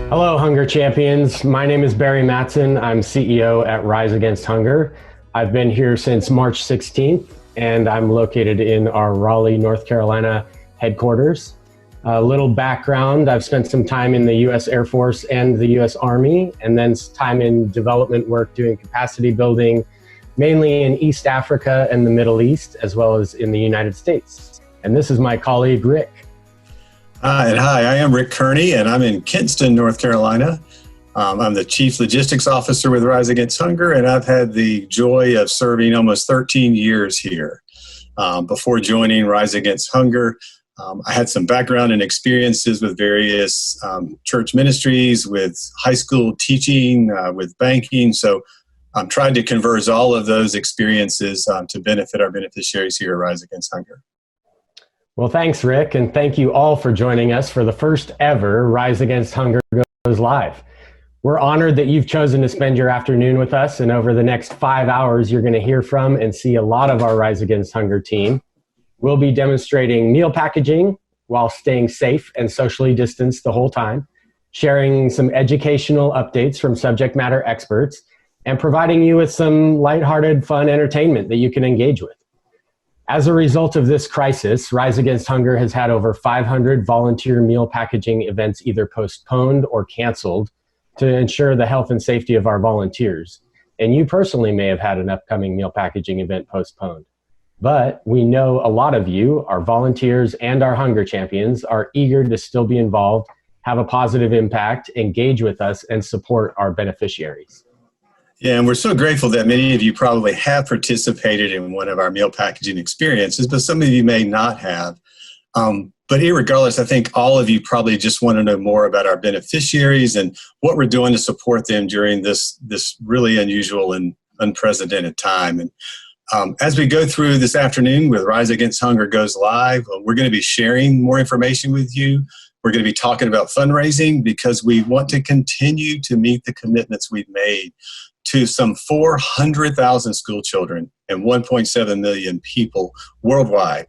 Hello, Hunger Champions. My name is Barry Matson. I'm CEO at Rise Against Hunger. I've been here since March 16th, and I'm located in our Raleigh, North Carolina headquarters. A little background, I've spent some time in the U.S. Air Force and the U.S. Army, and then time in development work doing capacity building, mainly in East Africa and the Middle East, as well as in the United States. And this is my colleague, Rick. Hi, I am Rick Kearney, and I'm in Kinston, North Carolina. I'm the Chief Logistics Officer with Rise Against Hunger, and I've had the joy of serving almost 13 years here. Before joining Rise Against Hunger, I had some background and experiences with various church ministries, with high school teaching, with banking. So I'm trying to converge all of those experiences to benefit our beneficiaries here at Rise Against Hunger. Well, thanks, Rick, and thank you all for joining us for the first ever Rise Against Hunger Goes Live. We're honored that you've chosen to spend your afternoon with us, and over the next 5 hours, you're going to hear from and see a lot of our Rise Against Hunger team. We'll be demonstrating meal packaging while staying safe and socially distanced the whole time, sharing some educational updates from subject matter experts, and providing you with some lighthearted, fun entertainment that you can engage with. As a result of this crisis, Rise Against Hunger has had over 500 volunteer meal packaging events either postponed or canceled to ensure the health and safety of our volunteers. And you personally may have had an upcoming meal packaging event postponed. But we know a lot of you, our volunteers and our Hunger Champions, are eager to still be involved, have a positive impact, engage with us, and support our beneficiaries. Yeah, and we're so grateful that many of you probably have participated in one of our meal packaging experiences, but some of you may not have. But irregardless, I think all of you probably just want to know more about our beneficiaries and what we're doing to support them during this really unusual and unprecedented time. And as we go through this afternoon with Rise Against Hunger Goes Live, we're going to be sharing more information with you. We're going to be talking about fundraising because we want to continue to meet the commitments we've made to some 400,000 school children and 1.7 million people worldwide.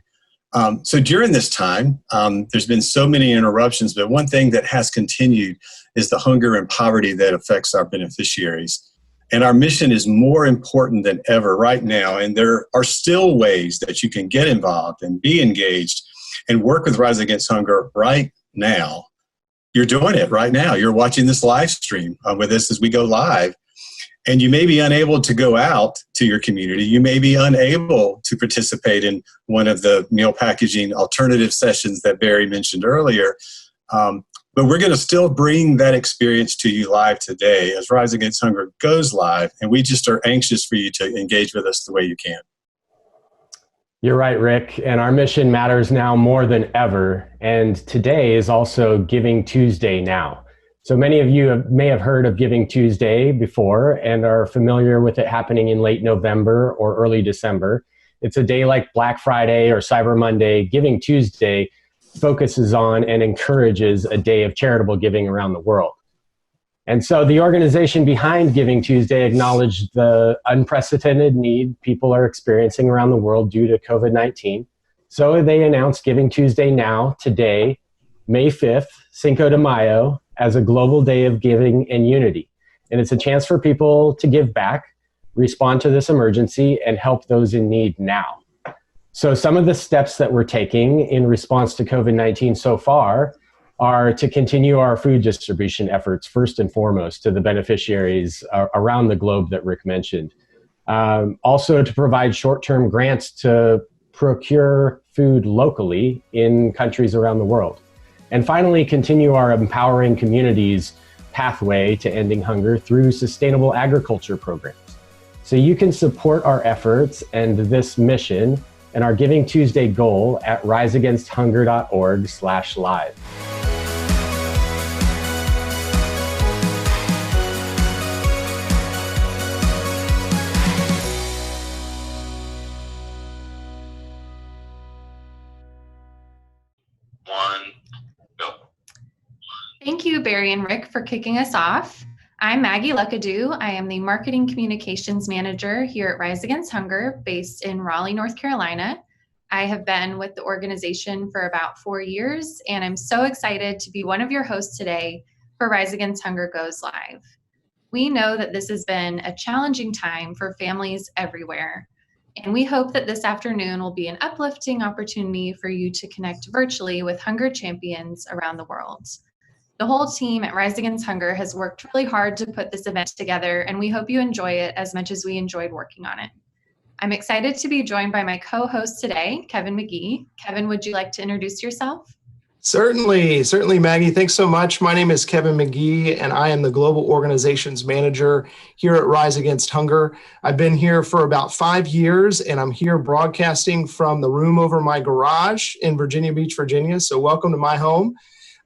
So during this time, there's been so many interruptions, but one thing that has continued is the hunger and poverty that affects our beneficiaries. And our mission is more important than ever right now, and there are still ways that you can get involved and be engaged and work with Rise Against Hunger right now. You're doing it right now. You're watching this live stream with us as we go live. And you may be unable to go out to your community. You may be unable to participate in one of the meal packaging alternative sessions that Barry mentioned earlier. But we're going to still bring that experience to you live today as Rise Against Hunger goes live. And we just are anxious for you to engage with us the way you can. You're right, Rick. And our mission matters now more than ever. And today is also Giving Tuesday now. So many of you may have heard of Giving Tuesday before and are familiar with it happening in late November or early December. It's a day like Black Friday or Cyber Monday. Giving Tuesday focuses on and encourages a day of charitable giving around the world. And so the organization behind Giving Tuesday acknowledged the unprecedented need people are experiencing around the world due to COVID-19. So they announced Giving Tuesday now, today, May 5th, Cinco de Mayo, as a global day of giving and unity. And it's a chance for people to give back, respond to this emergency, and help those in need now. So some of the steps that we're taking in response to COVID-19 so far are to continue our food distribution efforts, first and foremost, to the beneficiaries around the globe that Rick mentioned. Also to provide short-term grants to procure food locally in countries around the world. And finally, continue our Empowering Communities pathway to ending hunger through sustainable agriculture programs. So you can support our efforts and this mission and our Giving Tuesday goal at riseagainsthunger.org/live. Thank you, Barry and Rick, for kicking us off. I'm Maggie Luckadoo. I am the Marketing Communications Manager here at Rise Against Hunger, based in Raleigh, North Carolina. I have been with the organization for about 4 years, and I'm so excited to be one of your hosts today for Rise Against Hunger Goes Live. We know that this has been a challenging time for families everywhere, and we hope that this afternoon will be an uplifting opportunity for you to connect virtually with hunger champions around the world. The whole team at Rise Against Hunger has worked really hard to put this event together, and we hope you enjoy it as much as we enjoyed working on it. I'm excited to be joined by my co-host today, Kevin McGee. Kevin, would you like to introduce yourself? Certainly, Maggie. Thanks so much. My name is Kevin McGee, and I am the Global Organizations Manager here at Rise Against Hunger. I've been here for about 5 years, and I'm here broadcasting from the room over my garage in Virginia Beach, Virginia. So welcome to my home.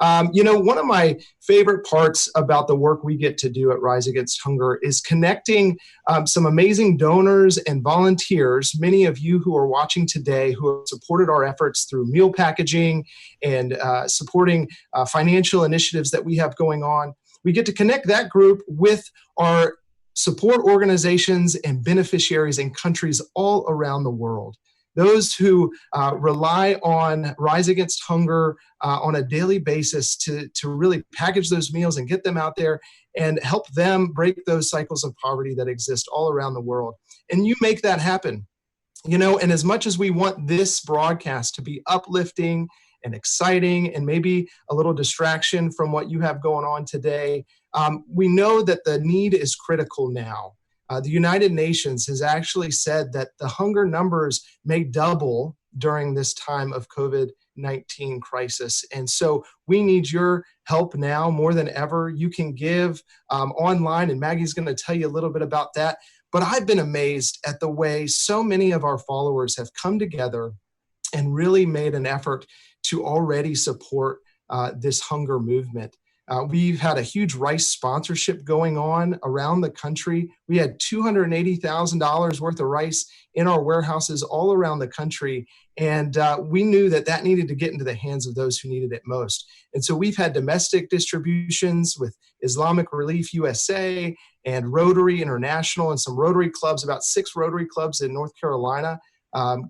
One of my favorite parts about the work we get to do at Rise Against Hunger is connecting some amazing donors and volunteers, many of you who are watching today who have supported our efforts through meal packaging and supporting financial initiatives that we have going on. We get to connect that group with our support organizations and beneficiaries in countries all around the world. Those who rely on Rise Against Hunger on a daily basis to really package those meals and get them out there and help them break those cycles of poverty that exist all around the world. And you make that happen. And as much as we want this broadcast to be uplifting and exciting and maybe a little distraction from what you have going on today, we know that the need is critical now. The United Nations has actually said that the hunger numbers may double during this time of COVID-19 crisis. And so we need your help now more than ever. You can give online, and Maggie's going to tell you a little bit about that. But I've been amazed at the way so many of our followers have come together and really made an effort to already support this hunger movement. We've had a huge rice sponsorship going on around the country. We had $280,000 worth of rice in our warehouses all around the country. And we knew that needed to get into the hands of those who needed it most. And so we've had domestic distributions with Islamic Relief USA and Rotary International and some Rotary clubs, about 6 Rotary clubs in North Carolina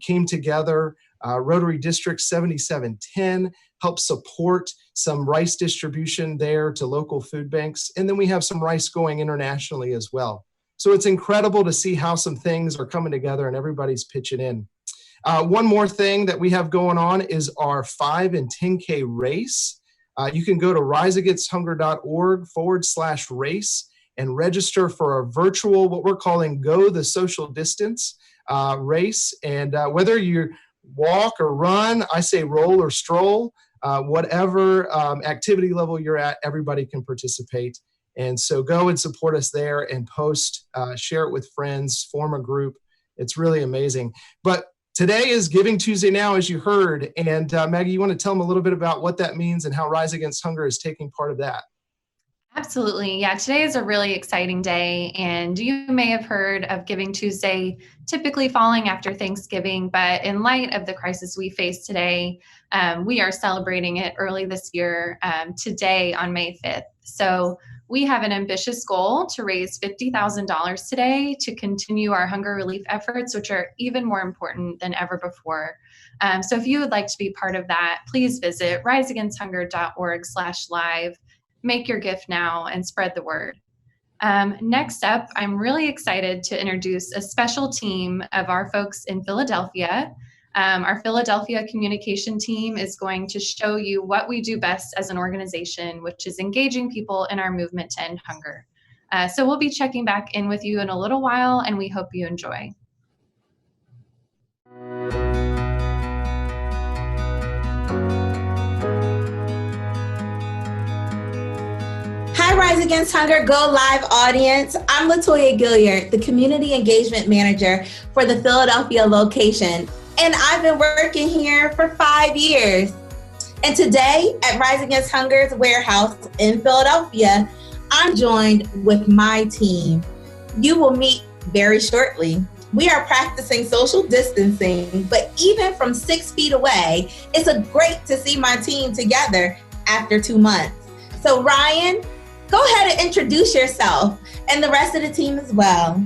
came together. Rotary District 7710 helped support some rice distribution there to local food banks. And then we have some rice going internationally as well. So it's incredible to see how some things are coming together and everybody's pitching in. One more thing that we have going on is our 5 and 10K race. You can go to riseagainsthunger.org/race and register for a virtual, what we're calling Go the Social Distance race. And whether you walk or run, I say roll or stroll, whatever activity level you're at, everybody can participate. And so go and support us there and post, share it with friends, form a group. It's really amazing. But today is Giving Tuesday now, as you heard. And Maggie, you want to tell them a little bit about what that means and how Rise Against Hunger is taking part of that? Absolutely. Yeah, today is a really exciting day, and you may have heard of Giving Tuesday typically falling after Thanksgiving, but in light of the crisis we face today, we are celebrating it early this year, today on May 5th. So we have an ambitious goal to raise $50,000 today to continue our hunger relief efforts, which are even more important than ever before. So if you would like to be part of that, please visit riseagainsthunger.org/live. Make your gift now and spread the word. Next up, I'm really excited to introduce a special team of our folks in Philadelphia. Our Philadelphia communication team is going to show you what we do best as an organization, which is engaging people in our movement to end hunger. So we'll be checking back in with you in a little while, and we hope you enjoy. Hi, Rise Against Hunger Go Live audience. I'm Latoya Gilliard, the Community Engagement Manager for the Philadelphia location, and I've been working here for 5 years. And today at Rise Against Hunger's warehouse in Philadelphia, I'm joined with my team. You will meet very shortly. We are practicing social distancing, but even from 6 feet away, it's great to see my team together after 2 months. So Ryan, go ahead and introduce yourself and the rest of the team as well.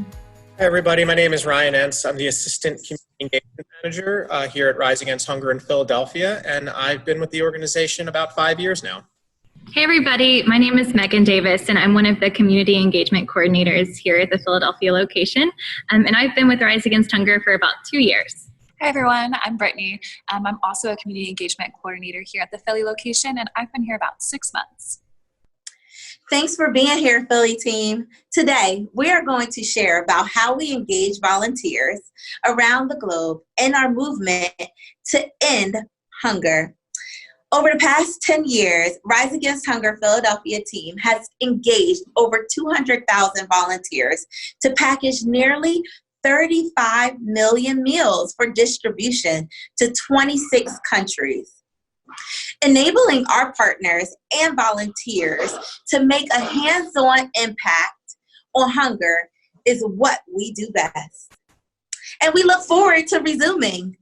Hi, everybody. My name is Ryan Entz. I'm the Assistant Community Engagement Manager here at Rise Against Hunger in Philadelphia, and I've been with the organization about 5 years now. Hey everybody, my name is Megan Davis and I'm one of the community engagement coordinators here at the Philadelphia location. And I've been with Rise Against Hunger for about 2 years. Hi everyone, I'm Brittany. I'm also a community engagement coordinator here at the Philly location, and I've been here about 6 months. Thanks for being here, Philly team. Today, we are going to share about how we engage volunteers around the globe in our movement to end hunger. Over the past 10 years, Rise Against Hunger Philadelphia team has engaged over 200,000 volunteers to package nearly 35 million meals for distribution to 26 countries. Enabling our partners and volunteers to make a hands-on impact on hunger is what we do best. And we look forward to resuming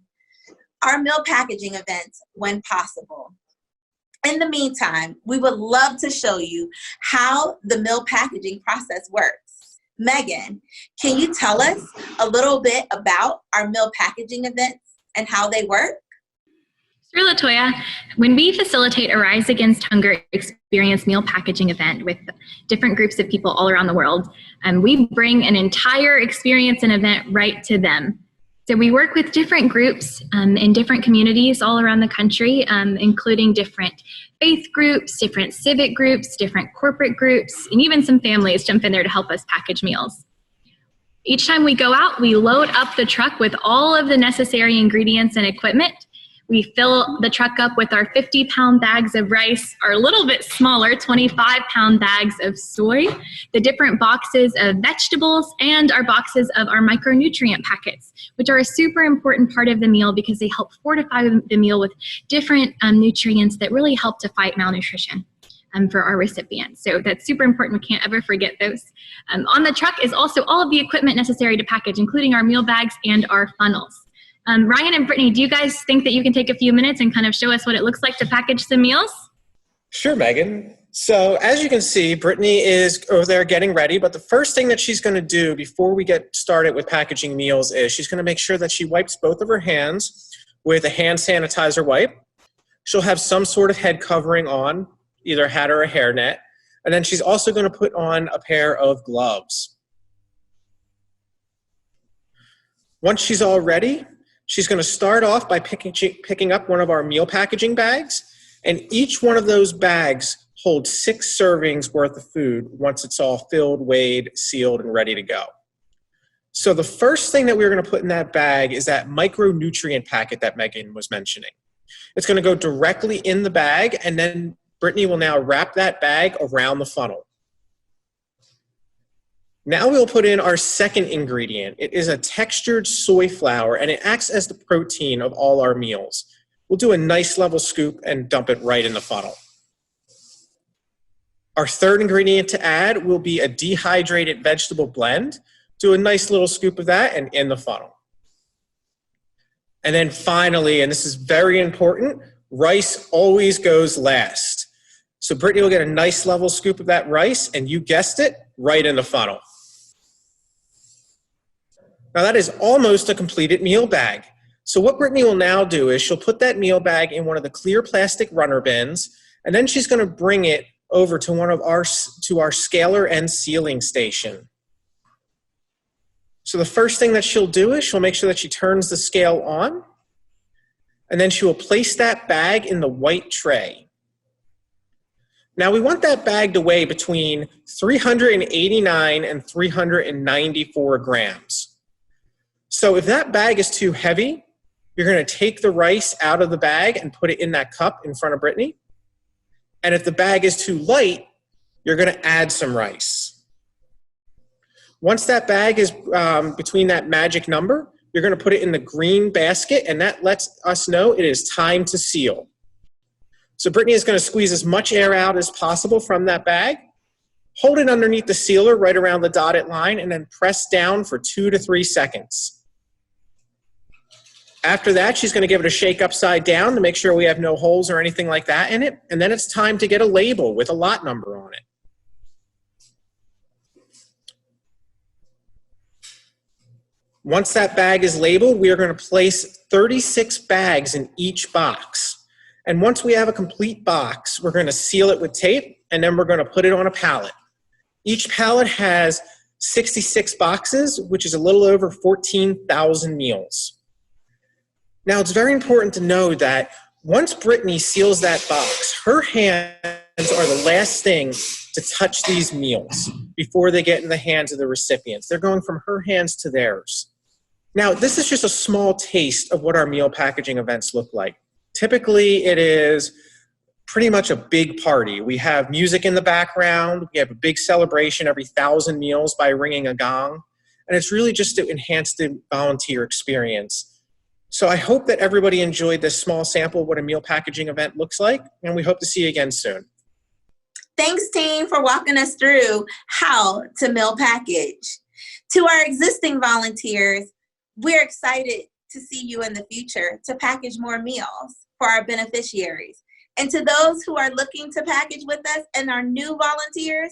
our meal packaging events when possible. In the meantime, we would love to show you how the meal packaging process works. Megan, can you tell us a little bit about our meal packaging events and how they work? Sure, Latoya. When we facilitate a Rise Against Hunger experience meal packaging event with different groups of people all around the world, we bring an entire experience and event right to them. So we work with different groups in different communities all around the country, including different faith groups, different civic groups, different corporate groups, and even some families jump in there to help us package meals. Each time we go out, we load up the truck with all of the necessary ingredients and equipment. We fill the truck up with our 50-pound bags of rice, our little bit smaller 25-pound bags of soy, the different boxes of vegetables, and our boxes of our micronutrient packets, which are a super important part of the meal because they help fortify the meal with different nutrients that really help to fight malnutrition for our recipients. So that's super important. We can't ever forget those. On the truck is also all of the equipment necessary to package, including our meal bags and our funnels. Ryan and Brittany, do you guys think that you can take a few minutes and kind of show us what it looks like to package some meals? Sure, Megan. So as you can see, Brittany is over there getting ready, but the first thing that she's going to do before we get started with packaging meals is she's going to make sure that she wipes both of her hands with a hand sanitizer wipe. She'll have some sort of head covering on, either a hat or a hairnet, and then she's also going to put on a pair of gloves. Once she's all ready, she's going to start off by picking up one of our meal packaging bags, and each one of those bags holds 6 servings worth of food once it's all filled, weighed, sealed, and ready to go. So the first thing that we're going to put in that bag is that micronutrient packet that Megan was mentioning. It's going to go directly in the bag, and then Brittany will now wrap that bag around the funnel. Now we'll put in our second ingredient. It is a textured soy flour, and it acts as the protein of all our meals. We'll do a nice level scoop and dump it right in the funnel. Our third ingredient to add will be a dehydrated vegetable blend. Do a nice little scoop of that and in the funnel. And then finally, and this is very important, rice always goes last. So Brittany will get a nice level scoop of that rice, and you guessed it, right in the funnel. Now that is almost a completed meal bag. So what Brittany will now do is she'll put that meal bag in one of the clear plastic runner bins, and then she's going to bring it over to our scaler and sealing station. So the first thing that she'll do is she'll make sure that she turns the scale on, and then she will place that bag in the white tray. Now we want that bag to weigh between 389 and 394 grams. So if that bag is too heavy, you're going to take the rice out of the bag and put it in that cup in front of Brittany. And if the bag is too light, you're going to add some rice. Once that bag is between that magic number, you're going to put it in the green basket, and that lets us know it is time to seal. So Brittany is going to squeeze as much air out as possible from that bag, hold it underneath the sealer right around the dotted line, and then press down for 2 to 3 seconds. After that, she's going to give it a shake upside down to make sure we have no holes or anything like that in it. And then it's time to get a label with a lot number on it. Once that bag is labeled, we are going to place 36 bags in each box. And once we have a complete box, we're going to seal it with tape, and then we're going to put it on a pallet. Each pallet has 66 boxes, which is a little over 14,000 meals. Now, it's very important to know that once Brittany seals that box, her hands are the last thing to touch these meals before they get in the hands of the recipients. They're going from her hands to theirs. Now, this is just a small taste of what our meal packaging events look like. Typically, it is pretty much a big party. We have music in the background. We have a big celebration every 1,000 meals by ringing a gong. And it's really just to enhance the volunteer experience. So I hope that everybody enjoyed this small sample of what a meal packaging event looks like, and we hope to see you again soon. Thanks, team, for walking us through how to meal package. To our existing volunteers, we're excited to see you in the future to package more meals for our beneficiaries. And to those who are looking to package with us and our new volunteers,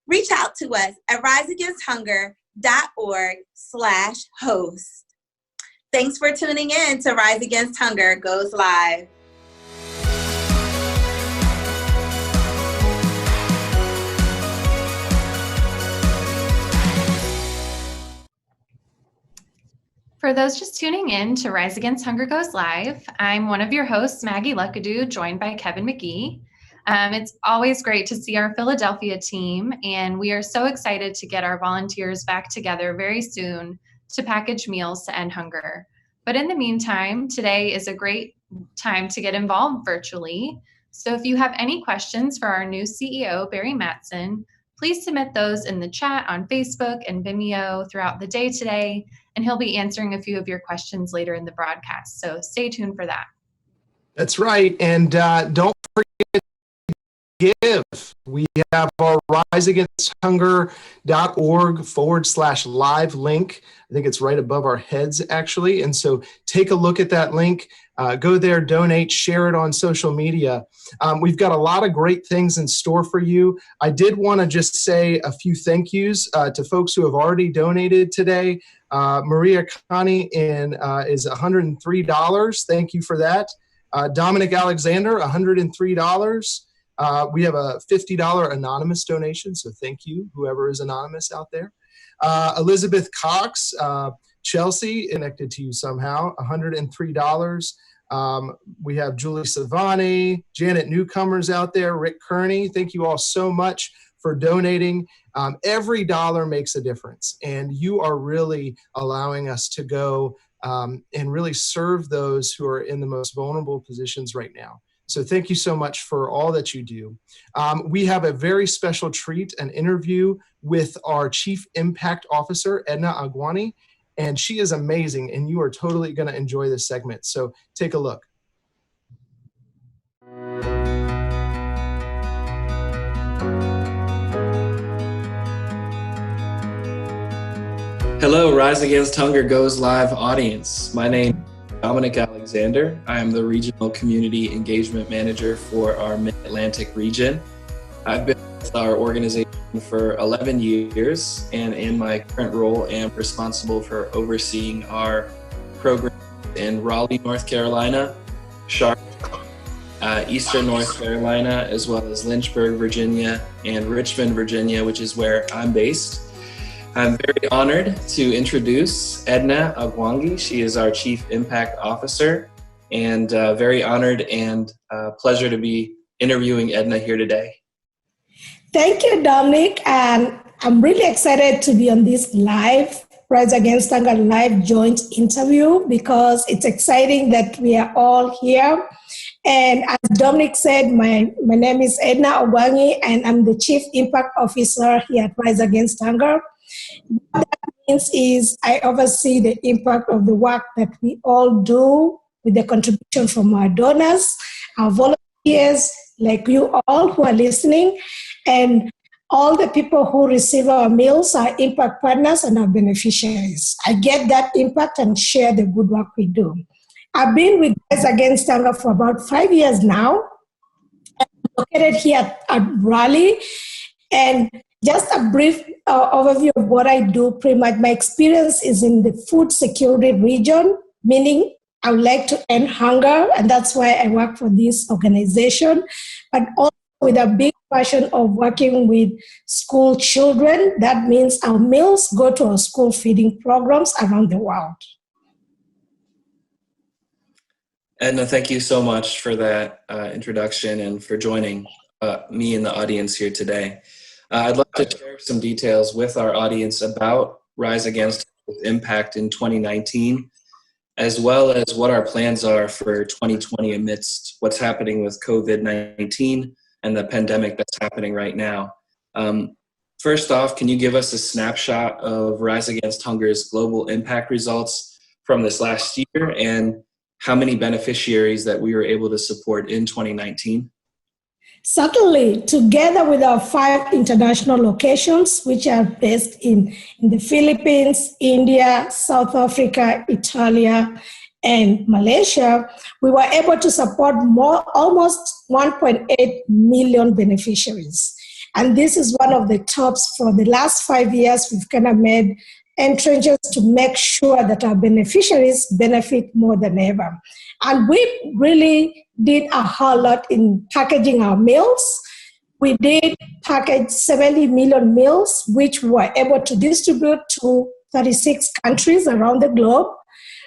reach out to us at riseagainsthunger.org/host. Thanks for tuning in to Rise Against Hunger Goes Live. For those just tuning in to Rise Against Hunger Goes Live, I'm one of your hosts, Maggie Luckadoo, joined by Kevin McGee. It's always great to see our Philadelphia team, and we are so excited to get our volunteers back together very soon to package meals to end hunger. But in the meantime, today is a great time to get involved virtually. So if you have any questions for our new CEO, Barry Matson, please submit those in the chat on Facebook and Vimeo throughout the day today, and he'll be answering a few of your questions later in the broadcast. So stay tuned for that. That's right. And don't forget to give. We have our riseagainsthunger.org/live link. I think it's right above our heads, actually. And so take a look at that link. Go there, donate, share it on social media. We've got a lot of great things in store for you. I did want to just say a few thank yous to folks who have already donated today. Maria Connie is $103. Thank you for that. Dominic Alexander, $103. We have a $50 anonymous donation, so thank you, whoever is anonymous out there. Elizabeth Cox, Chelsea, connected to you somehow, $103. We have Julie Savani, Janet Newcomers out there, Rick Kearney. Thank you all so much for donating. Every dollar makes a difference, and you are really allowing us to go and really serve those who are in the most vulnerable positions right now. So thank you so much for all that you do. We have a very special treat, an interview with our Chief Impact Officer, Edna Agwani, and she is amazing, and you are totally going to enjoy this segment. So take a look. Hello, Rise Against Hunger Goes Live audience. My name is Dominic Alexander. I am the Regional Community Engagement Manager for our Mid-Atlantic region. I've been with our organization for 11 years, and in my current role, am responsible for overseeing our program in Raleigh, North Carolina, Charlotte, Eastern North Carolina, as well as Lynchburg, Virginia, and Richmond, Virginia, which is where I'm based. I'm very honored to introduce Edna Agwani. She is our Chief Impact Officer, and very honored and pleasure to be interviewing Edna here today. Thank you, Dominic, and I'm really excited to be on this live Rise Against Hunger live joint interview because it's exciting that we are all here. And as Dominic said, my name is Edna Agwani, and I'm the Chief Impact Officer here at Rise Against Hunger. What that means is I oversee the impact of the work that we all do with the contribution from our donors, our volunteers, like you all who are listening, and all the people who receive our meals, our impact partners and our beneficiaries. I get that impact and share the good work we do. I've been with Rise Against Hunger for about 5 years now. I'm located here at Raleigh, and just a brief overview of what I do. Pretty much my experience is in the food security region, meaning I would like to end hunger, and that's why I work for this organization, but also with a big passion of working with school children. That means our meals go to our school feeding programs around the world. Edna, thank you so much for that introduction and for joining me in the audience here today. I'd like to share some details with our audience about Rise Against Hunger's impact in 2019, as well as what our plans are for 2020 amidst what's happening with COVID-19 and the pandemic that's happening right now. First off, can you give us a snapshot of Rise Against Hunger's global impact results from this last year and how many beneficiaries that we were able to support in 2019? Certainly, together with our 5 international locations, which are based in the Philippines, India, South Africa, Italy, and Malaysia, we were able to support almost 1.8 million beneficiaries. And this is one of the tops for the last 5 years. We've kind of made entrances to make sure that our beneficiaries benefit more than ever. And we really did a whole lot in packaging our meals. We did package 70 million meals, which we were able to distribute to 36 countries around the globe.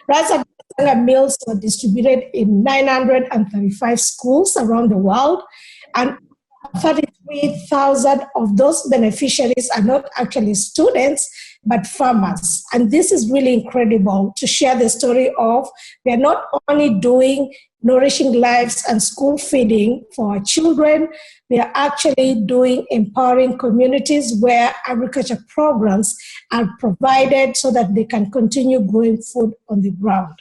Rise Against Hunger meals were distributed in 935 schools around the world, and 33,000 of those beneficiaries are not actually students, but farmers. And this is really incredible to share the story of we are not only doing nourishing lives and school feeding for our children, we are actually doing empowering communities where agriculture programs are provided so that they can continue growing food on the ground.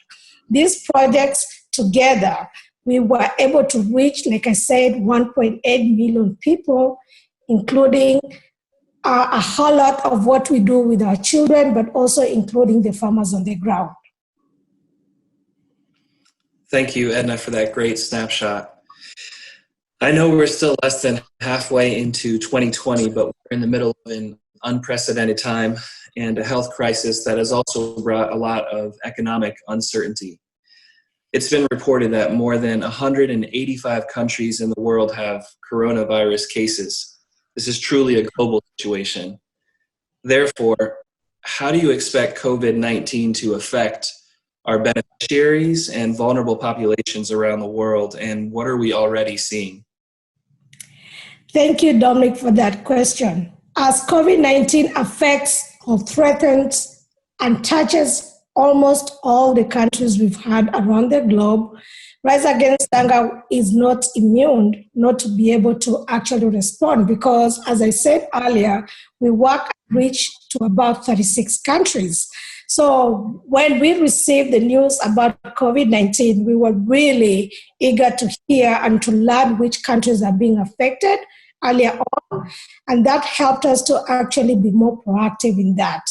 These projects together, we were able to reach, like I said, 1.8 million people, including a whole lot of what we do with our children, but also including the farmers on the ground. Thank you, Edna, for that great snapshot. I know we're still less than halfway into 2020, but we're in the middle of an unprecedented time and a health crisis that has also brought a lot of economic uncertainty. It's been reported that more than 185 countries in the world have coronavirus cases. This is truly a global situation. Therefore, how do you expect COVID-19 to affect our beneficiaries and vulnerable populations around the world, and what are we already seeing? Thank you, Dominic, for that question. As COVID-19 affects or threatens and touches almost all the countries we've had around the globe, Rise Against Hunger is not immune not to be able to actually respond because, as I said earlier, we work and reach to about 36 countries. So when we received the news about COVID-19, we were really eager to hear and to learn which countries are being affected earlier on, and that helped us to actually be more proactive in that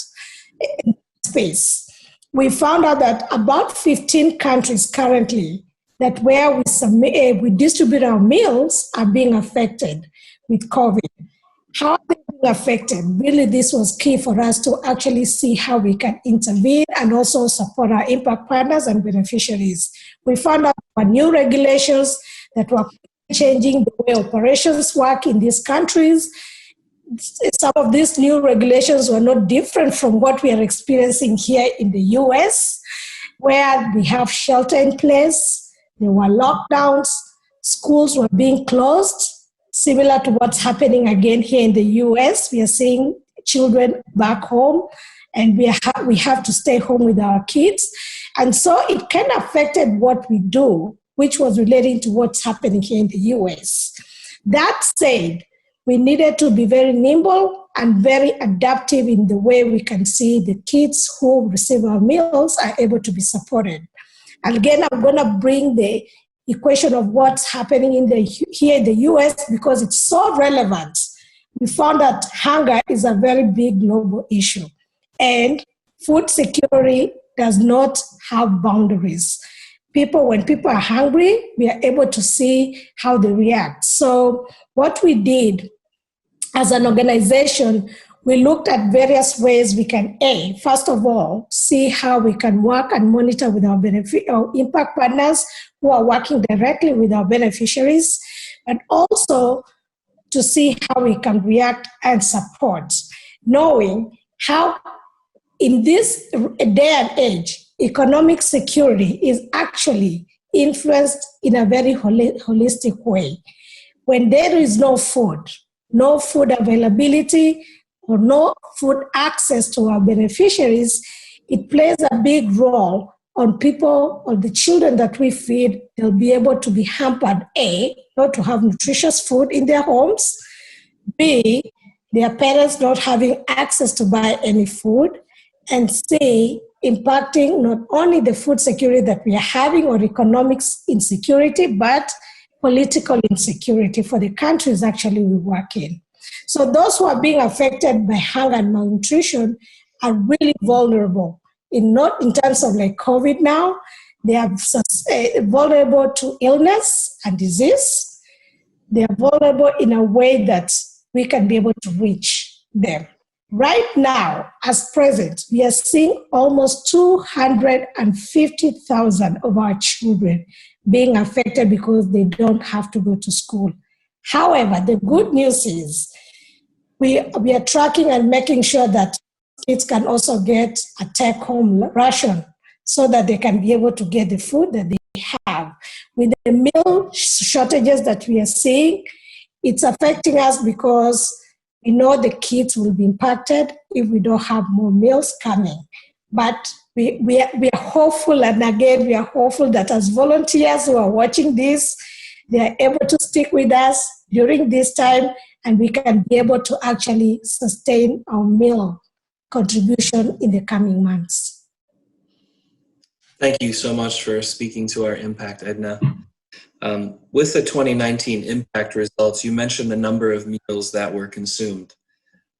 space. We found out that about 15 countries currently that where we distribute our meals are being affected with COVID. How are they being affected? Really, this was key for us to actually see how we can intervene and also support our impact partners and beneficiaries. We found out about new regulations that were changing the way operations work in these countries. Some of these new regulations were not different from what we are experiencing here in the US, where we have shelter in place, there were lockdowns, schools were being closed, similar to what's happening again here in the US. We are seeing children back home, and we have to stay home with our kids. And so it kind of affected what we do, which was relating to what's happening here in the US. That said, we needed to be very nimble and very adaptive in the way we can see the kids who receive our meals are able to be supported. And again, I'm going to bring the equation of what's happening here in the US because it's so relevant. We found that hunger is a very big global issue, and food security does not have boundaries. When people are hungry, we are able to see how they react. So what we did as an organization, we looked at various ways we can, first of all, see how we can work and monitor with our impact partners who are working directly with our beneficiaries, and also to see how we can react and support, knowing how in this day and age, economic security is actually influenced in a very holistic way. When there is no food availability, or no food access to our beneficiaries, it plays a big role on people, or the children that we feed. They'll be able to be hampered, not to have nutritious food in their homes, B, their parents not having access to buy any food, and C, impacting not only the food security that we are having or economic insecurity, but political insecurity for the countries actually we work in. So those who are being affected by hunger and malnutrition are really vulnerable, not in terms of like COVID now. They are vulnerable to illness and disease. They are vulnerable in a way that we can be able to reach them. Right now, as present, we are seeing almost 250,000 of our children being affected because they don't have to go to school. However, the good news is we are tracking and making sure that kids can also get a take-home ration so that they can be able to get the food that they have. With the meal shortages that we are seeing, it's affecting us because we know the kids will be impacted if we don't have more meals coming. But we are hopeful, and again, we are hopeful that as volunteers who are watching this, they are able to stick with us during this time, and we can be able to actually sustain our meal contribution in the coming months. Thank you so much for speaking to our impact, Edna. With the 2019 impact results, you mentioned the number of meals that were consumed.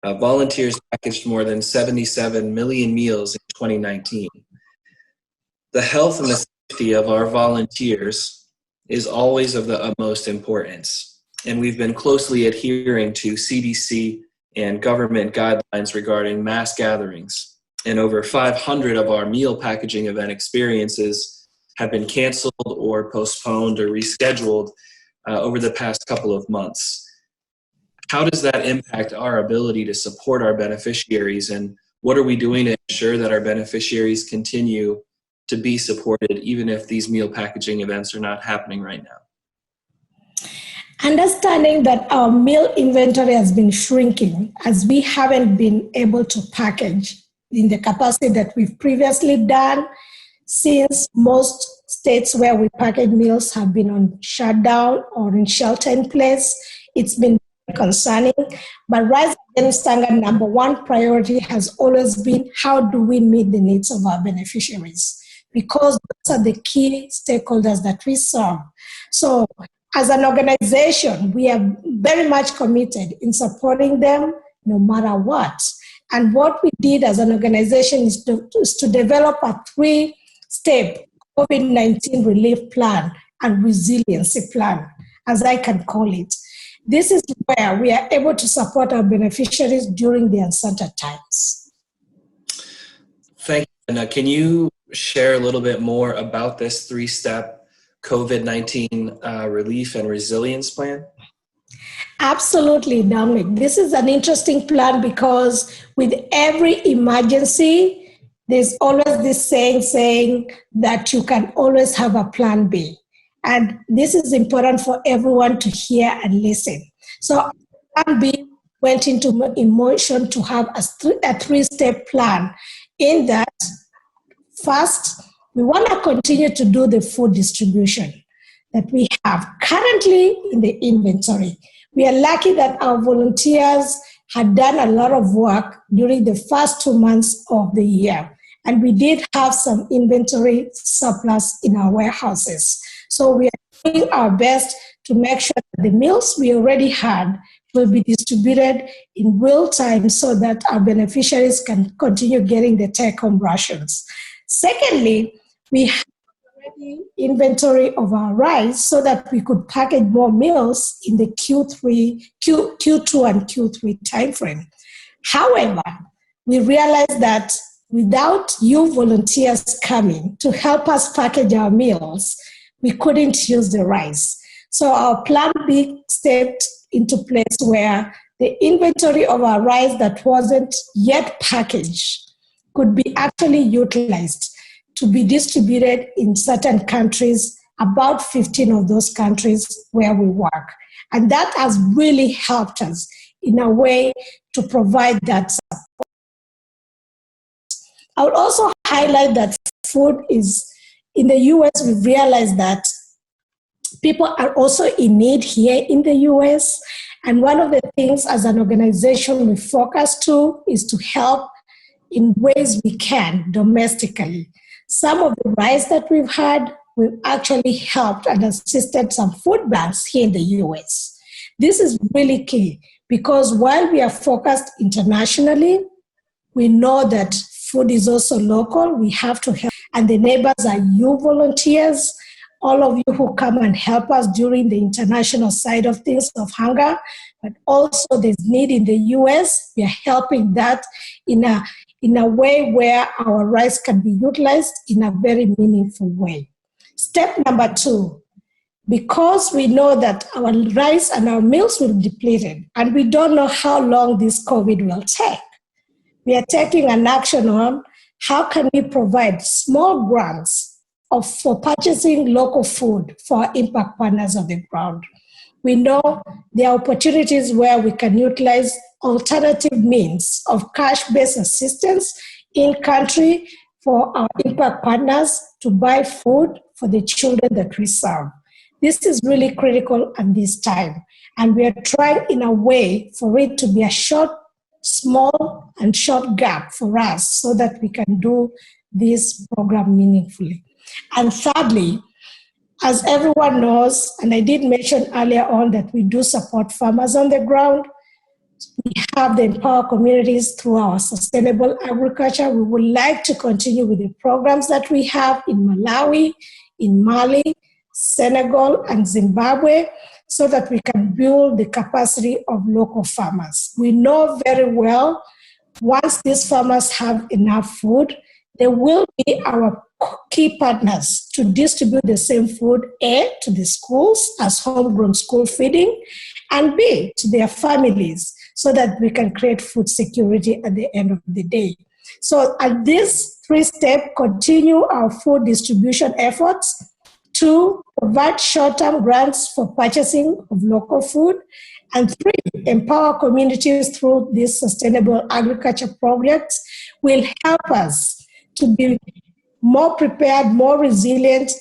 Volunteers packaged more than 77 million meals in 2019. The health and the safety of our volunteers is always of the utmost importance, and we've been closely adhering to CDC and government guidelines regarding mass gatherings, and over 500 of our meal packaging event experiences have been canceled or postponed or rescheduled over the past couple of months. How does that impact our ability to support our beneficiaries, and what are we doing to ensure that our beneficiaries continue to be supported even if these meal packaging events are not happening right now? Understanding that our meal inventory has been shrinking as we haven't been able to package in the capacity that we've previously done, since most states where we package meals have been on shutdown or in shelter in place. It's been concerning, but Rise Against Hunger number one priority has always been how do we meet the needs of our beneficiaries, because those are the key stakeholders that we serve. So as an organization, we are very much committed in supporting them no matter what. And what we did as an organization is to develop a 3-step COVID-19 relief plan and resiliency plan, as I can call it. This is where we are able to support our beneficiaries during the uncertain times. Thank you. Now, can you share a little bit more about this 3-step COVID-19 relief and resilience plan? Absolutely, Dominic. This is an interesting plan because with every emergency, there's always this saying that you can always have a plan B. And this is important for everyone to hear and listen. So plan B went into motion to have a 3-step plan in that, first, we want to continue to do the food distribution that we have currently in the inventory. We are lucky that our volunteers had done a lot of work during the first 2 months of the year, and we did have some inventory surplus in our warehouses. So we are doing our best to make sure that the meals we already had will be distributed in real time so that our beneficiaries can continue getting the take-home rations. Secondly, we have already inventory of our rice so that we could package more meals in the Q2 and Q3 timeframe. However, we realized that without you volunteers coming to help us package our meals, we couldn't use the rice. So our plan B stepped into place where the inventory of our rice that wasn't yet packaged could be actually utilized to be distributed in certain countries, about 15 of those countries where we work. And that has really helped us in a way to provide that support. I would also highlight that food is, in the US, we've realized that people are also in need here in the US. And one of the things as an organization we focus to is to help in ways we can domestically. Some of the rice that we've had, we've actually helped and assisted some food banks here in the US. This is really key because while we are focused internationally, we know that food is also local. We have to help. And the neighbors are you volunteers, all of you who come and help us during the international side of things of hunger, but also there's need in the US. We are helping that in a way where our rice can be utilized in a very meaningful way. Step number 2, because we know that our rice and our meals will be depleted, and we don't know how long this COVID will take, we are taking an action on how can we provide small grants for purchasing local food for our impact partners on the ground. We know there are opportunities where we can utilize alternative means of cash-based assistance in country for our impact partners to buy food for the children that we serve. This is really critical at this time, and we are trying in a way for it to be a small and short gap for us so that we can do this program meaningfully. And thirdly, as everyone knows, and I did mention earlier on that we do support farmers on the ground. We have the Empower Communities through our sustainable agriculture. We would like to continue with the programs that we have in Malawi, in Mali, Senegal, and Zimbabwe, so that we can build the capacity of local farmers. We know very well, once these farmers have enough food, they will be our key partners to distribute the same food, A, to the schools as homegrown school feeding, and B, to their families, so that we can create food security at the end of the day. So at this 3-step, continue our food distribution efforts to provide short-term grants for purchasing of local food, and 3, empower communities through these sustainable agriculture projects will help us to be more prepared, more resilient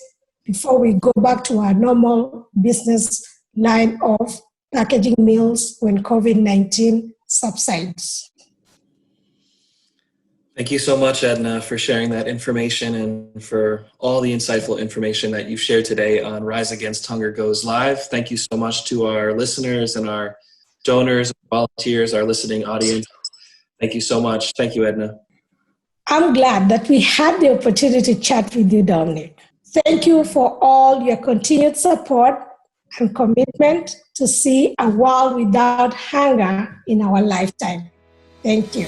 before we go back to our normal business line of packaging meals when COVID-19 subsides. Thank you so much, Edna, for sharing that information and for all the insightful information that you've shared today on Rise Against Hunger Goes Live. Thank you so much to our listeners and our donors, volunteers, our listening audience. Thank you so much. Thank you, Edna. I'm glad that we had the opportunity to chat with you, Dominic. Thank you for all your continued support and commitment to see a world without hunger in our lifetime. Thank you.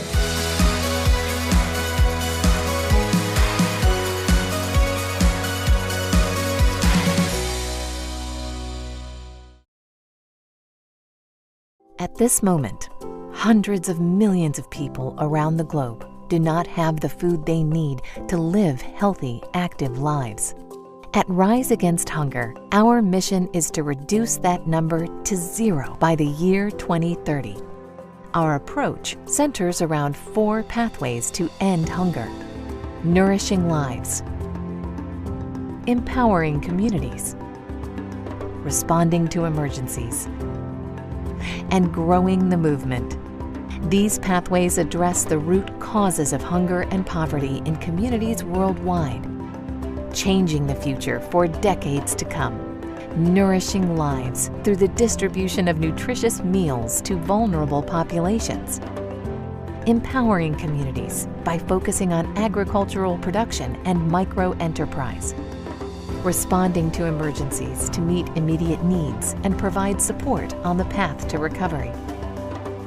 At this moment, hundreds of millions of people around the globe do not have the food they need to live healthy, active lives. At Rise Against Hunger, our mission is to reduce that number to 0 by the year 2030. Our approach centers around 4 pathways to end hunger: nourishing lives, empowering communities, responding to emergencies, and growing the movement. These pathways address the root causes of hunger and poverty in communities worldwide, changing the future for decades to come, nourishing lives through the distribution of nutritious meals to vulnerable populations, empowering communities by focusing on agricultural production and micro-enterprise, responding to emergencies to meet immediate needs and provide support on the path to recovery,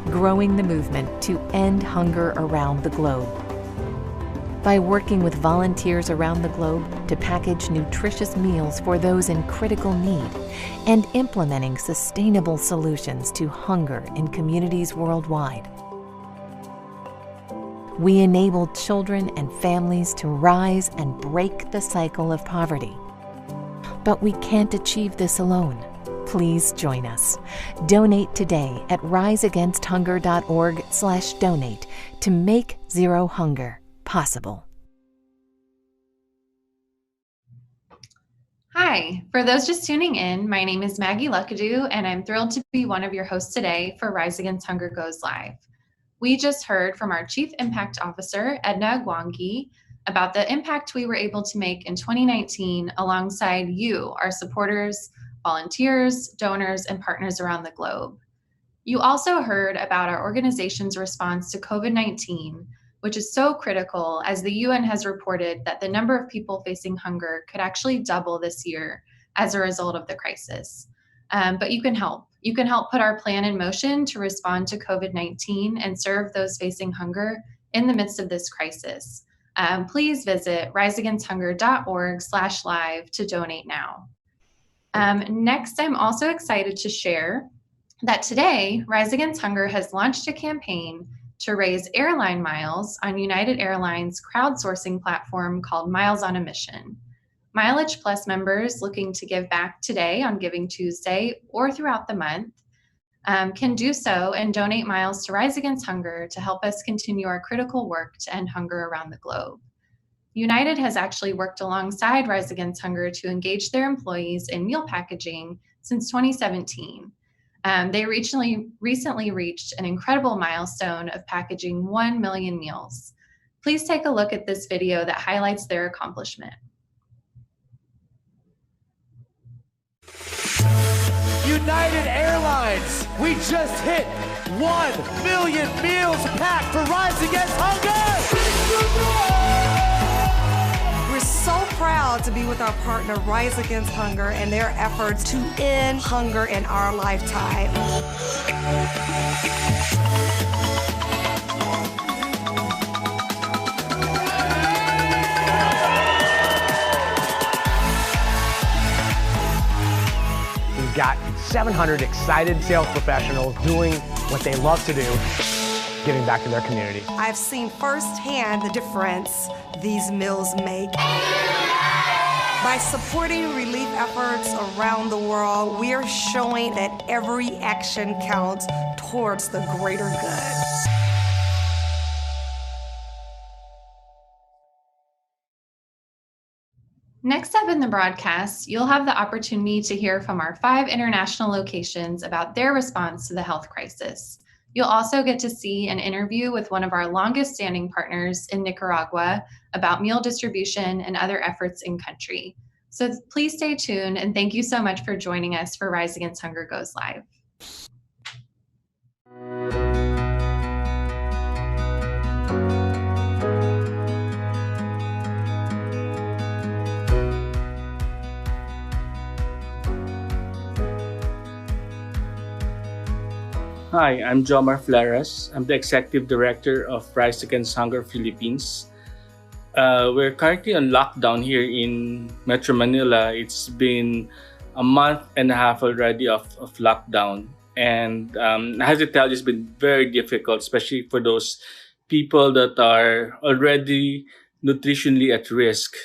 growing the movement to end hunger around the globe. By working with volunteers around the globe to package nutritious meals for those in critical need and implementing sustainable solutions to hunger in communities worldwide. We enable children and families to rise and break the cycle of poverty. But we can't achieve this alone. Please join us. Donate today at riseagainsthunger.org/donate to make Zero Hunger possible. Hi, for those just tuning in, my name is Maggie Luckadoo, and I'm thrilled to be one of your hosts today for Rise Against Hunger Goes Live. We just heard from our Chief Impact Officer, Edna Agwangi, about the impact we were able to make in 2019 alongside you, our supporters, volunteers, donors, and partners around the globe. You also heard about our organization's response to COVID-19, which is so critical as the UN has reported that the number of people facing hunger could actually double this year as a result of the crisis. But you can help. You can help put our plan in motion to respond to COVID-19 and serve those facing hunger in the midst of this crisis. Please visit riseagainsthunger.org/live to donate now. Next, I'm also excited to share that today, Rise Against Hunger has launched a campaign to raise airline miles on United Airlines' crowdsourcing platform called Miles on a Mission. Mileage Plus members looking to give back today on Giving Tuesday or throughout the month can do so and donate miles to Rise Against Hunger to help us continue our critical work to end hunger around the globe. United has actually worked alongside Rise Against Hunger to engage their employees in meal packaging since 2017. They recently reached an incredible milestone of packaging 1 million meals. Please take a look at this video that highlights their accomplishment. United Airlines, we just hit 1 million meals packed for Rise Against Hunger! We're so proud to be with our partner Rise Against Hunger and their efforts to end hunger in our lifetime. We've got 700 excited sales professionals doing what they love to do, giving back to their community. I've seen firsthand the difference these meals make. By supporting relief efforts around the world, we are showing that every action counts towards the greater good. Next up in the broadcast, you'll have the opportunity to hear from our 5 international locations about their response to the health crisis. You'll also get to see an interview with one of our longest standing partners in Nicaragua about meal distribution and other efforts in country. So please stay tuned, and thank you so much for joining us for Rise Against Hunger Goes Live. Hi, I'm Jomar Flores. I'm the Executive Director of Rise Against Hunger Philippines. We're currently on lockdown here in Metro Manila. It's been a month and a half already of lockdown. And I have to tell you, it's been very difficult, especially for those people that are already nutritionally at risk.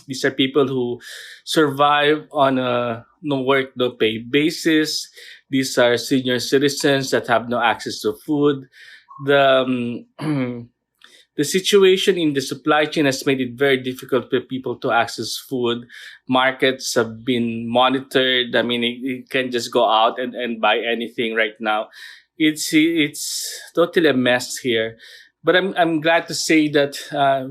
These are people who survive on a no work, no pay basis. These are senior citizens that have no access to food. The situation in the supply chain has made it very difficult for people to access food. Markets have been monitored. I mean, you can't just go out and buy anything right now. It's totally a mess here. But I'm glad to say that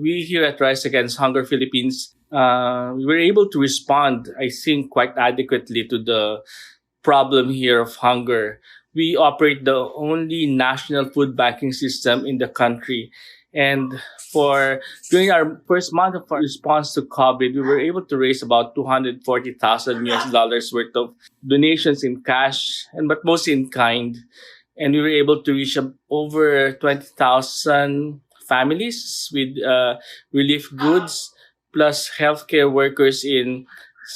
we here at Rise Against Hunger Philippines, we were able to respond, I think, quite adequately to the problem here of hunger. We operate the only national food banking system in the country. And during our first month of our response to COVID, we were able to raise about $240,000 US worth of donations in cash, but mostly in kind. and we were able to reach over 20,000 families with relief goods, plus healthcare workers in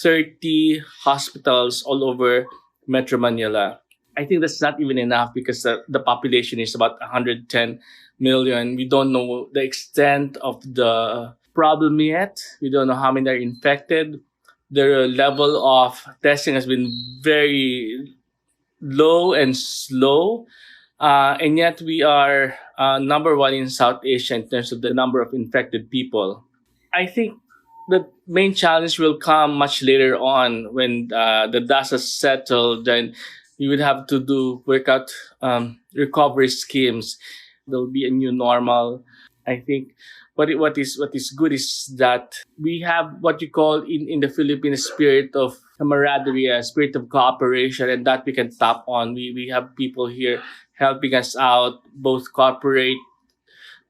30 hospitals all over Metro Manila. I think that's not even enough because the population is about 110 million. We don't know the extent of the problem yet. We don't know how many are infected. The level of testing has been very low and slow. And yet we are number one in South Asia in terms of the number of infected people. I think the main challenge will come much later on when the dust has settled. Then you would have to work out recovery schemes. There will be a new normal. I think what is good is that we have what you call in the Philippines spirit of camaraderie, a spirit of cooperation, and that we can tap on. We have people here helping us out, both corporate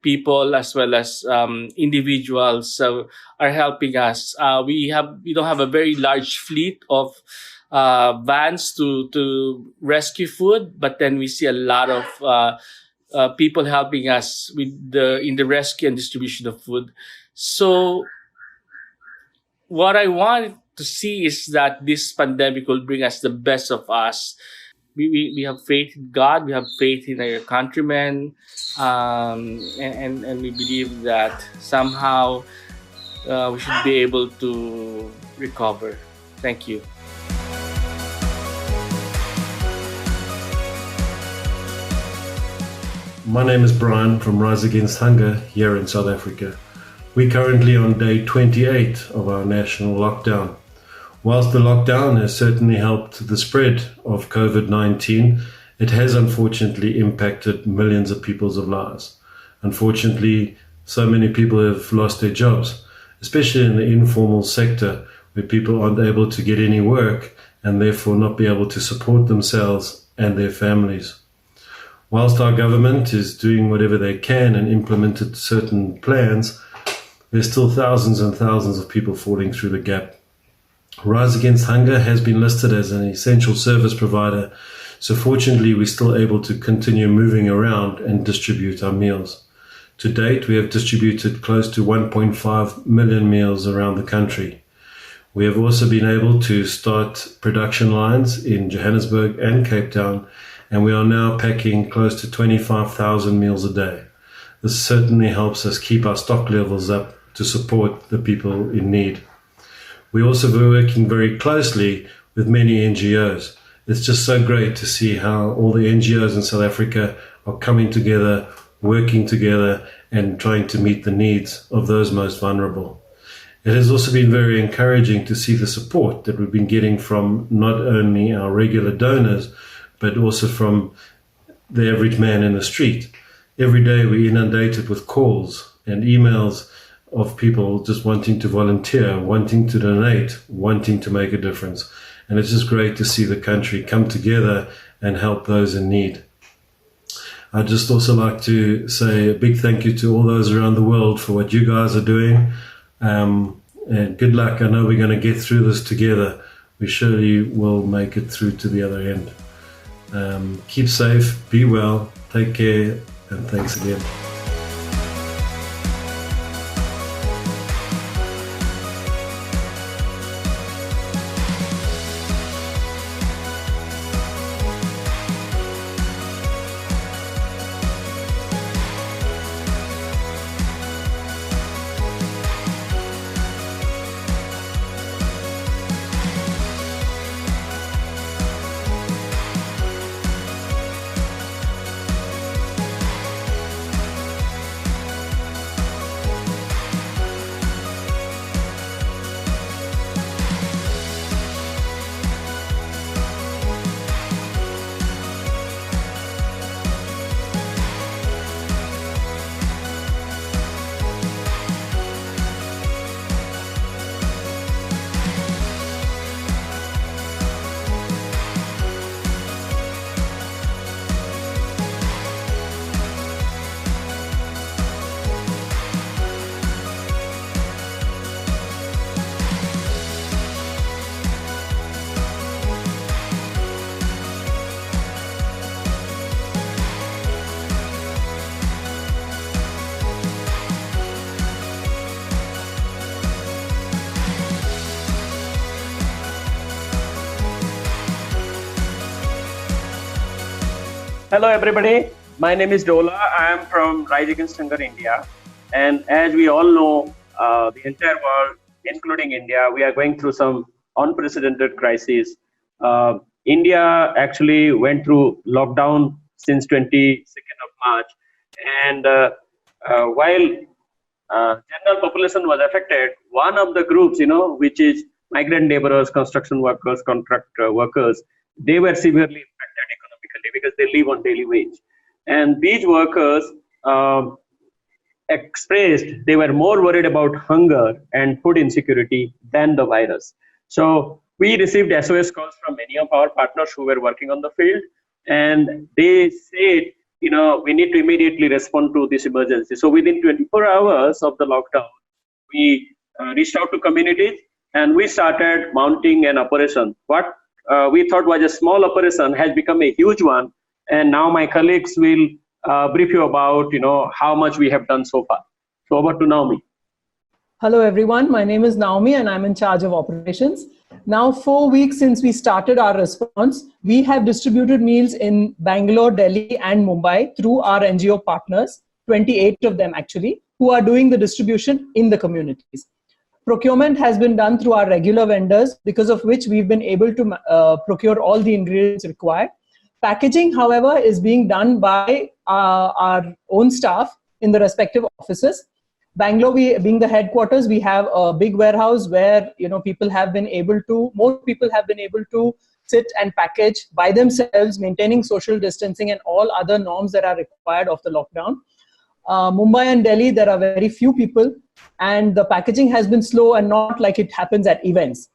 people as well as individuals are helping us. We don't have a very large fleet of vans to rescue food, but then we see a lot of people helping us in the rescue and distribution of food. So what I want to see is that this pandemic will bring us the best of us. We have faith in God, we have faith in our countrymen, and we believe that somehow we should be able to recover. Thank you. My name is Brian from Rise Against Hunger here in South Africa. We're currently on day 28 of our national lockdown. Whilst the lockdown has certainly helped the spread of COVID-19, it has unfortunately impacted millions of people's lives. Unfortunately, so many people have lost their jobs, especially in the informal sector where people aren't able to get any work and therefore not be able to support themselves and their families. Whilst our government is doing whatever they can and implemented certain plans, there's still thousands and thousands of people falling through the gap. Rise Against Hunger has been listed as an essential service provider, so fortunately we're still able to continue moving around and distribute our meals. To date, we have distributed close to 1.5 million meals around the country. We have also been able to start production lines in Johannesburg and Cape Town, and we are now packing close to 25,000 meals a day. This certainly helps us keep our stock levels up to support the people in need. We're also working very closely with many NGOs. It's just so great to see how all the NGOs in South Africa are coming together, working together, and trying to meet the needs of those most vulnerable. It has also been very encouraging to see the support that we've been getting from not only our regular donors, but also from the average man in the street. Every day we're inundated with calls and emails of people just wanting to volunteer, wanting to donate, wanting to make a difference. And it's just great to see the country come together and help those in need. I'd just also like to say a big thank you to all those around the world for what you guys are doing. And good luck. I know we're going to get through this together. We surely will make it through to the other end. Keep safe, be well, take care, and thanks again. Hello everybody, my name is Dola. I am from Rise Against Hunger India, and as we all know, the entire world, including India, we are going through some unprecedented crises. India actually went through lockdown since 22nd of March, and while general population was affected, one of the groups, which is migrant laborers, construction workers, contract workers, they were severely impacted economically because they live on daily wage. And these workers expressed they were more worried about hunger and food insecurity than the virus. So we received SOS calls from many of our partners who were working on the field, and they said, we need to immediately respond to this emergency. So within 24 hours of the lockdown, we reached out to communities and we started mounting an operation. What we thought was a small operation has become a huge one. And now my colleagues will brief you about, how much we have done so far. So over to Naomi. Hello, everyone. My name is Naomi and I'm in charge of operations. Now, 4 weeks since we started our response, we have distributed meals in Bangalore, Delhi and Mumbai through our NGO partners, 28 of them actually, who are doing the distribution in the communities. Procurement has been done through our regular vendors, because of which we've been able to procure all the ingredients required. Packaging, however, is being done by our own staff in the respective offices. Bangalore, being the headquarters, we have a big warehouse where most people have been able to sit and package by themselves, maintaining social distancing and all other norms that are required of the lockdown. Mumbai and Delhi, there are very few people, and the packaging has been slow and not like it happens at events.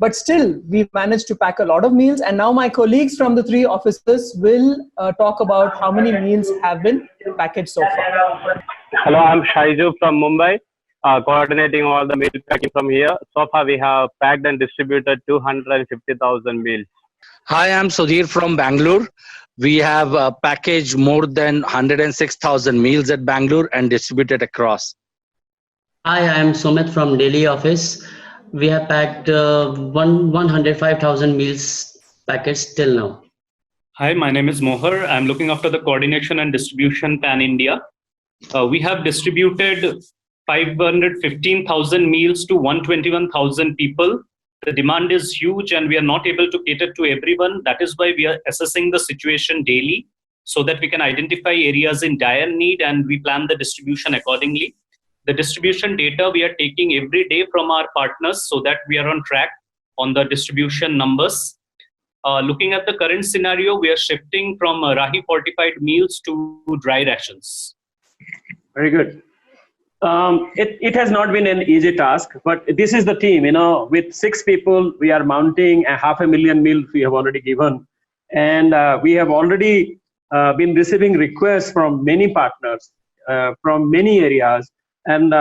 But still, we've managed to pack a lot of meals, and now my colleagues from the 3 offices will talk about how many meals have been packaged so far. Hello, I'm Shaiju from Mumbai, coordinating all the meal packing from here. So far, we have packed and distributed 250,000 meals. Hi, I'm Sudhir from Bangalore. We have packaged more than 106,000 meals at Bangalore and distributed across. Hi, I'm Sumit from Delhi office. We have packed 105,000 meals packets till now. Hi, my name is Mohar. I'm looking after the coordination and distribution pan-India. We have distributed 515,000 meals to 121,000 people. The demand is huge and we are not able to cater to everyone. That is why we are assessing the situation daily so that we can identify areas in dire need and we plan the distribution accordingly. The distribution data we are taking every day from our partners so that we are on track on the distribution numbers. Looking at the current scenario, we are shifting from Rahi fortified meals to dry rations. Very good. It has not been an easy task, but this is the team, with 6 people, we are mounting 500,000 meals we have already given. And we have already been receiving requests from many partners from many areas. And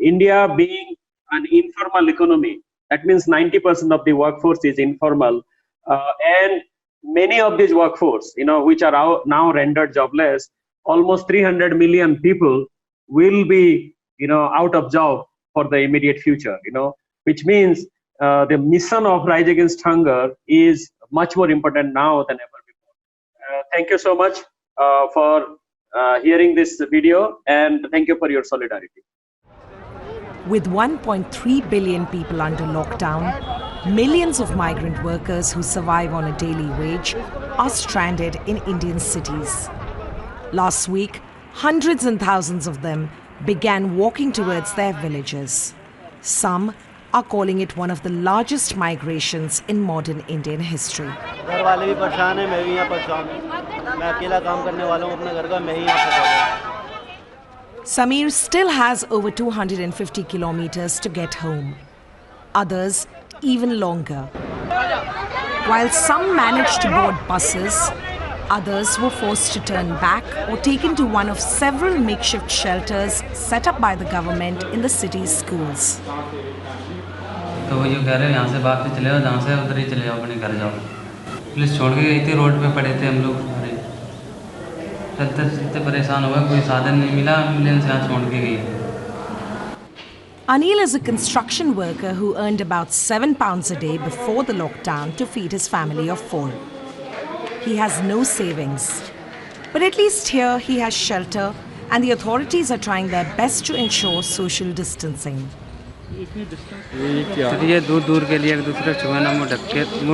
India being an informal economy, that means 90% of the workforce is informal. And many of these workforce, which are now rendered jobless, almost 300 million people will be, out of job for the immediate future, which means the mission of Rise Against Hunger is much more important now than ever before. Thank you so much for hearing this video, and thank you for your solidarity. With 1.3 billion people under lockdown, millions of migrant workers who survive on a daily wage are stranded in Indian cities. Last week, hundreds and thousands of them began walking towards their villages. Some are calling it one of the largest migrations in modern Indian history. Samir still has over 250 kilometers to get home. Others even longer. While some managed to board buses, others were forced to turn back or taken to one of several makeshift shelters set up by the government in the city's schools. तो वो यूँ कह रहे हैं यहाँ से भाग के चले जाओ, जहाँ से उधर ही चले जाओ, अपने घर जाओ। पुलिस छोड़ के गई थी, रोड पे पड़े थे हम लोग सारे। चलते चलते परेशान हो गए, कोई साधन नहीं मिला, एम्बुलेंस यहाँ छोड़ के गई। Anil is a construction worker who earned about £7 a day before the lockdown to feed his family of 4. He has no savings. But at least here he has shelter, and the authorities are trying their best to ensure social distancing. तो ये दूर दूर के लिए एक दूसरे छुआना मुंह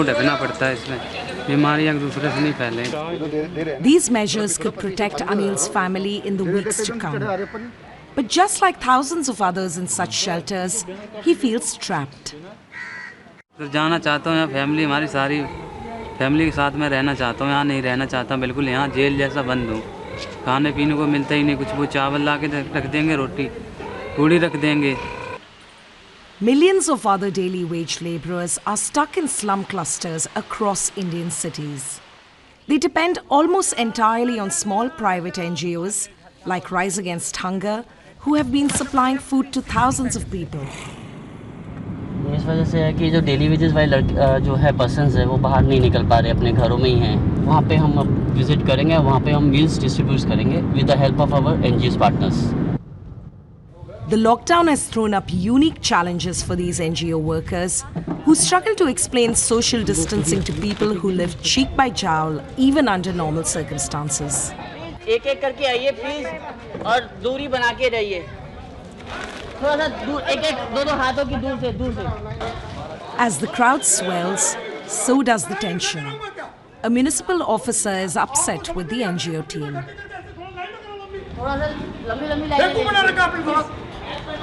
ढकना पड़ता है इसमें बीमारियां एक दूसरे से नहीं फैलें. These measures could protect Anil's family in the weeks to come. But just like thousands of others in such shelters, he feels trapped. तो जाना चाहता हूँ यहाँ फैमिली हमारी सारी फैमिली के साथ में रहना चाहता हूँ. यहाँ नहीं रहना चाहता बिल्कुल. यहाँ जेल जैसा बंद हूँ. खाने पीने को मिलता ही नहीं कुछ. वो चावल ला के रख देंगे, रोटी पूड़ी रख देंगे. Millions of other daily wage laborers are stuck in slum clusters across Indian cities. They depend almost entirely on small private NGOs like Rise Against Hunger, who have been supplying food to thousands of people. इस वजह से है कि जो daily wages वाले जो है persons है वो बाहर नहीं निकल पा रहे, अपने घरों में ही हैं. वहाँ पे हम अब विजिट करेंगे, वहाँ पे हम मील्स डिस्ट्रीब्यूट करेंगे with the help of our NGOs partners. The lockdown has thrown up unique challenges for these NGO workers who struggle to explain social distancing to people who live cheek by jowl even under normal circumstances. एक एक करके आइए please और दूरी बना के रहिए. थोड़ा सा दूर, एक दो हाथों की दूर से. As the crowd swells, so does the tension. A municipal officer is upset with the NGO team. थोड़ा सा लंबी लाइन.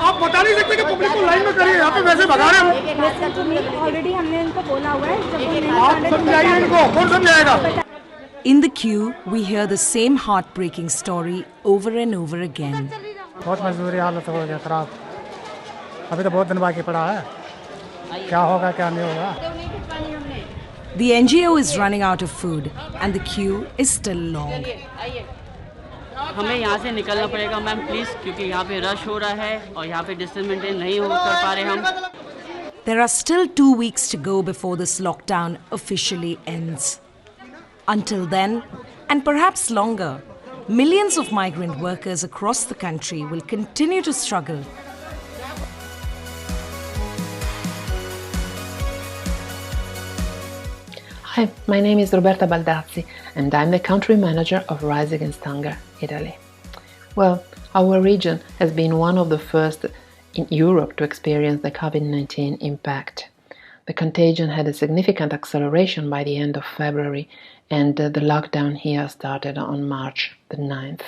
आप बता नहीं सकते कि पब्लिक को लाइन में करिए. यहाँ पे वैसे भगा रहे हैं. ऑलरेडी हमने इनको बोला हुआ है. आप समझाइए इनको. कौन समझाएगा? In the queue, we hear the same heartbreaking story over and over again. बहुत मजबूरी हालत हो गया खराब. अभी तो बहुत दिन बाकी पड़ा है. क्या होगा क्या नहीं होगा. The NGO is running out of food and the queue is still long. हमें यहाँ से निकलना पड़ेगा मैम प्लीज, क्योंकि यहाँ पे रश हो रहा है और यहाँ पे डिस्टेंस मेंटेन नहीं कर पा रहे हम. There are still 2 weeks to go before this lockdown officially ends. Until then, and perhaps longer, millions of migrant workers across the country will continue to struggle. Hi, my name is Roberta Baldazzi and I'm the country manager of Rise Against Hunger, Italy. Well, our region has been one of the first in Europe to experience the COVID-19 impact. The contagion had a significant acceleration by the end of February, and the lockdown here started on March the 9th.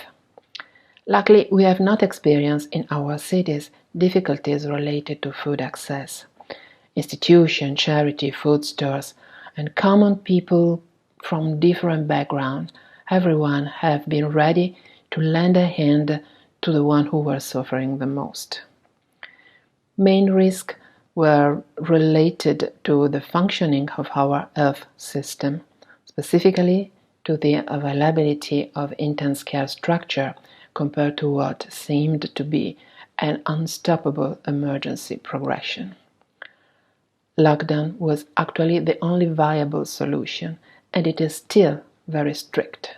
Luckily, we have not experienced in our cities difficulties related to food access. Institutions, charity, food stores, and common people from different backgrounds, everyone have been ready to lend a hand to the one who were suffering the most. Main risks were related to the functioning of our health system, specifically to the availability of intensive care structure compared to what seemed to be an unstoppable emergency progression. Lockdown was actually the only viable solution, and it is still very strict.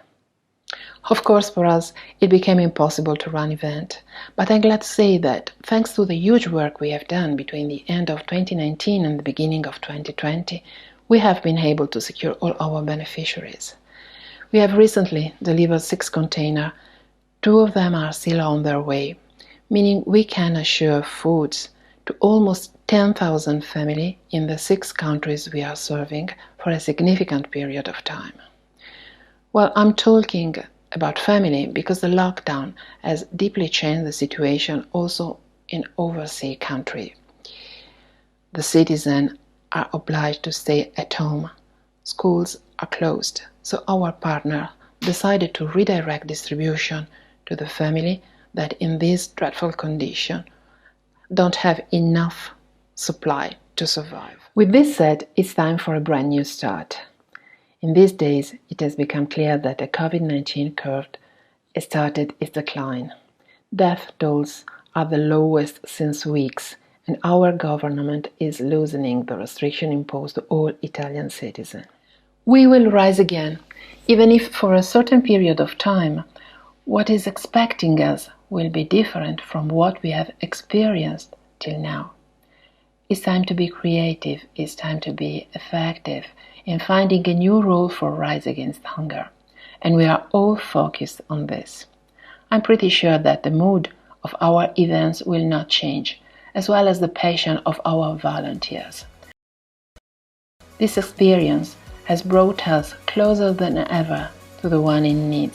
Of course, for us, it became impossible to run events, but I'm glad to say that thanks to the huge work we have done between the end of 2019 and the beginning of 2020, we have been able to secure all our beneficiaries. We have recently delivered 6 containers. 2 of them are still on their way, meaning we can assure foods to almost 10,000 families in the 6 countries we are serving for a significant period of time. Well, I'm talking about family because the lockdown has deeply changed the situation also in overseas countries. The citizens are obliged to stay at home. Schools are closed, so our partner decided to redirect distribution to the family that in this dreadful condition don't have enough supply to survive. With this said, it's time for a brand new start. In these days, it has become clear that the COVID-19 curve has started its decline. Death tolls are the lowest since weeks, and our government is loosening the restriction imposed to all Italian citizens. We will rise again, even if for a certain period of time, what is expecting us will be different from what we have experienced till now. It's time to be creative, it's time to be effective in finding a new role for Rise Against Hunger, and we are all focused on this. I'm pretty sure that the mood of our events will not change, as well as the passion of our volunteers. This experience has brought us closer than ever to the one in need,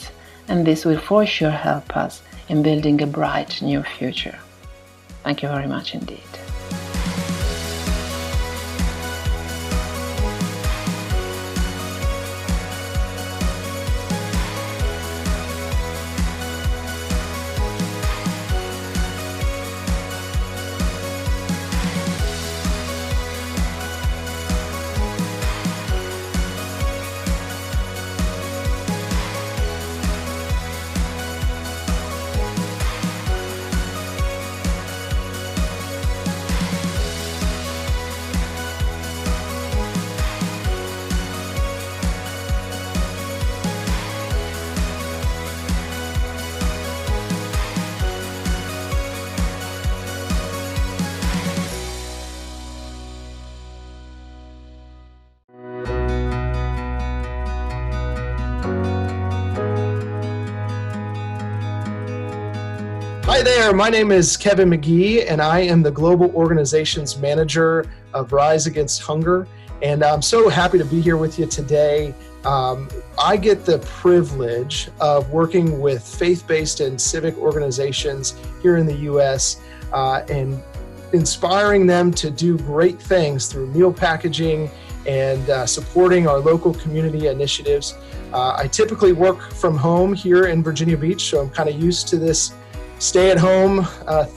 and this will for sure help us in building a bright new future. Thank you very much indeed. Hi there, my name is Kevin McGee, and I am the Global Organizations Manager of Rise Against Hunger. And I'm so happy to be here with you today. I get the privilege of working with faith-based and civic organizations here in the U.S. And inspiring them to do great things through meal packaging and supporting our local community initiatives. I typically work from home here in Virginia Beach, so I'm kind of used to this stay-at-home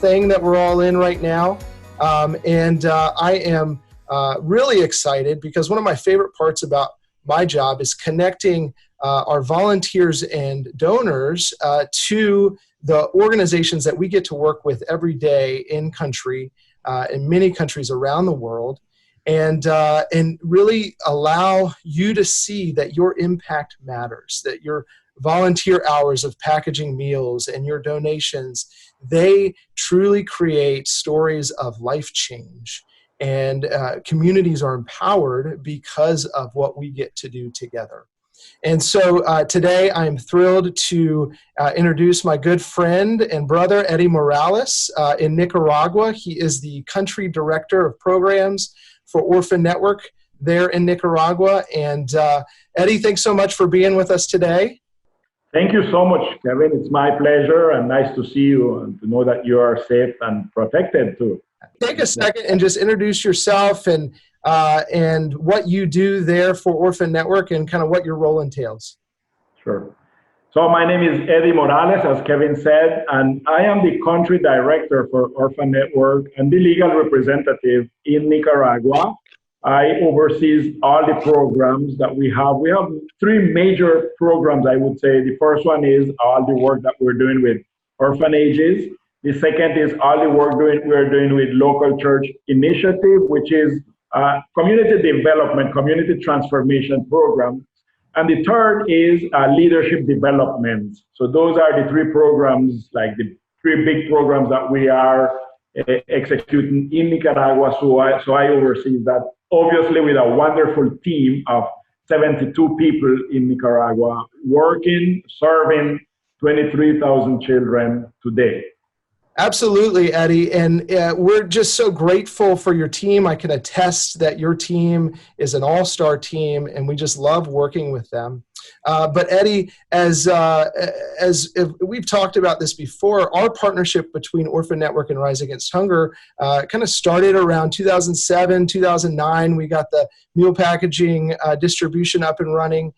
thing that we're all in right now. I am really excited because one of my favorite parts about my job is connecting our volunteers and donors to the organizations that we get to work with every day in country, in many countries around the world, and really allow you to see that your impact matters, that your volunteer hours of packaging meals and your donations, they truly create stories of life change. And communities are empowered because of what we get to do together. And so today I'm thrilled to introduce my good friend and brother, Eddie Morales, in Nicaragua. He is the country director of programs for Orphan Network there in Nicaragua. And Eddie, thanks so much for being with us today. Thank you so much, Kevin. It's my pleasure and nice to see you and to know that you are safe and protected too. Take a second and just introduce yourself and what you do there for Orphan Network and kind of what your role entails. Sure. So my name is Eddie Morales, as Kevin said, and I am the country director for Orphan Network and the legal representative in Nicaragua. I oversee all the programs that we have. We have three major programs, I would say. The first one is all the work that we're doing with orphanages. The second is all the work we're doing with local church initiative, which is community development, community transformation program. And the third is leadership development. So those are the three programs, like the three big programs that we are executing in Nicaragua. So I oversee that, obviously with a wonderful team of 72 people in Nicaragua working, serving 23,000 children today. Absolutely, Eddie. And we're just so grateful for your team. I can attest that your team is an all-star team, and we just love working with them. But Eddie, as we've talked about this before, our partnership between Orphan Network and Rise Against Hunger kind of started around 2007, 2009. We got the meal packaging distribution up and running.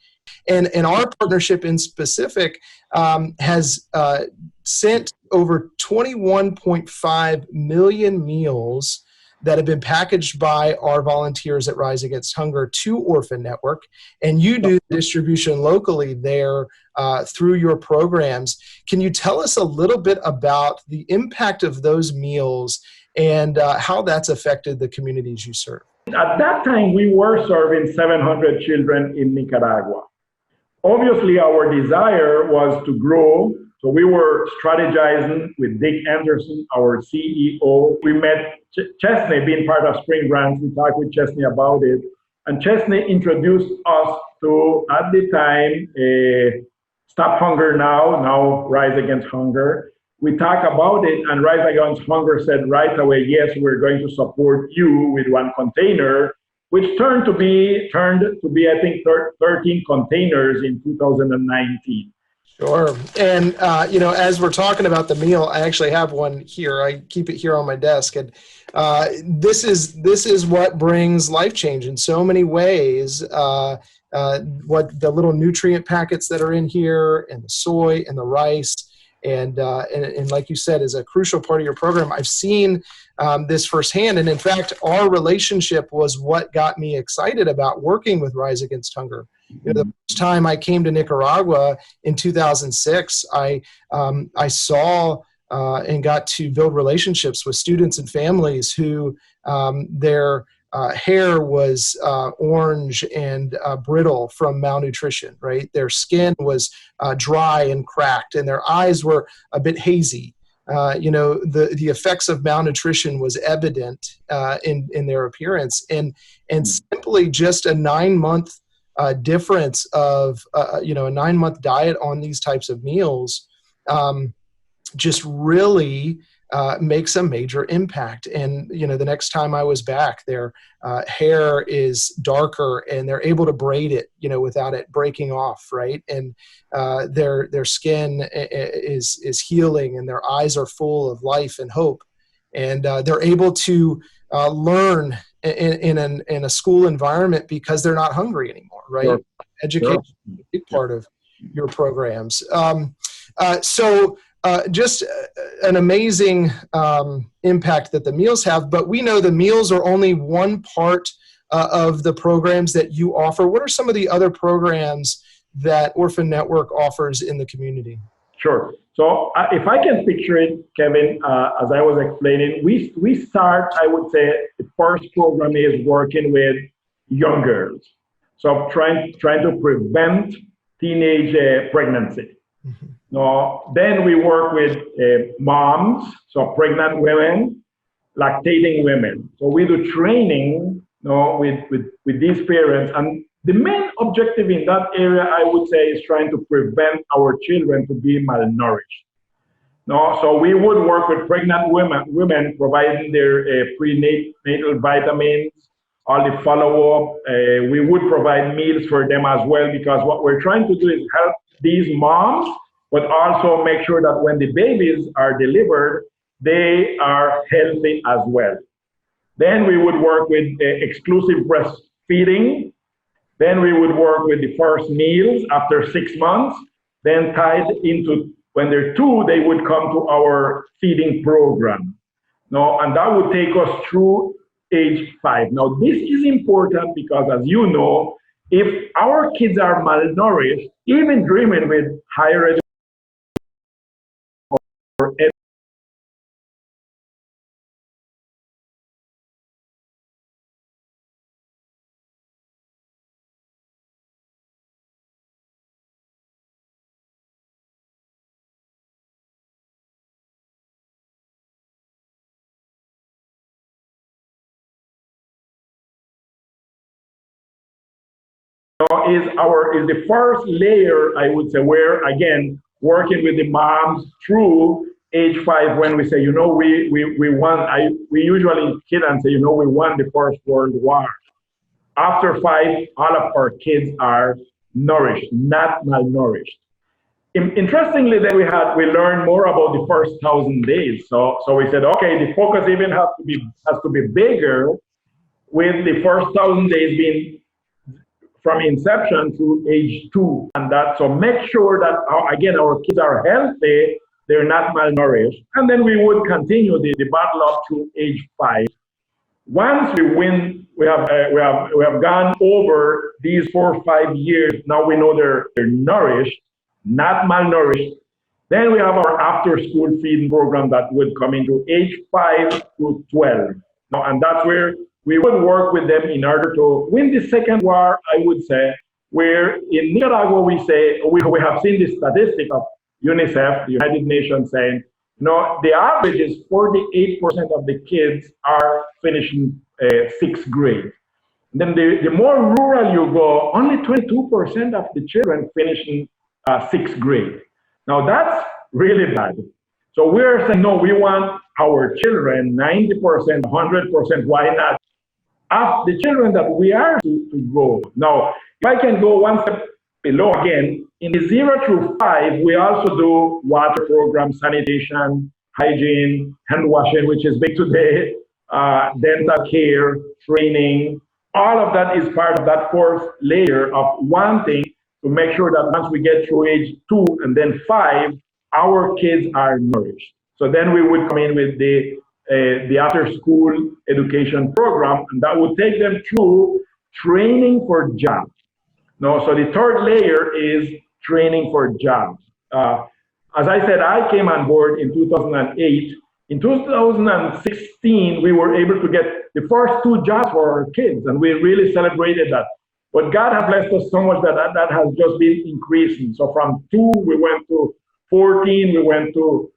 And our partnership in specific has sent over 21.5 million meals that have been packaged by our volunteers at Rise Against Hunger to Orphan Network. And you do the distribution locally there through your programs. Can you tell us a little bit about the impact of those meals and how that's affected the communities you serve? At that time, we were serving 700 children in Nicaragua. Obviously, our desire was to grow. So we were strategizing with Dick Anderson, our CEO. We met Chesney, being part of Spring Grants. We talked with Chesney about it. And Chesney introduced us to, at the time, Stop Hunger now Rise Against Hunger. We talked about it, and Rise Against Hunger said right away, yes, we're going to support you with one container, which turned to be, I think, 13 containers in 2019. Sure. And, as we're talking about the meal, I actually have one here. I keep it here on my desk. And this is what brings life change in so many ways. What the little nutrient packets that are in here, and the soy and the rice, and like you said, is a crucial part of your program. I've seen this firsthand. And in fact, our relationship was what got me excited about working with Rise Against Hunger. The first time I came to Nicaragua in 2006, I saw and got to build relationships with students and families who their hair was orange and brittle from malnutrition, right? Their skin was dry and cracked, and their eyes were a bit hazy. The effects of malnutrition was evident in their appearance, and simply just a 9-month difference of a 9-month diet on these types of meals just really makes a major impact. And the next time I was back, their hair is darker, and they're able to braid it without it breaking off, right? And their skin is healing, and their eyes are full of life and hope, and they're able to learn in a school environment because they're not hungry anymore, right? Sure. Education is a big part of your programs. So just an amazing impact that the meals have, but we know the meals are only one part of the programs that you offer. What are some of the other programs that Orphan Network offers in the community? Sure. So if I can picture it, Kevin, as I was explaining, we start, I would say, the first program is working with young girls. So trying to prevent teenage pregnancy. Mm-hmm. No, then we work with moms, so pregnant women, lactating women. So we do training, with these parents, and the main objective in that area, I would say, is trying to prevent our children to be malnourished. So we would work with pregnant women providing their prenatal vitamins, all the follow-up. We would provide meals for them as well, because what we're trying to do is help these moms, but also make sure that when the babies are delivered, they are healthy as well. Then we would work with exclusive breastfeeding. Then we would work with the first meals after 6 months. Then tied into, when they're 2, they would come to our feeding program. And that would take us through age 5. Now, this is important because, as you know, if our kids are malnourished, even dreaming with higher education or is the first layer, I would say, where, again, working with the moms through age 5, when we say, we won, we usually kid and say, we won the First World War. After 5, all of our kids are nourished, not malnourished. Interestingly, then we learned more about the first 1,000 days. So we said, okay, the focus even has to be bigger, with the first 1,000 days being from inception to age 2, and that, so make sure that our kids are healthy, they're not malnourished, and then we would continue the battle up to age 5. Once we win, we have gone over these 4 or 5 years. Now we know they're nourished, not malnourished. Then we have our after-school feeding program that would come into age 5 to 12. And that's where we would work with them in order to win the second war, I would say, where in Nicaragua we have seen the statistic of UNICEF, the United Nations, saying, the average is 48% of the kids are finishing 6th grade. And then the more rural you go, only 22% of the children finishing 6th grade. Now that's really bad. So we're saying, no, we want our children 90%, 100%, why not? The children that we are to grow. Now, if I can go one step below again, in the 0 through 5, we also do water program, sanitation, hygiene, hand washing, which is big today, dental care, training. All of that is part of that 4th layer of wanting to make sure that once we get through age 2 and then 5, our kids are nourished. So then we would come in with the after-school education program, and that would take them through training for jobs. No, so the 3rd layer is training for jobs. As I said, I came on board in 2008. In 2016, we were able to get the first 2 jobs for our kids, and we really celebrated that. But God has blessed us so much that has just been increasing. So from 2, we went to 14, we went to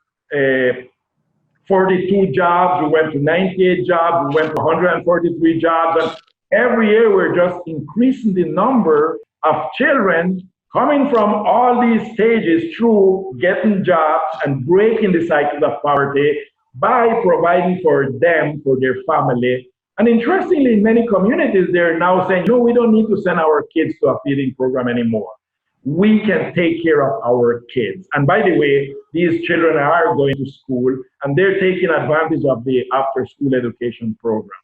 42 jobs, we went to 98 jobs, we went to 143 jobs, and every year we're just increasing the number of children coming from all these stages through getting jobs and breaking the cycle of poverty by providing for them, for their family. And interestingly, in many communities, they're now saying, no, we don't need to send our kids to a feeding program anymore. We can take care of our kids. And by the way, these children are going to school and they're taking advantage of the after-school education program.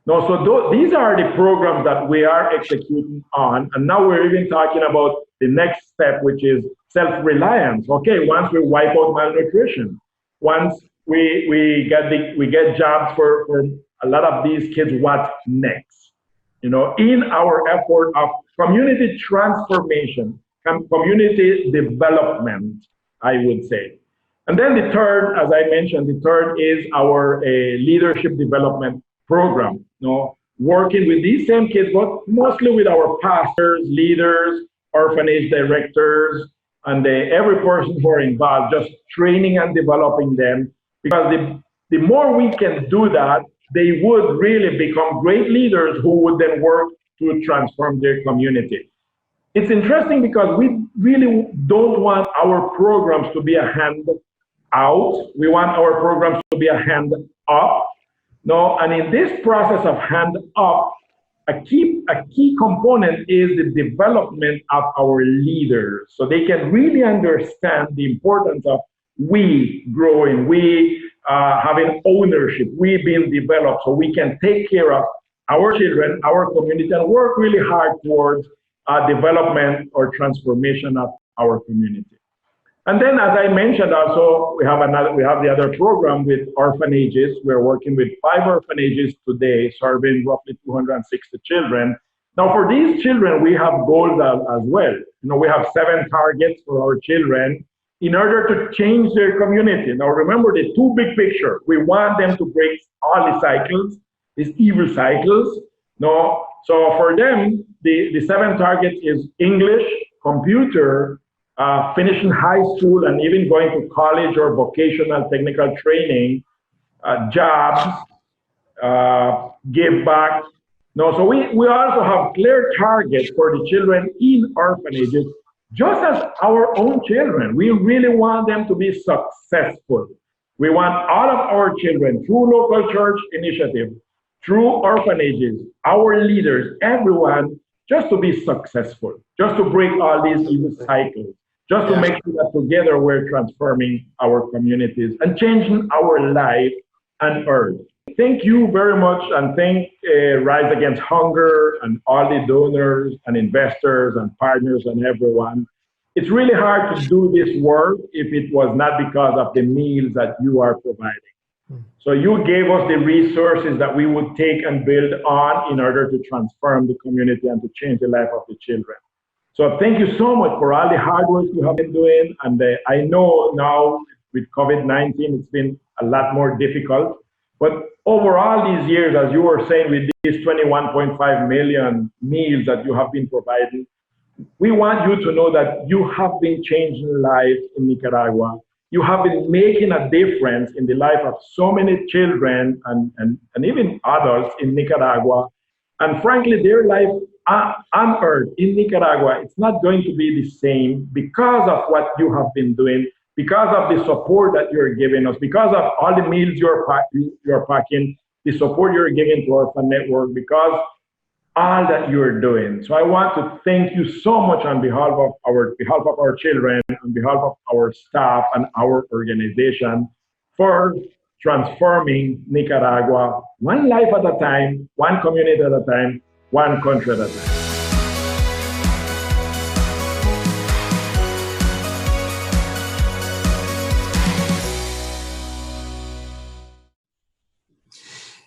Now, so these are the programs that we are executing on. And now we're even talking about the next step, which is self-reliance. Okay, once we wipe out malnutrition, once we get jobs for a lot of these kids, what next? You know, in our effort of community transformation, community development, I would say. And then the 3rd, as I mentioned, the 3rd is our leadership development program. You know, working with these same kids, but mostly with our pastors, leaders, orphanage directors, and every person who are involved, just training and developing them. Because the more we can do that, they would really become great leaders who would then work to transform their community. It's interesting because we really don't want our programs to be a hand out. We want our programs to be a hand up. No, and in this process of hand up, a key component is the development of our leaders, so they can really understand the importance of we growing, we having ownership, we being developed, so we can take care of our children, our community, and work really hard towards development or transformation of our community. And then, as I mentioned, also we have the other program with orphanages. We're working with 5 orphanages today, serving roughly 260 children. Now, for these children, we have goals as well. You know, we have 7 targets for our children in order to change their community. Now, remember the 2 big picture. We want them to break all the cycles, these evil cycles. No, so for them, the 7 targets is English, computer, finishing high school, and even going to college or vocational technical training, jobs, give back. No, so we also have clear targets for the children in orphanages, just as our own children. We really want them to be successful. We want all of our children, through local church initiative, through orphanages, our leaders, everyone, just to be successful, just to break all these evil cycles, just to make sure that together we're transforming our communities and changing our life and earth. Thank you very much, and thank Rise Against Hunger and all the donors and investors and partners and everyone. It's really hard to do this work if it was not because of the meals that you are providing. So you gave us the resources that we would take and build on in order to transform the community and to change the life of the children. So thank you so much for all the hard work you have been doing. And I know now with COVID-19, it's been a lot more difficult. But overall these years, as you were saying, with these 21.5 million meals that you have been providing, we want you to know that you have been changing lives in Nicaragua. You have been making a difference in the life of so many children and even adults in Nicaragua. And frankly, their life unearthed in Nicaragua, it's not going to be the same because of what you have been doing, because of the support that you're giving us, because of all the meals you're packing, the support you're giving to Orphan Network, because all that you're doing. So I want to thank you so much on behalf of our children, on behalf of our staff and our organization for transforming Nicaragua one life at a time, one community at a time, one country at a time.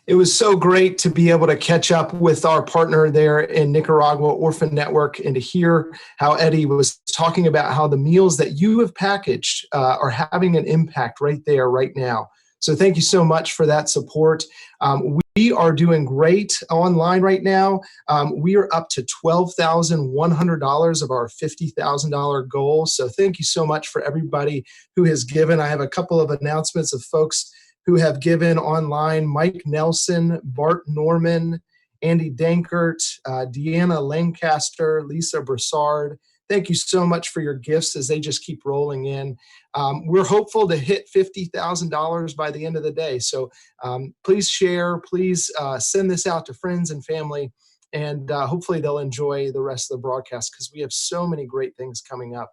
It was so great to be able to catch up with our partner there in Nicaragua, Orphan Network, and to hear how Eddie was talking about how the meals that you have packaged are having an impact right there, right now. So thank you so much for that support. We are doing great online right now. We are up to $12,100 of our $50,000 goal. So thank you so much for everybody who has given. I have a couple of announcements of folks who have given online: Mike Nelson, Bart Norman, Andy Dankert, Deanna Lancaster, Lisa Broussard. Thank you so much for your gifts as they just keep rolling in. We're hopeful to hit $50,000 by the end of the day. So please share, please send this out to friends and family, and hopefully they'll enjoy the rest of the broadcast because we have so many great things coming up.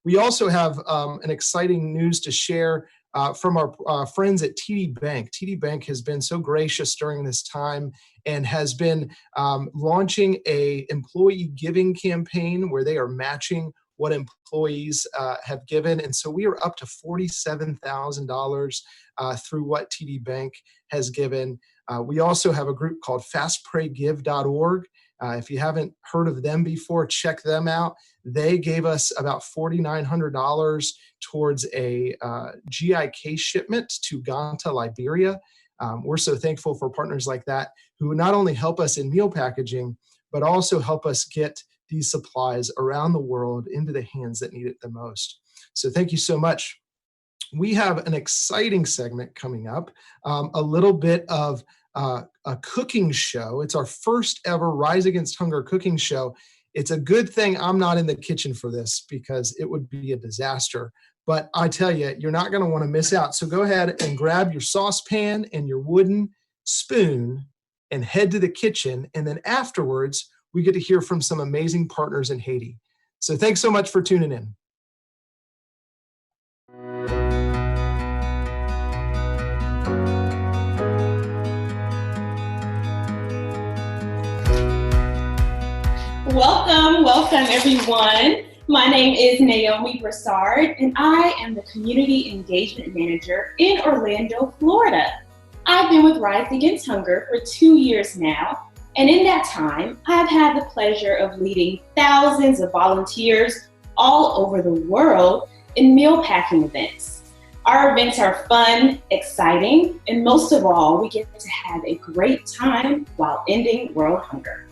We also have an exciting news to share from our friends at TD Bank. TD Bank has been so gracious during this time and has been launching a employee giving campaign where they are matching what employees have given. And so we are up to $47,000 through what TD Bank has given. We also have a group called fastpraygive.org. If you haven't heard of them before, check them out. They gave us about $4,900 towards a GIK shipment to Ganta, Liberia. We're so thankful for partners like that who not only help us in meal packaging, but also help us get these supplies around the world into the hands that need it the most. So thank you so much. We have an exciting segment coming up, a little bit of a cooking show. It's our first ever Rise Against Hunger cooking show. It's a good thing I'm not in the kitchen for this because it would be a disaster. But I tell you, you're not going to want to miss out. So go ahead and grab your saucepan and your wooden spoon and head to the kitchen. And then afterwards, we get to hear from some amazing partners in Haiti. So thanks so much for tuning in. Welcome everyone. My name is Naomi Broussard and I am the Community Engagement Manager in Orlando, Florida. I've been with Rise Against Hunger for 2 years now, and in that time, I've had the pleasure of leading thousands of volunteers all over the world in meal packing events. Our events are fun, exciting, and most of all, we get to have a great time while ending world hunger.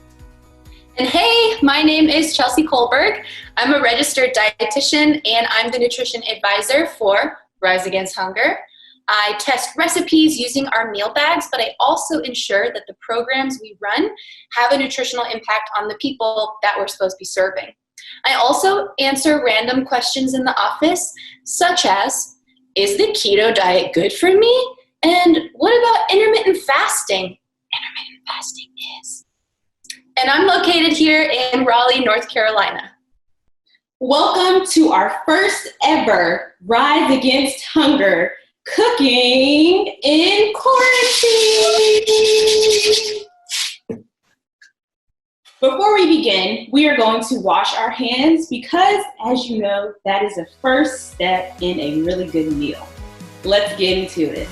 And hey, my name is Chelsea Kohlberg. I'm a registered dietitian and I'm the nutrition advisor for Rise Against Hunger. I test recipes using our meal bags, but I also ensure that the programs we run have a nutritional impact on the people that we're supposed to be serving. I also answer random questions in the office, such as, is the keto diet good for me? And what about intermittent fasting? Intermittent fasting is. And I'm located here in Raleigh, North Carolina. Welcome to our first ever Rise Against Hunger Cooking in Quarantine. Before we begin, we are going to wash our hands because, as you know, that is a first step in a really good meal. Let's get into it.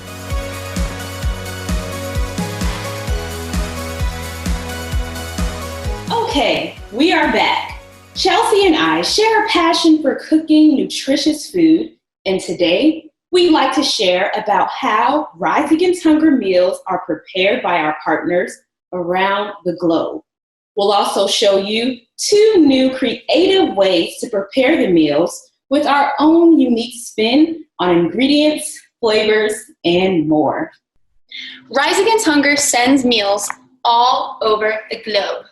Okay, we are back. Chelsea and I share a passion for cooking nutritious food, and today we'd like to share about how Rise Against Hunger meals are prepared by our partners around the globe. We'll also show you 2 new creative ways to prepare the meals with our own unique spin on ingredients, flavors, and more. Rise Against Hunger sends meals all over the globe.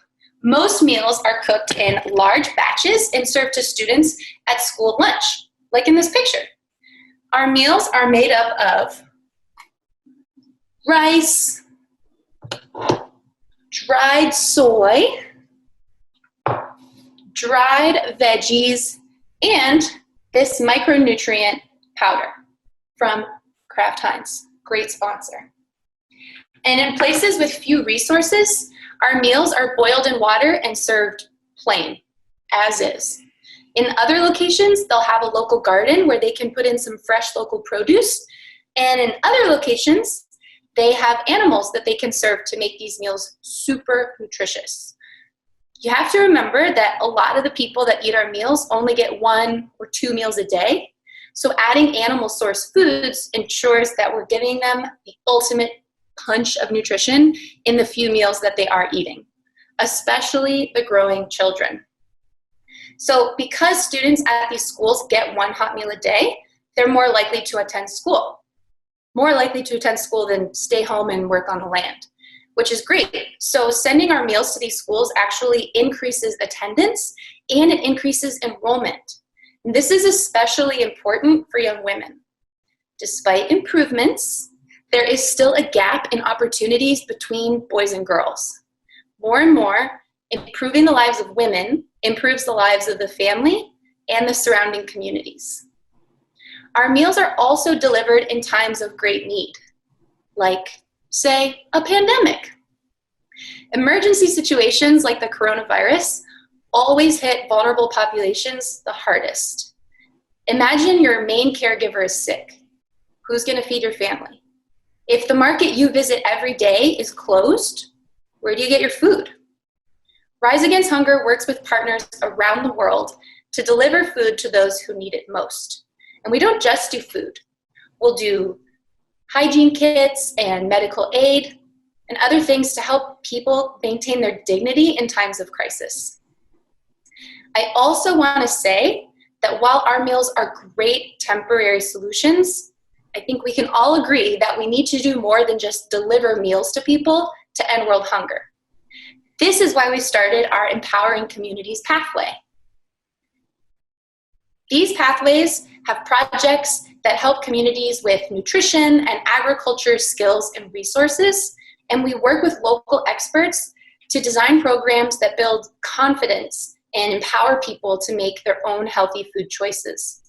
Most meals are cooked in large batches and served to students at school lunch, like in this picture. Our meals are made up of rice, dried soy, dried veggies, and this micronutrient powder from Kraft Heinz, great sponsor. And in places with few resources, our meals are boiled in water and served plain, as is. In other locations, they'll have a local garden where they can put in some fresh local produce. And in other locations, they have animals that they can serve to make these meals super nutritious. You have to remember that a lot of the people that eat our meals only get 1 or 2 meals a day. So adding animal source foods ensures that we're giving them the ultimate punch of nutrition in the few meals that they are eating, especially the growing children. So because students at these schools get 1 hot meal a day, they're more likely to attend school. More likely to attend school than stay home and work on the land, which is great. So sending our meals to these schools actually increases attendance and it increases enrollment. And this is especially important for young women. Despite improvements, there is still a gap in opportunities between boys and girls. More and more, improving the lives of women improves the lives of the family and the surrounding communities. Our meals are also delivered in times of great need, like, say, a pandemic. Emergency situations like the coronavirus always hit vulnerable populations the hardest. Imagine your main caregiver is sick. Who's going to feed your family? If the market you visit every day is closed, where do you get your food? Rise Against Hunger works with partners around the world to deliver food to those who need it most. And we don't just do food. We'll do hygiene kits and medical aid and other things to help people maintain their dignity in times of crisis. I also want to say that while our meals are great temporary solutions, I think we can all agree that we need to do more than just deliver meals to people to end world hunger. This is why we started our Empowering Communities pathway. These pathways have projects that help communities with nutrition and agriculture skills and resources, and we work with local experts to design programs that build confidence and empower people to make their own healthy food choices.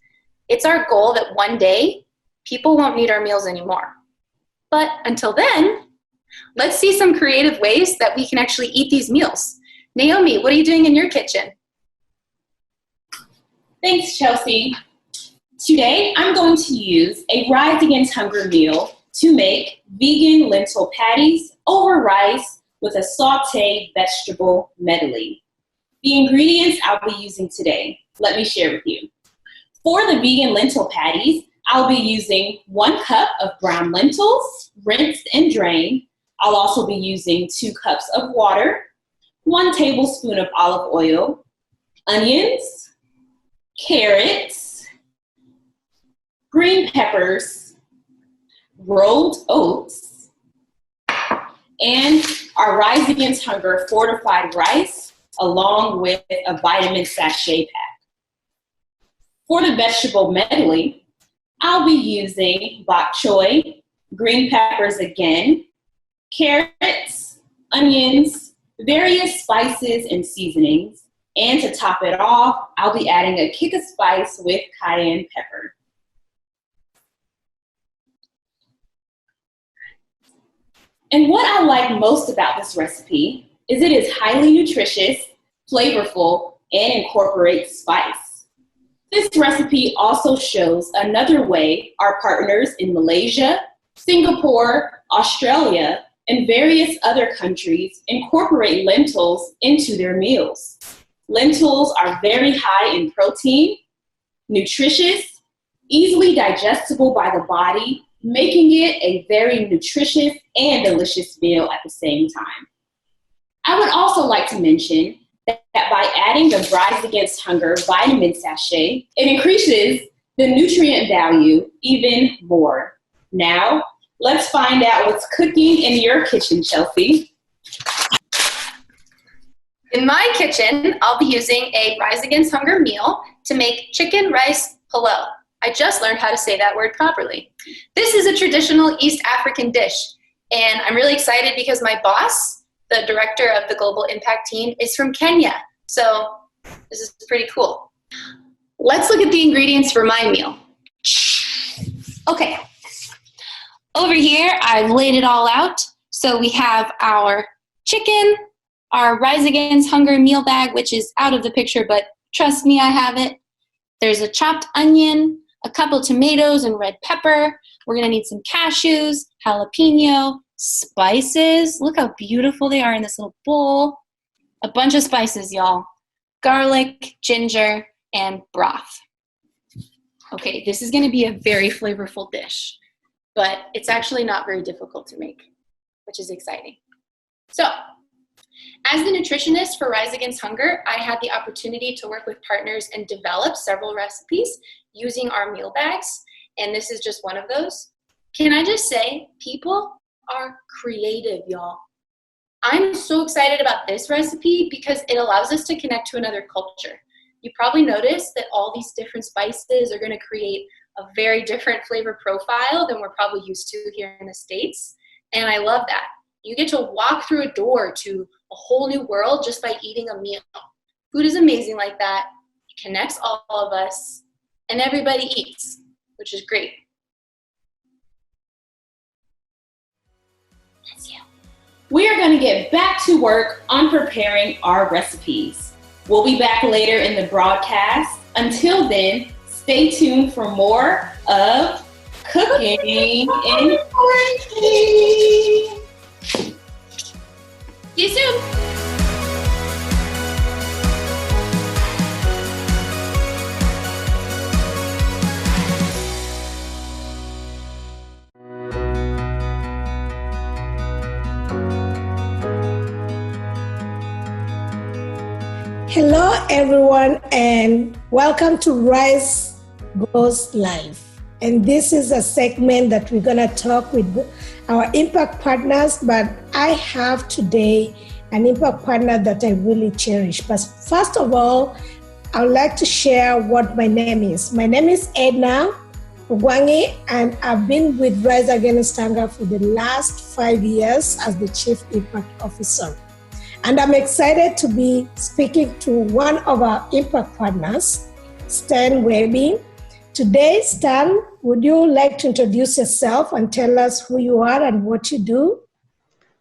It's our goal that one day, people won't need our meals anymore. But until then, let's see some creative ways that we can actually eat these meals. Naomi, what are you doing in your kitchen? Thanks, Chelsea. Today, I'm going to use a Rise Against Hunger meal to make vegan lentil patties over rice with a sauteed vegetable medley. The ingredients I'll be using today, let me share with you. For the vegan lentil patties, I'll be using 1 cup of brown lentils, rinsed and drained. I'll also be using 2 cups of water, 1 tablespoon of olive oil, onions, carrots, green peppers, rolled oats, and our Rise Against Hunger fortified rice, along with a vitamin sachet pack. For the vegetable medley, I'll be using bok choy, green peppers again, carrots, onions, various spices and seasonings, and to top it off, I'll be adding a kick of spice with cayenne pepper. And what I like most about this recipe is it is highly nutritious, flavorful, and incorporates spice. This recipe also shows another way our partners in Malaysia, Singapore, Australia, and various other countries incorporate lentils into their meals. Lentils are very high in protein, nutritious, easily digestible by the body, making it a very nutritious and delicious meal at the same time. I would also like to mention that by adding the Rise Against Hunger vitamin sachet, it increases the nutrient value even more. Now, let's find out what's cooking in your kitchen, Chelsea. In my kitchen, I'll be using a Rise Against Hunger meal to make chicken rice pilau. I just learned how to say that word properly. This is a traditional East African dish, and I'm really excited because my boss, the director of the Global Impact team, is from Kenya. So this is pretty cool. Let's look at the ingredients for my meal. Okay, over here, I've laid it all out. So we have our chicken, our Rise Against Hunger meal bag, which is out of the picture, but trust me, I have it. There's a chopped onion, a couple tomatoes and red pepper. We're gonna need some cashews, jalapeno, spices. Look how beautiful they are in this little bowl. A bunch of spices, y'all. Garlic, ginger, and broth. Okay, this is gonna be a very flavorful dish, but it's actually not very difficult to make, which is exciting. So, as the nutritionist for Rise Against Hunger, I had the opportunity to work with partners and develop several recipes using our meal bags, and this is just one of those. Can I just say, people are creative, y'all. I'm so excited about this recipe because it allows us to connect to another culture. You probably noticed that all these different spices are gonna create a very different flavor profile than we're probably used to here in the States, and I love that. You get to walk through a door to a whole new world just by eating a meal. Food is amazing like that. It connects all of us, and everybody eats, which is great. That's you. We are going to get back to work on preparing our recipes. We'll be back later in the broadcast. Until then, stay tuned for more of Cooking and Quarantine. See you soon. Hello, everyone, and welcome to Rise Goes Live. And this is a segment that we're going to talk with our impact partners, but I have today an impact partner that I really cherish. But first of all, I would like to share what my name is. My name is Edna Ugwangi, and I've been with Rise Against Hunger for the last 5 years as the Chief Impact Officer. And I'm excited to be speaking to one of our impact partners, Stan Webby. Today, Stan, would you like to introduce yourself and tell us who you are and what you do?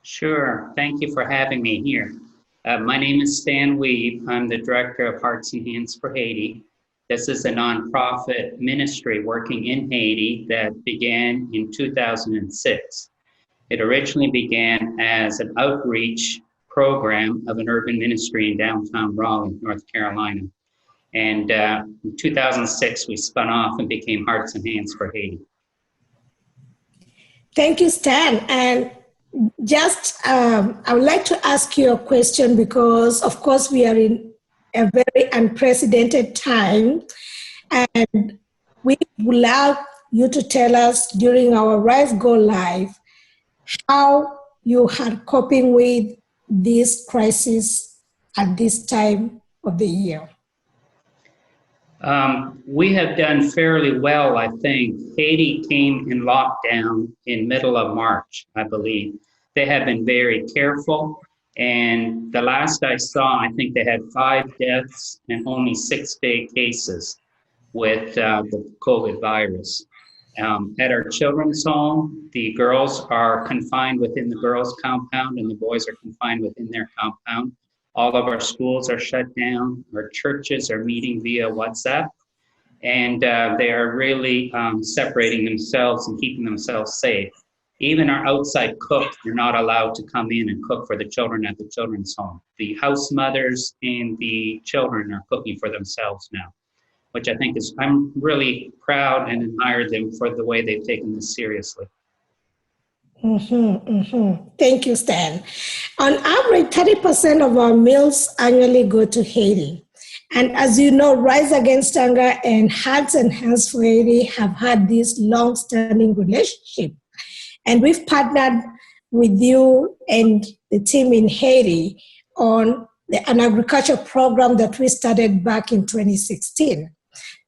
Sure. Thank you for having me here. My name is Stan Weeb. I'm the Director of Hearts and Hands for Haiti. This is a nonprofit ministry working in Haiti that began in 2006. It originally began as an outreach program of an urban ministry in downtown Raleigh, North Carolina. And in 2006, we spun off and became Hearts and Hands for Haiti. Thank you, Stan. And just, I would like to ask you a question because, of course, we are in a very unprecedented time. And we would love you to tell us during our Rise Go Live how you are coping with this crisis at this time of the year. We have done fairly well, I think. Haiti came in lockdown in middle of March, I believe. They have been very careful, and the last I saw, I think they had 5 deaths and only 6-day cases with the COVID virus. At our children's home, the girls are confined within the girls' compound and the boys are confined within their compound. All of our schools are shut down. Our churches are meeting via WhatsApp. And they are really separating themselves and keeping themselves safe. Even our outside cooks are not allowed to come in and cook for the children at the children's home. The house mothers and the children are cooking for themselves now, which I think is, I'm really proud and admire them for the way they've taken this seriously. Thank you, Stan. On average, 30% of our meals annually go to Haiti. And as you know, Rise Against Hunger and Hearts and Hands for Haiti have had this long-standing relationship. And we've partnered with you and the team in Haiti on an agriculture program that we started back in 2016.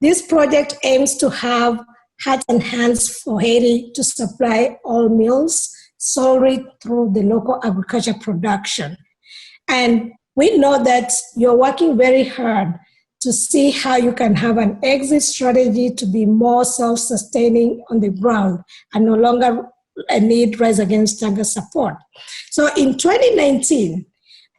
This project aims to have Hearts and Hands for Haiti to supply all meals solely through the local agriculture production. And we know that you're working very hard to see how you can have an exit strategy to be more self-sustaining on the ground and no longer need Rise Against Hunger support. So in 2019,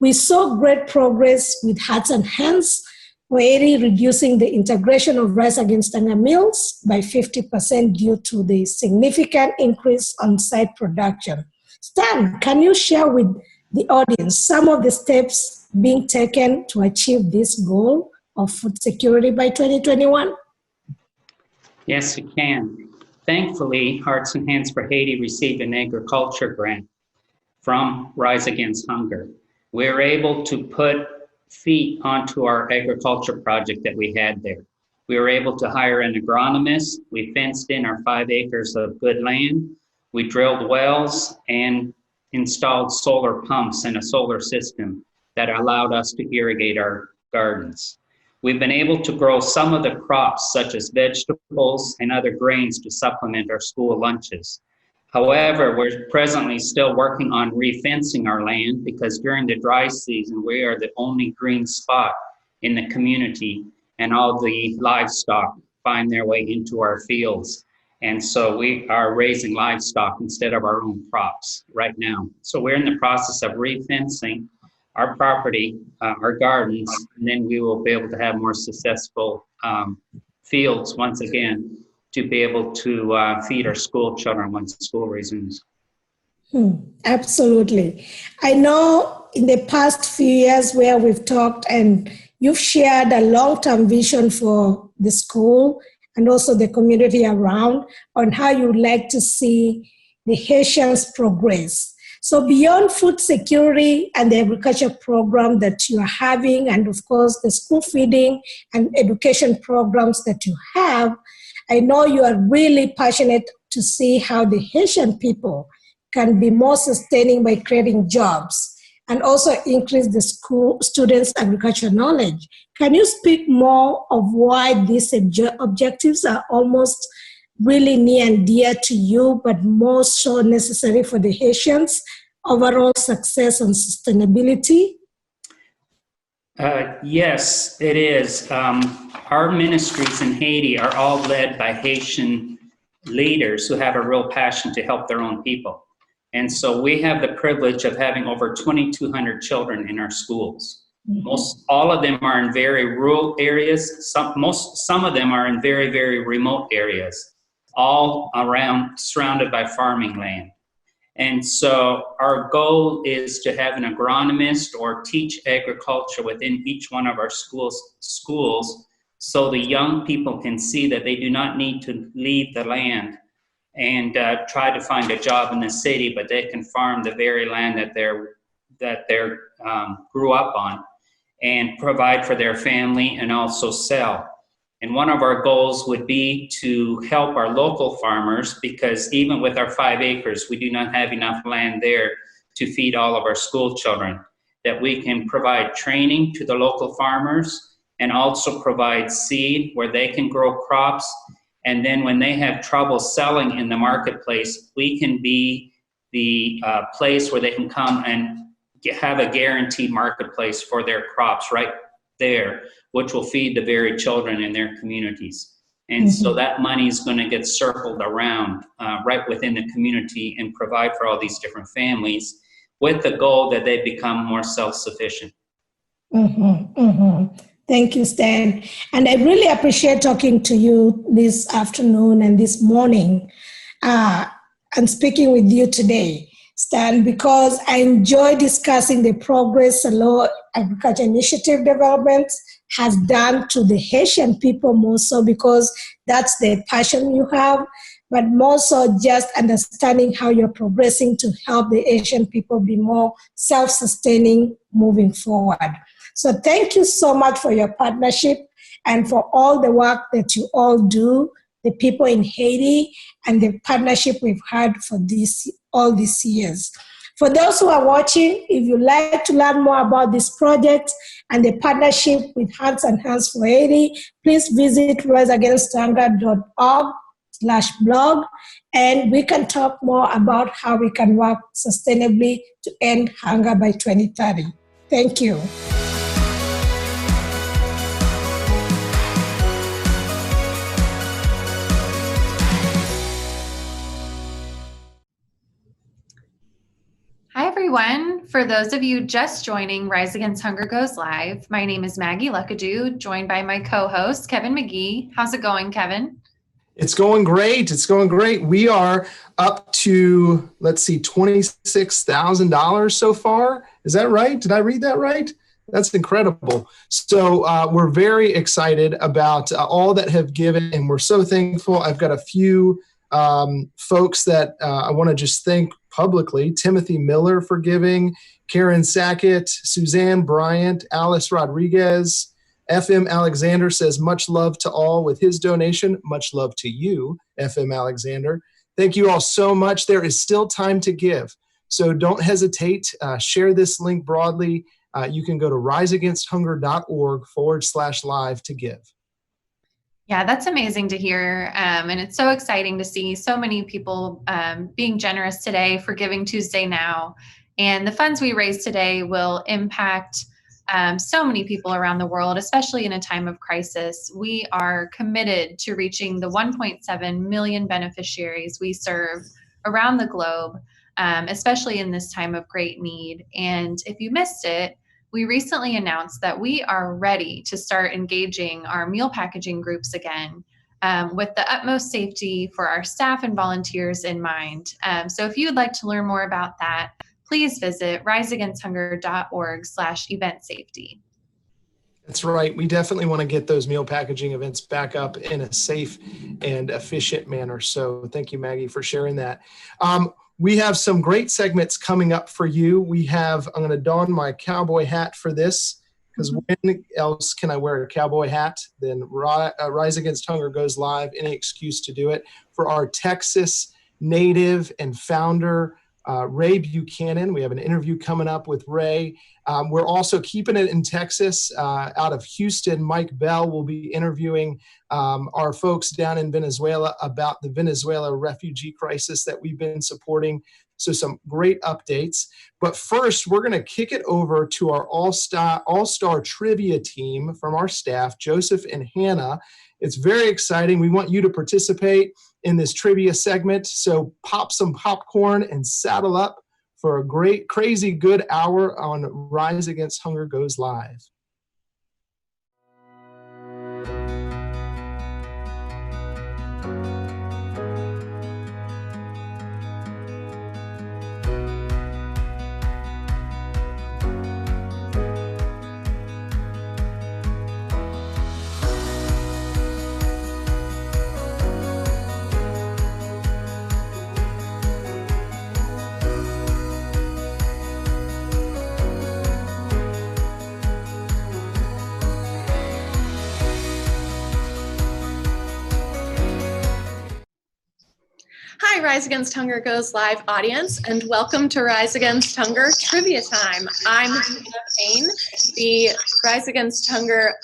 we saw great progress with Hearts and Hands for Haiti, reducing the integration of Rise Against Hunger meals by 50% due to the significant increase on site production. Stan, can you share with the audience some of the steps being taken to achieve this goal of food security by 2021? Yes, we can. Thankfully, Hearts and Hands for Haiti received an agriculture grant from Rise Against Hunger. We were able to put feet onto our agriculture project that we had there. We were able to hire an agronomist. We fenced in our 5 acres of good land. We drilled wells and installed solar pumps and a solar system that allowed us to irrigate our gardens. We've been able to grow some of the crops, such as vegetables and other grains, to supplement our school lunches. However, we're presently still working on refencing our land because during the dry season, we are the only green spot in the community, and all the livestock find their way into our fields. And so we are raising livestock instead of our own crops right now. So we're in the process of refencing our property, our gardens, and then we will be able to have more successful fields once again to be able to feed our school children once school resumes. Absolutely. I know in the past few years where we've talked and you've shared a long-term vision for the school and also the community around on how you would like to see the Haitians progress. So beyond food security and the agriculture program that you are having, and of course the school feeding and education programs that you have, I know you are really passionate to see how the Haitian people can be more sustaining by creating jobs and also increase the school students' agriculture knowledge. Can you speak more of why these objectives are almost really near and dear to you, but more so necessary for the Haitians' overall success and sustainability? Yes, it is. Our ministries in Haiti are all led by Haitian leaders who have a real passion to help their own people. And so we have the privilege of having over 2,200 children in our schools. All of them are in very rural areas. Some of them are in very, very remote areas, all around surrounded by farming land. And so our goal is to have an agronomist or teach agriculture within each one of our schools so the young people can see that they do not need to leave the land and try to find a job in the city, but they can farm the very land that they grew up on and provide for their family and also sell. And one of our goals would be to help our local farmers, because even with our 5 acres, we do not have enough land there to feed all of our school children, that we can provide training to the local farmers and also provide seed where they can grow crops. And then when they have trouble selling in the marketplace, we can be the place where they can come and have a guaranteed marketplace for their crops right there, which will feed the very children in their communities. And so that money is going to get circled around right within the community and provide for all these different families with the goal that they become more self-sufficient. Thank you, Stan. And I really appreciate talking to you this afternoon and this morning and speaking with you today, Stan, because I enjoy discussing the progress Salo Agriculture Initiative Development has done to the Haitian people, more so because that's the passion you have, but more so just understanding how you're progressing to help the Asian people be more self-sustaining moving forward. So thank you so much for your partnership and for all the work that you all do, the people in Haiti, and the partnership we've had for all these years. For those who are watching, if you'd like to learn more about this project and the partnership with Hands and Hands for Haiti, please visit riseagainsthunger.org/blog, and we can talk more about how we can work sustainably to end hunger by 2030. Thank you. Hi, everyone. For those of you just joining Rise Against Hunger Goes Live, my name is Maggie Luckadoo, joined by my co-host, Kevin McGee. How's it going, Kevin? It's going great. It's going great. We are up to, let's see, $26,000 so far. Is that right? Did I read that right? That's incredible. So we're very excited about all that have given, and we're so thankful. I've got a few folks that I want to just thank publicly. Timothy Miller for giving, Karen Sackett, Suzanne Bryant, Alice Rodriguez, FM Alexander says, much love to all with his donation. Much love to you, FM Alexander. Thank you all so much. There is still time to give. So don't hesitate. Share this link broadly. You can go to riseagainsthunger.org/live to give. Yeah, that's amazing to hear. And it's so exciting to see so many people being generous today for Giving Tuesday Now. And the funds we raise today will impact so many people around the world, especially in a time of crisis. We are committed to reaching the 1.7 million beneficiaries we serve around the globe, especially in this time of great need. And if you missed it, we recently announced that we are ready to start engaging our meal packaging groups again with the utmost safety for our staff and volunteers in mind. So if you'd like to learn more about that, please visit riseagainsthunger.org/event safety. That's right. We definitely want to get those meal packaging events back up in a safe and efficient manner. So thank you, Maggie, for sharing that. We have some great segments coming up for you. I'm going to don my cowboy hat for this, because when else can I wear a cowboy hat? Then Rise Against Hunger goes live, any excuse to do it, for our Texas native and founder, Ray Buchanan. We have an interview coming up with Ray. We're also keeping it in Texas. Out of Houston, Mike Bell will be interviewing our folks down in Venezuela about the Venezuela refugee crisis that we've been supporting. So some great updates. But first, we're going to kick it over to our all-star trivia team from our staff, Joseph and Hannah. It's very exciting. We want you to participate in this trivia segment. So pop some popcorn and saddle up for a great, crazy good hour on Rise Against Hunger Goes Live. Hi, Rise Against Hunger Goes Live audience, and welcome to Rise Against Hunger Trivia Time. I'm Hannah Payne, the Rise Against Hunger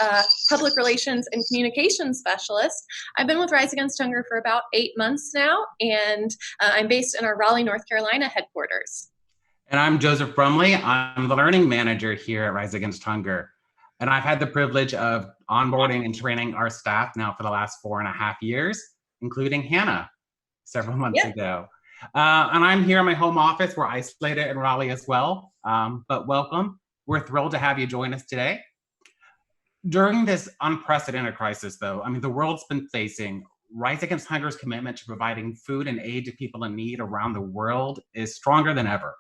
Public Relations and Communications Specialist. I've been with Rise Against Hunger for about 8 months now, and I'm based in our Raleigh, North Carolina headquarters. And I'm Joseph Brumley. I'm the Learning Manager here at Rise Against Hunger. And I've had the privilege of onboarding and training our staff now for the last 4.5 years, including Hannah several months ago. And I'm here in my home office. We're isolated in Raleigh as well, but welcome. We're thrilled to have you join us today. During this unprecedented crisis, though, the world's been facing, Rise Against Hunger's commitment to providing food and aid to people in need around the world is stronger than ever.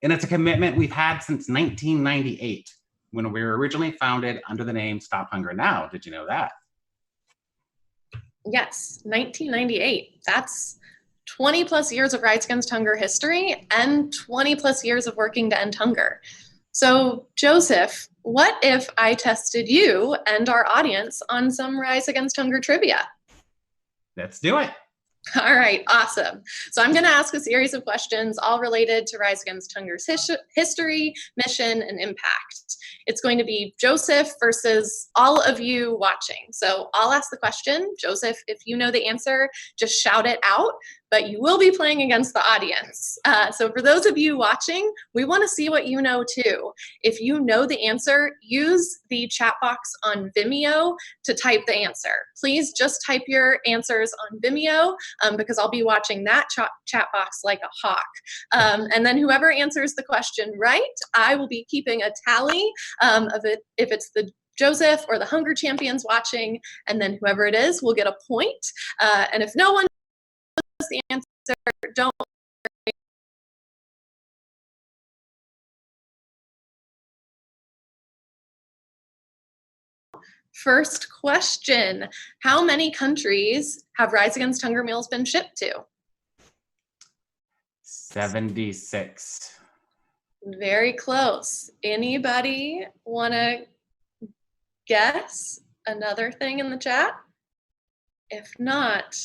And it's a commitment we've had since 1998, when we were originally founded under the name Stop Hunger Now. Did you know that? Yes, 1998. That's 20 plus years of Rise Against Hunger history and 20 plus years of working to end hunger. So, Joseph, what if I tested you and our audience on some Rise Against Hunger trivia? Let's do it. All right, awesome. So I'm going to ask a series of questions all related to Rise Against Hunger's history, mission, and impact. It's going to be Joseph versus all of you watching. So I'll ask the question. Joseph, if you know the answer, just shout it out, but you will be playing against the audience. So for those of you watching, we want to see what you know too. If you know the answer, use the chat box on Vimeo to type the answer. Please just type your answers on Vimeo because I'll be watching that chat box like a hawk. And then whoever answers the question right, I will be keeping a tally of it, if it's the Joseph or the Hunger Champions watching, and then whoever it is will get a point. And if no one knows the answer, don't worry. First question, how many countries have Rise Against Hunger meals been shipped to? 76. Very close. Anybody want to guess another thing in the chat? If not,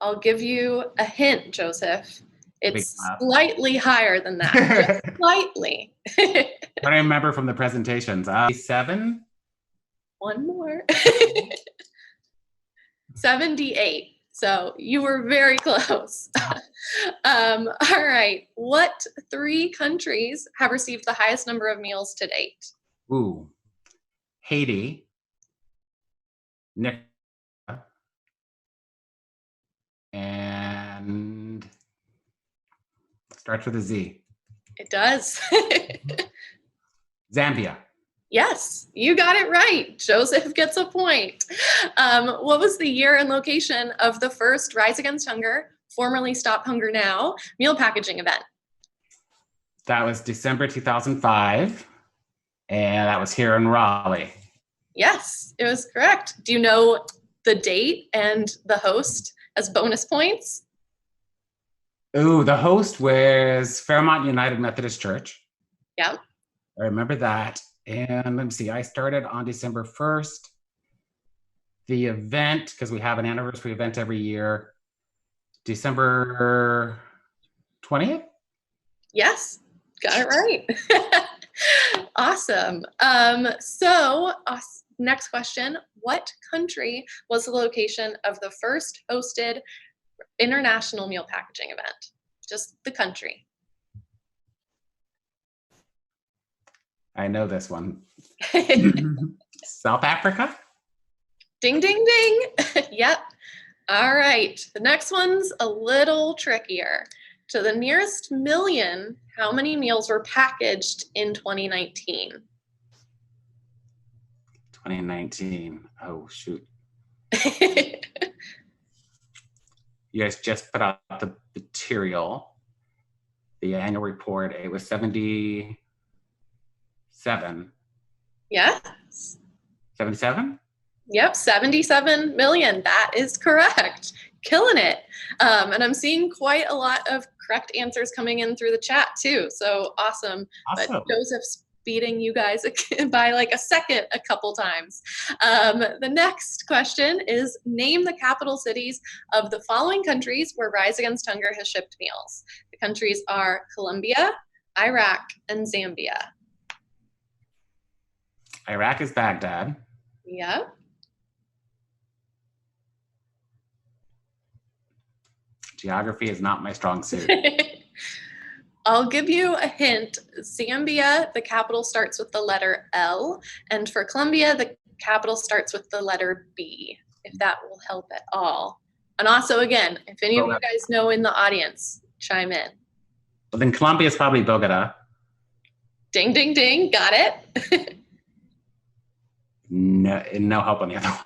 I'll give you a hint, Joseph. It's slightly higher than that, just slightly. I remember from the presentations. 7? One more. 78. So you were very close. All right. What 3 countries have received the highest number of meals to date? Ooh. Haiti. Nicaragua. And starts with a Z. It does. Zambia. Yes, you got it right. Joseph gets a point. What was the year and location of the first Rise Against Hunger, formerly Stop Hunger Now, meal packaging event? That was December 2005, and that was here in Raleigh. Yes, it was correct. Do you know the date and the host as bonus points? Ooh, the host was Fairmont United Methodist Church. Yeah. I remember that. And let me see, I started on December 1st. The event, because we have an anniversary event every year, December 20th? Yes, got it right. Awesome. Next question, what country was the location of the first hosted international meal packaging event? Just the country. I know this one. South Africa? Ding, ding, ding. Yep. All right. The next one's a little trickier. To the nearest million, how many meals were packaged in 2019? 2019. Oh, shoot. You guys just put out the material, the annual report. It was 77. Yes. 77? Yep, 77 million. That is correct. Killing it. And I'm seeing quite a lot of correct answers coming in through the chat too. So awesome. But Joseph's beating you guys by like a second a couple times. The next question is, name the capital cities of the following countries where Rise Against Hunger has shipped meals. The countries are Colombia, Iraq, and Zambia. Iraq is Baghdad. Yep. Geography is not my strong suit. I'll give you a hint. Zambia, the capital starts with the letter L, and for Colombia, the capital starts with the letter B, if that will help at all. And also, again, if any of you guys know in the audience, chime in. Well, then Colombia is probably Bogota. Ding, ding, ding. Got it. No help on the other one.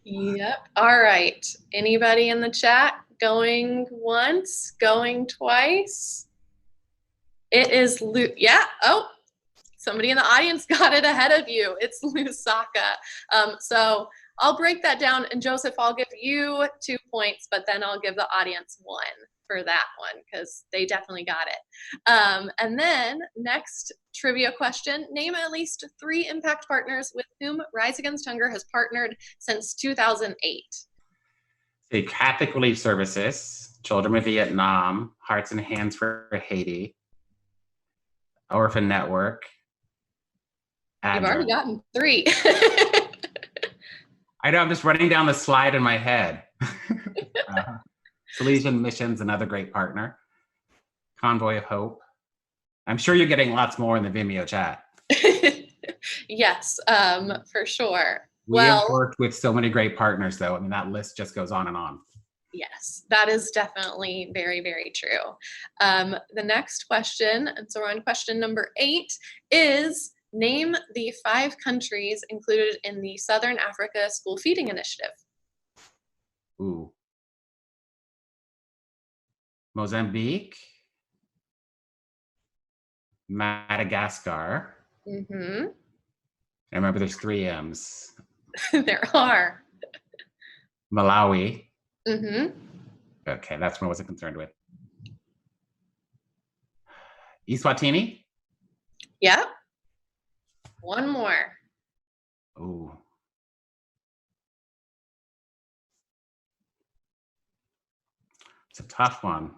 Yep. All right. Anybody in the chat going once, going twice? It is yeah. Oh, somebody in the audience got it ahead of you. It's Lusaka. So I'll break that down, and Joseph, I'll give you 2 points, but then I'll give the audience 1 for that one because they definitely got it. And then next trivia question, name at least 3 impact partners with whom Rise Against Hunger has partnered since 2008. The Catholic Relief Services, Children of Vietnam, Hearts and Hands for Haiti, Orphan Network. You've already gotten 3. I know, I'm just running down the slide in my head. Salesian Missions, another great partner. Convoy of Hope. I'm sure you're getting lots more in the Vimeo chat. Yes, for sure. We have worked with so many great partners, though. I mean, that list just goes on and on. Yes, that is definitely very, very true. The next question, and so we're on question number 8, is name the 5 countries included in the Southern Africa School Feeding Initiative. Ooh. Mozambique, Madagascar. Mm-hmm. I remember there's 3 M's. There are. Malawi. Mm-hmm. Okay, that's what I wasn't concerned with. Eswatini? Yep. One more. Ooh. It's a tough one.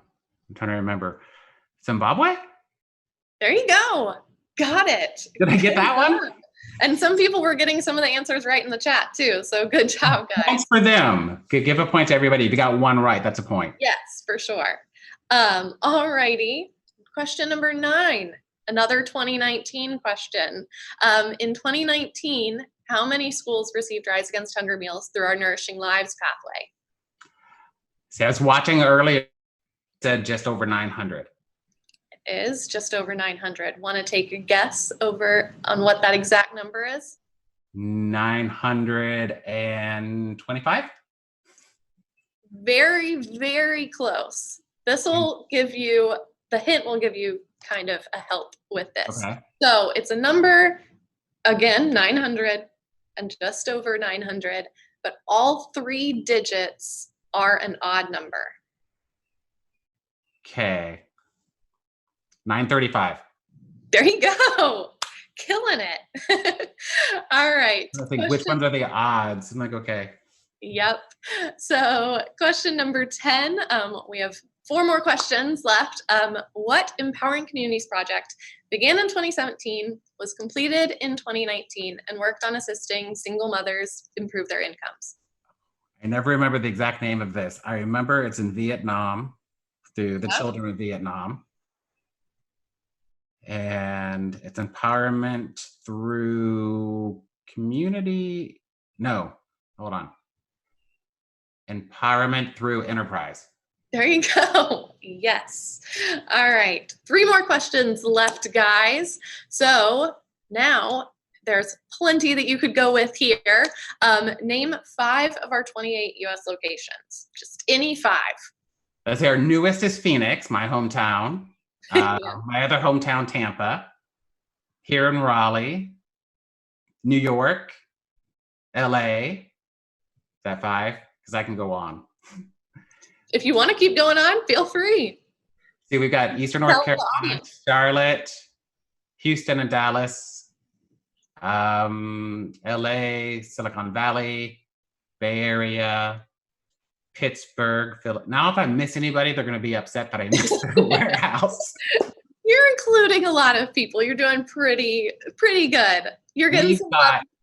I'm trying to remember. Zimbabwe? There you go. Got it. Did I get that one? And some people were getting some of the answers right in the chat too. So good job, guys. Thanks for them. Give a point to everybody. If you got one right, that's a point. Yes, for sure. All righty. Question number 9. Another 2019 question. In 2019, how many schools received Rise Against Hunger meals through our Nourishing Lives pathway? See, I was watching earlier, it said just over 900. It is just over 900. Want to take a guess on what that exact number is? 925? Very, very close. This will give you, the hint will give you kind of a help with this. Okay. So it's a number, again, 900 and just over 900, but all 3 digits are an odd number. Okay. 935. There you go. Killing it. All right. I think which ones are the odds? I'm like, okay. Yep. So question number 10, we have 4 more questions left. What Empowering Communities project began in 2017, was completed in 2019, and worked on assisting single mothers improve their incomes? I never remember the exact name of this. I remember it's in Vietnam, through the Children of Vietnam. And it's empowerment through community. No, hold on. Empowerment through enterprise. There you go. Yes. All right. 3 more questions left, guys. So now there's plenty that you could go with here. Name 5 of our 28 U.S. locations. Just any 5. Let's say our newest is Phoenix, my hometown. My other hometown, Tampa. Here in Raleigh, New York, LA. Is that 5? Because I can go on. If you want to keep going on, feel free. See, we've got Eastern North Carolina, Charlotte, Houston and Dallas, LA, Silicon Valley, Bay Area, Pittsburgh, Now, if I miss anybody, they're going to be upset that I missed their warehouse. You're including a lot of people. You're doing pretty good. You're getting some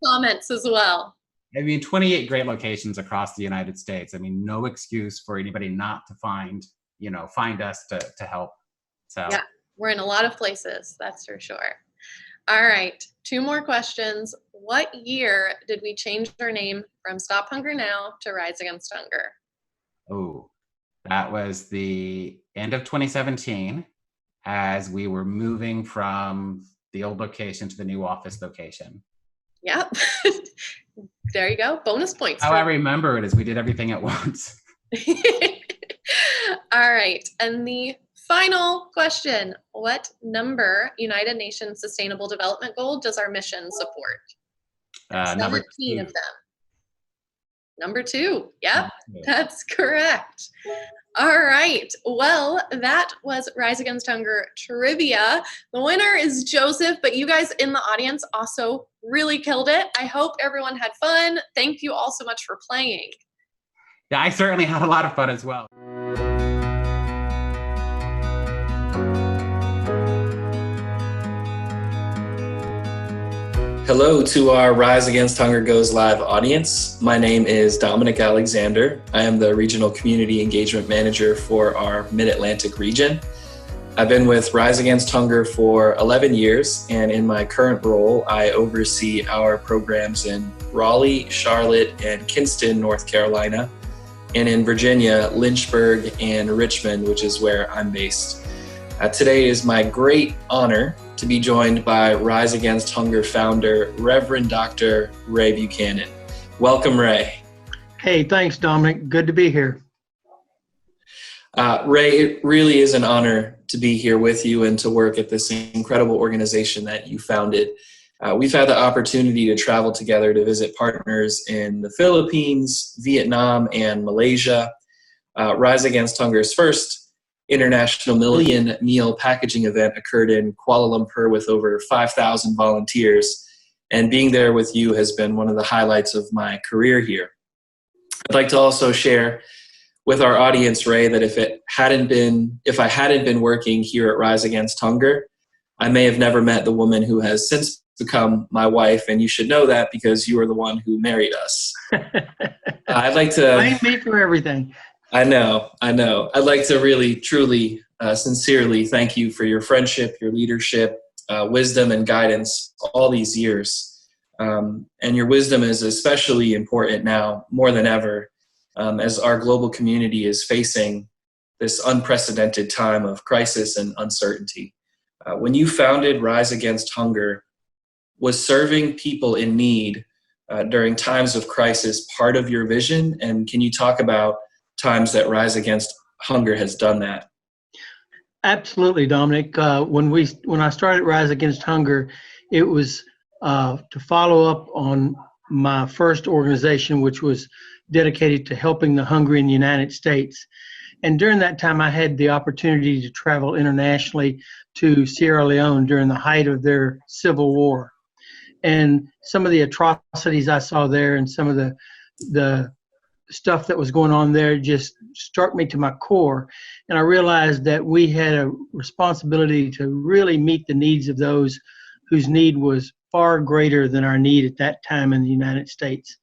comments as well. I mean, 28 great locations across the United States. I mean, no excuse for anybody not to find us to help. So yeah, we're in a lot of places, that's for sure. All right, 2 more questions. What year did we change our name from Stop Hunger Now to Rise Against Hunger? Oh, that was the end of 2017 as we were moving from the old location to the new office location. Yep. There you go. Bonus points. How I remember it is we did everything at once. All right. And the final question, what number United Nations Sustainable Development Goal does our mission support? Number 17 of them. Number 2. Yep, that's correct. All right. Well, that was Rise Against Hunger trivia. The winner is Joseph, but you guys in the audience also really killed it. I hope everyone had fun. Thank you all so much for playing. Yeah, I certainly had a lot of fun as well. Hello to our Rise Against Hunger Goes Live audience. My name is Dominic Alexander. I am the Regional Community Engagement Manager for our Mid-Atlantic region. I've been with Rise Against Hunger for 11 years, and in my current role, I oversee our programs in Raleigh, Charlotte, and Kinston, North Carolina, and in Virginia, Lynchburg and Richmond, which is where I'm based. Today is my great honor to be joined by Rise Against Hunger founder, Reverend Dr. Ray Buchanan. Welcome, Ray. Hey, thanks, Dominic. Good to be here. Ray, it really is an honor to be here with you and to work at this incredible organization that you founded. We've had the opportunity to travel together to visit partners in the Philippines, Vietnam, and Malaysia. Rise Against Hunger's first International Million Meal Packaging event occurred in Kuala Lumpur with over 5,000 volunteers, and being there with you has been one of the highlights of my career here. I'd like to also share with our audience, Ray, that if I hadn't been working here at Rise Against Hunger, I may have never met the woman who has since become my wife, and you should know that because you are the one who married us. I'd like to blame me for everything. I know. I'd like to really, truly, sincerely thank you for your friendship, your leadership, wisdom, and guidance all these years. And your wisdom is especially important now, more than ever, as our global community is facing this unprecedented time of crisis and uncertainty. When you founded Rise Against Hunger, was serving people in need during times of crisis part of your vision? And can you talk about times that Rise Against Hunger has done that? Absolutely, Dominic. When I started Rise Against Hunger, it was to follow up on my first organization, which was dedicated to helping the hungry in the United States. And during that time, I had the opportunity to travel internationally to Sierra Leone during the height of their civil war. And some of the atrocities I saw there and some of the stuff that was going on there just struck me to my core. And I realized that we had a responsibility to really meet the needs of those whose need was far greater than our need at that time in the United States.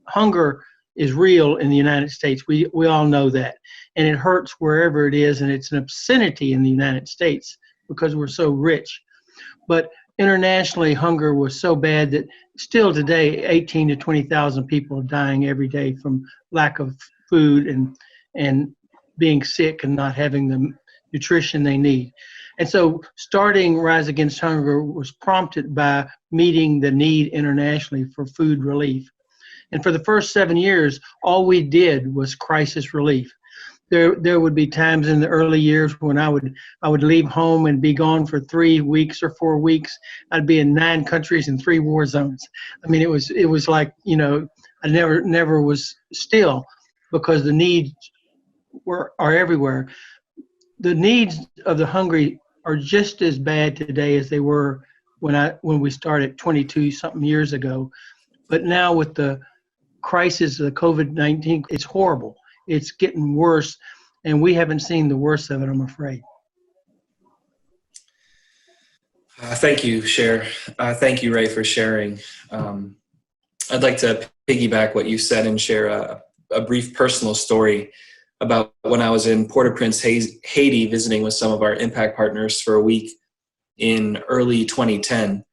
Hunger is real in the United States. We all know that. And it hurts wherever it is, and it's an obscenity in the United States because we're so rich. But internationally, hunger was so bad that still today, 18 to 20,000 people are dying every day from lack of food and being sick and not having the nutrition they need. And so starting Rise Against Hunger was prompted by meeting the need internationally for food relief. And for the first 7 years, all we did was crisis relief. There would be times in the early years when I would leave home and be gone for 3 weeks or 4 weeks. I'd be in 9 countries and 3 war zones. I mean, it was like, I never was still because the needs are everywhere. The needs of the hungry are just as bad today as they were when we started 22 something years ago. But now with the crisis of the COVID-19, it's horrible. It's getting worse, and we haven't seen the worst of it, I'm afraid. Thank you, thank you, Ray, for sharing. I'd like to piggyback what you said and share a brief personal story about when I was in Port-au-Prince, Haiti, visiting with some of our impact partners for a week in early 2010.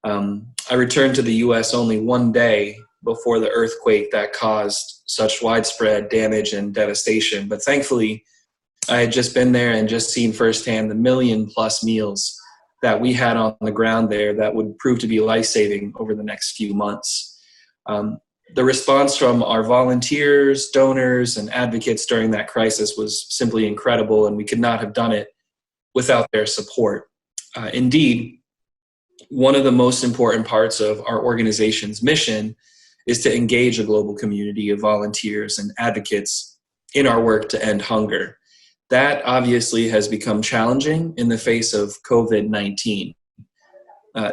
I returned to the U.S. only one day before the earthquake that caused such widespread damage and devastation. But thankfully, I had just been there and just seen firsthand the 1 million+ meals that we had on the ground there that would prove to be life-saving over the next few months. The response from our volunteers, donors, and advocates during that crisis was simply incredible, and we could not have done it without their support. Indeed, one of the most important parts of our organization's mission is to engage a global community of volunteers and advocates in our work to end hunger. That obviously has become challenging in the face of COVID-19.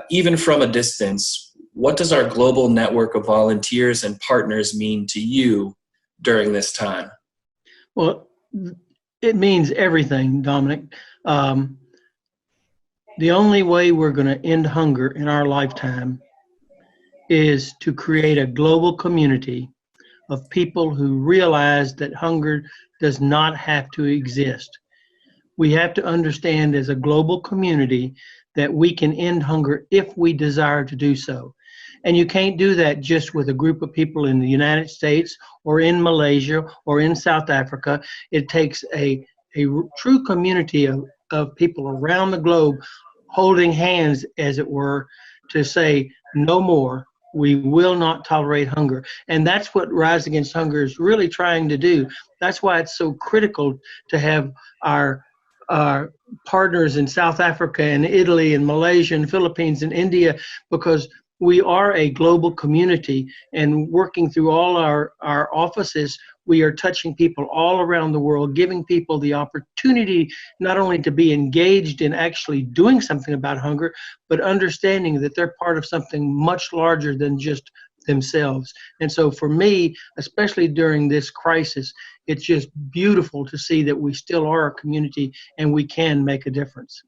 Even from a distance, what does our global network of volunteers and partners mean to you during this time? Well, it means everything, Dominic. The only way we're going to end hunger in our lifetime is to create a global community of people who realize that hunger does not have to exist. We have to understand as a global community that we can end hunger if we desire to do so. And you can't do that just with a group of people in the United States or in Malaysia or in South Africa. It takes a true community of people around the globe holding hands, as it were, to say, no more. We will not tolerate hunger. And that's what Rise Against Hunger is really trying to do. That's why it's so critical to have our partners in South Africa and Italy and Malaysia and Philippines and India, because we are a global community, and working through all our offices, we are touching people all around the world, giving people the opportunity not only to be engaged in actually doing something about hunger, but understanding that they're part of something much larger than just themselves. And so for me, especially during this crisis, it's just beautiful to see that we still are a community and we can make a difference.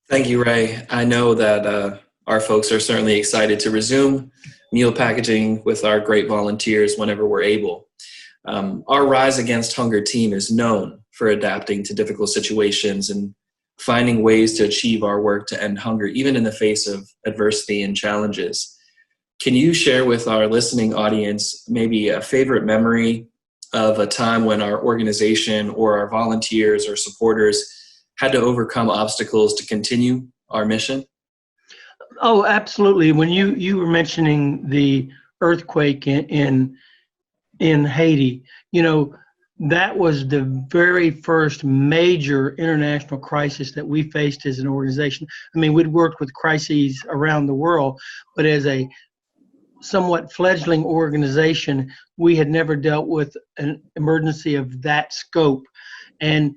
Thank you, Ray. I know that our folks are certainly excited to resume meal packaging with our great volunteers whenever we're able. Our Rise Against Hunger team is known for adapting to difficult situations and finding ways to achieve our work to end hunger, even in the face of adversity and challenges. Can you share with our listening audience maybe a favorite memory of a time when our organization or our volunteers or supporters had to overcome obstacles to continue our mission? Oh, absolutely. When you were mentioning the earthquake in Haiti, that was the very first major international crisis that we faced as an organization. I mean, we'd worked with crises around the world, but as a somewhat fledgling organization, we had never dealt with an emergency of that scope. And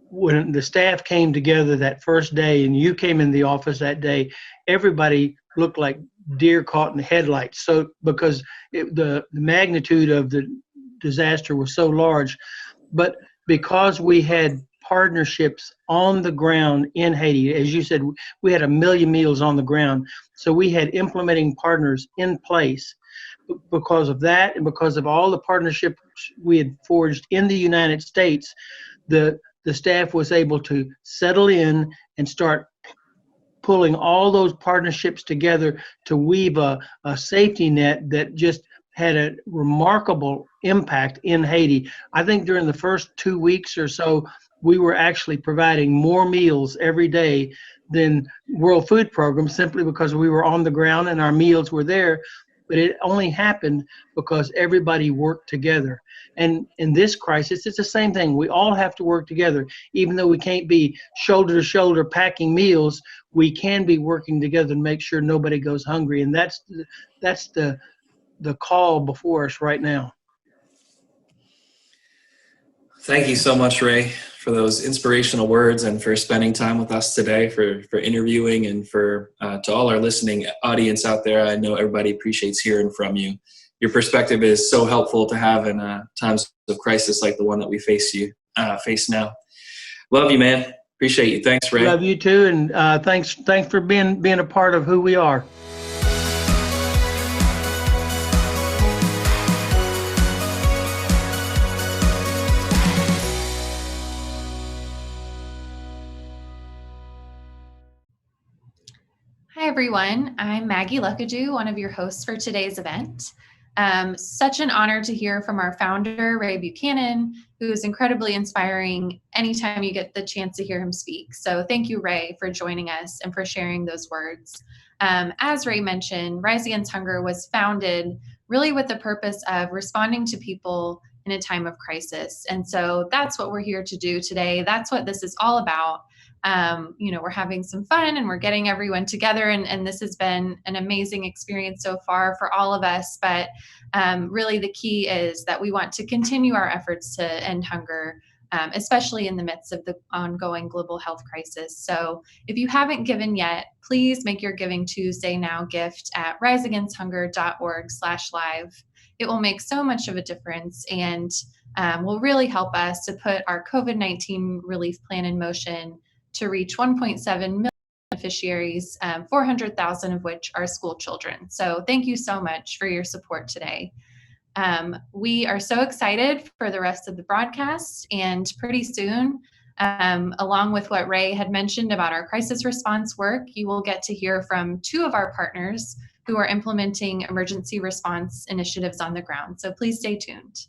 when the staff came together that first day and you came in the office that day, everybody looked like deer caught in the headlights. So because the magnitude of the disaster was so large, but because we had partnerships on the ground in Haiti, as you said, we had 1 million meals on the ground. So we had implementing partners in place. Because of that and because of all the partnerships we had forged in the United States, the staff was able to settle in and start pulling all those partnerships together to weave a safety net that just had a remarkable impact in Haiti. I think during the first 2 weeks or so, we were actually providing more meals every day than World Food Program, simply because we were on the ground and our meals were there. But it only happened because everybody worked together. And in this crisis, it's the same thing. We all have to work together. Even though we can't be shoulder to shoulder packing meals, we can be working together to make sure nobody goes hungry. And that's the call before us right now. Thank you so much, Ray, for those inspirational words and for spending time with us today, for interviewing, and for to all our listening audience out there. I know everybody appreciates hearing from you. Your perspective is so helpful to have in times of crisis like the one that we face now. Love you, man. Appreciate you. Thanks, Ray. Love you too, and thanks for being a part of who we are. Hi, everyone. I'm Maggie Luckadoo, one of your hosts for today's event. Such an honor to hear from our founder, Ray Buchanan, who is incredibly inspiring anytime you get the chance to hear him speak. So thank you, Ray, for joining us and for sharing those words. As Ray mentioned, Rise Against Hunger was founded really with the purpose of responding to people in a time of crisis. And so that's what we're here to do today. That's what this is all about. We're having some fun and we're getting everyone together, and this has been an amazing experience so far for all of us. But really the key is that we want to continue our efforts to end hunger, especially in the midst of the ongoing global health crisis. So if you haven't given yet, please make your Giving Tuesday Now gift at riseagainsthunger.org/live. It will make so much of a difference and will really help us to put our COVID-19 relief plan in motion to reach 1.7 million beneficiaries, 400,000 of which are school children. So thank you so much for your support today. We are so excited for the rest of the broadcast, and pretty soon, along with what Ray had mentioned about our crisis response work, you will get to hear from 2 of our partners who are implementing emergency response initiatives on the ground. So please stay tuned.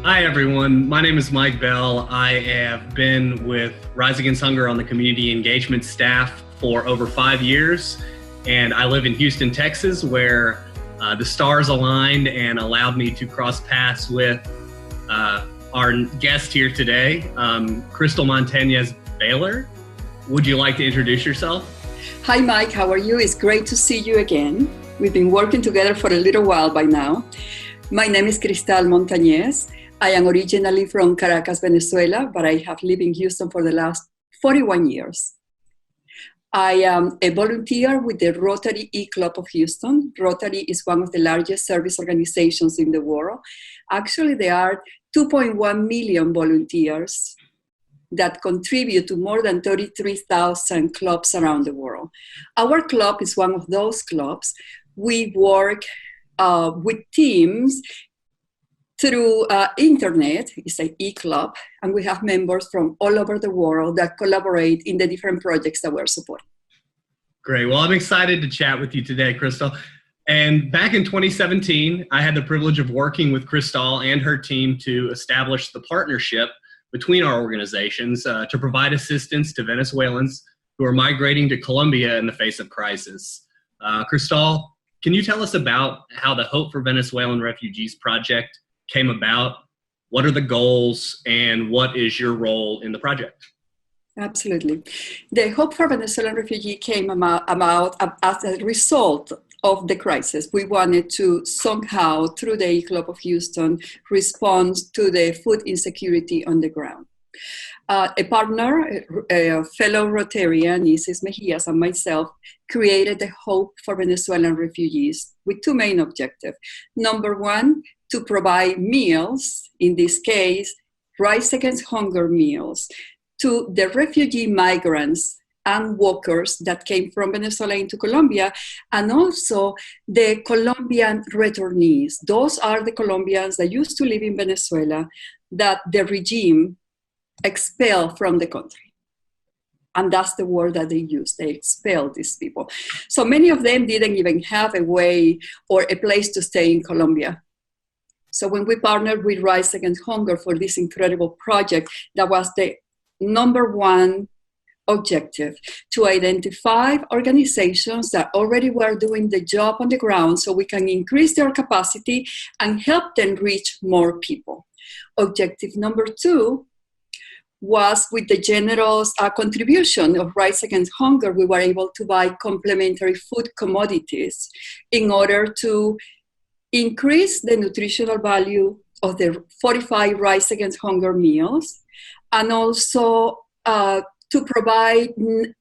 Hi, everyone. My name is Mike Bell. I have been with Rise Against Hunger on the community engagement staff for over 5 years. And I live in Houston, Texas, where the stars aligned and allowed me to cross paths with our guest here today, Crystal Montañez Baylor. Would you like to introduce yourself? Hi, Mike. How are you? It's great to see you again. We've been working together for a little while by now. My name is Cristal Montañez. I am originally from Caracas, Venezuela, but I have lived in Houston for the last 41 years. I am a volunteer with the Rotary E-Club of Houston. Rotary is one of the largest service organizations in the world. Actually, there are 2.1 million volunteers that contribute to more than 33,000 clubs around the world. Our club is one of those clubs. We work with teams through internet. It's an e-club, and we have members from all over the world that collaborate in the different projects that we're supporting. Great. Well, I'm excited to chat with you today, Crystal. And back in 2017, I had the privilege of working with Crystal and her team to establish the partnership between our organizations to provide assistance to Venezuelans who are migrating to Colombia in the face of crisis. Crystal, can you tell us about how the Hope for Venezuelan Refugees project came about? What are the goals, and what is your role in the project? Absolutely. The Hope for Venezuelan Refugee came about as a result of the crisis. We wanted to somehow, through the E-Club of Houston, respond to the food insecurity on the ground. A partner, a fellow Rotarian, Isis Mejias, and myself, created the Hope for Venezuelan Refugees with 2 main objectives. Number 1, to provide meals, in this case, Rise Against Hunger meals, to the refugee migrants and workers that came from Venezuela into Colombia, and also the Colombian returnees. Those are the Colombians that used to live in Venezuela that the regime expelled from the country. And that's the word that they use. They expelled these people. So many of them didn't even have a way or a place to stay in Colombia. So when we partnered with Rise Against Hunger for this incredible project, that was the number 1 objective, to identify organizations that already were doing the job on the ground so we can increase their capacity and help them reach more people. Objective number 2 was, with the generous contribution of Rise Against Hunger, we were able to buy complementary food commodities in order to increase the nutritional value of the 45 Rise Against Hunger meals, and also to provide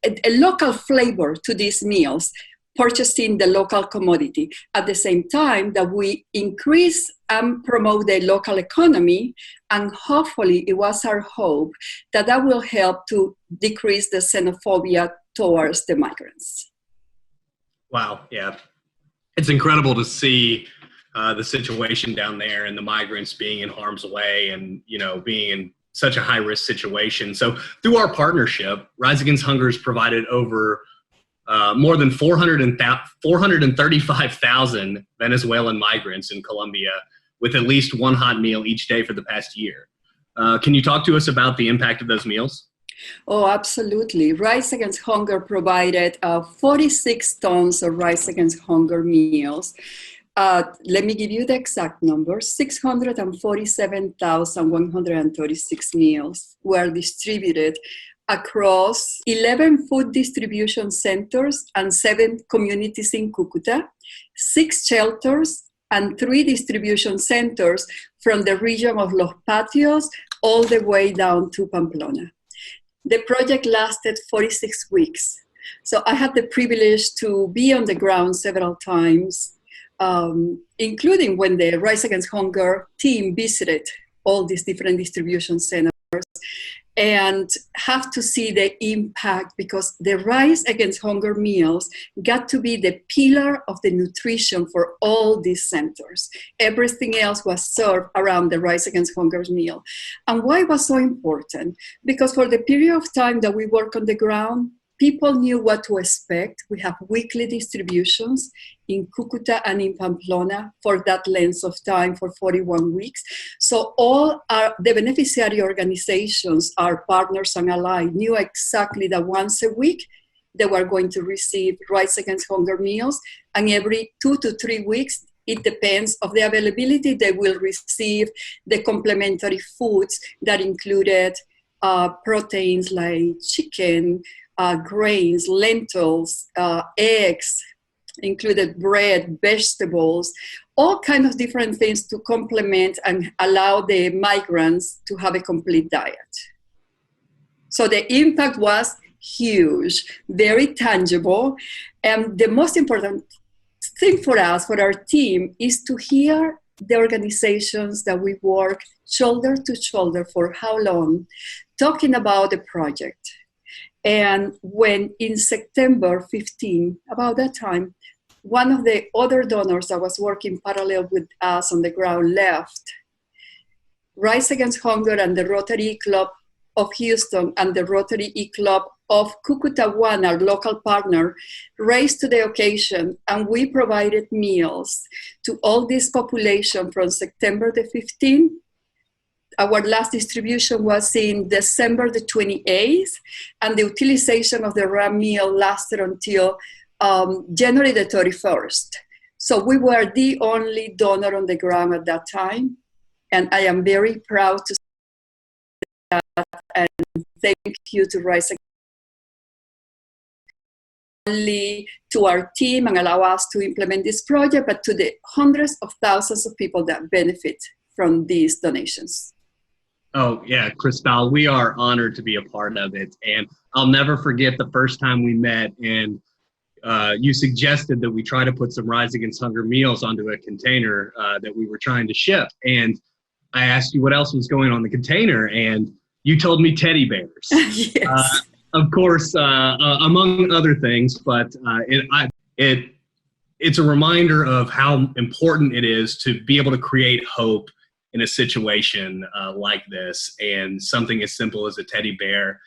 a local flavor to these meals, purchasing the local commodity. At the same time that we increase and promote the local economy, and hopefully it was our hope that that will help to decrease the xenophobia towards the migrants. Wow, yeah. It's incredible to see the situation down there and the migrants being in harm's way and, you know, being in such a high-risk situation. So through our partnership, Rise Against Hunger has provided over more than 435,000 Venezuelan migrants in Colombia with at least 1 hot meal each day for the past year. Can you talk to us about the impact of those meals? Oh, absolutely. Rise Against Hunger provided 46 tons of Rise Against Hunger meals. Let me give you the exact number. 647,136 meals were distributed across 11 food distribution centers and 7 communities in Cucuta, 6 shelters, and 3 distribution centers from the region of Los Patios, all the way down to Pamplona. The project lasted 46 weeks. So I had the privilege to be on the ground several times, including when the Rise Against Hunger team visited all these different distribution centers, and have to see the impact, because the Rise Against Hunger meals got to be the pillar of the nutrition for all these centers. Everything else was served around the Rise Against Hunger meal. And why it was so important? Because for the period of time that we work on the ground, people knew what to expect. We have weekly distributions in Cucuta and in Pamplona for that length of time, for 41 weeks. So all the beneficiary organizations, our partners and allies, knew exactly that once a week they were going to receive Rise Against Hunger meals, and every 2 to 3 weeks, it depends on the availability, they will receive the complementary foods that included proteins like chicken, grains, lentils, eggs, included bread, vegetables, all kinds of different things to complement and allow the migrants to have a complete diet. So the impact was huge, very tangible. And the most important thing for us, for our team, is to hear the organizations that we work shoulder to shoulder for how long, talking about the project. And when in September 15, about that time, one of the other donors that was working parallel with us on the ground left, Rise Against Hunger and the Rotary Club of Houston and the Rotary E-Club of Cucuta One, our local partner, raised to the occasion, and we provided meals to all this population from September the 15th. Our last distribution was in December the 28th, and the utilization of the RAM meal lasted until January the 31st. So we were the only donor on the ground at that time, and I am very proud to say that, and thank you to Rise only to our team and allow us to implement this project, but to the hundreds of thousands of people that benefit from these donations. Oh, yeah, Cristal, we are honored to be a part of it. And I'll never forget the first time we met, and you suggested that we try to put some Rise Against Hunger meals onto a container that we were trying to ship. And I asked you what else was going on the container, and you told me teddy bears. Yes. Of course, among other things, but it's a reminder of how important it is to be able to create hope in a situation like this, and something as simple as a teddy bear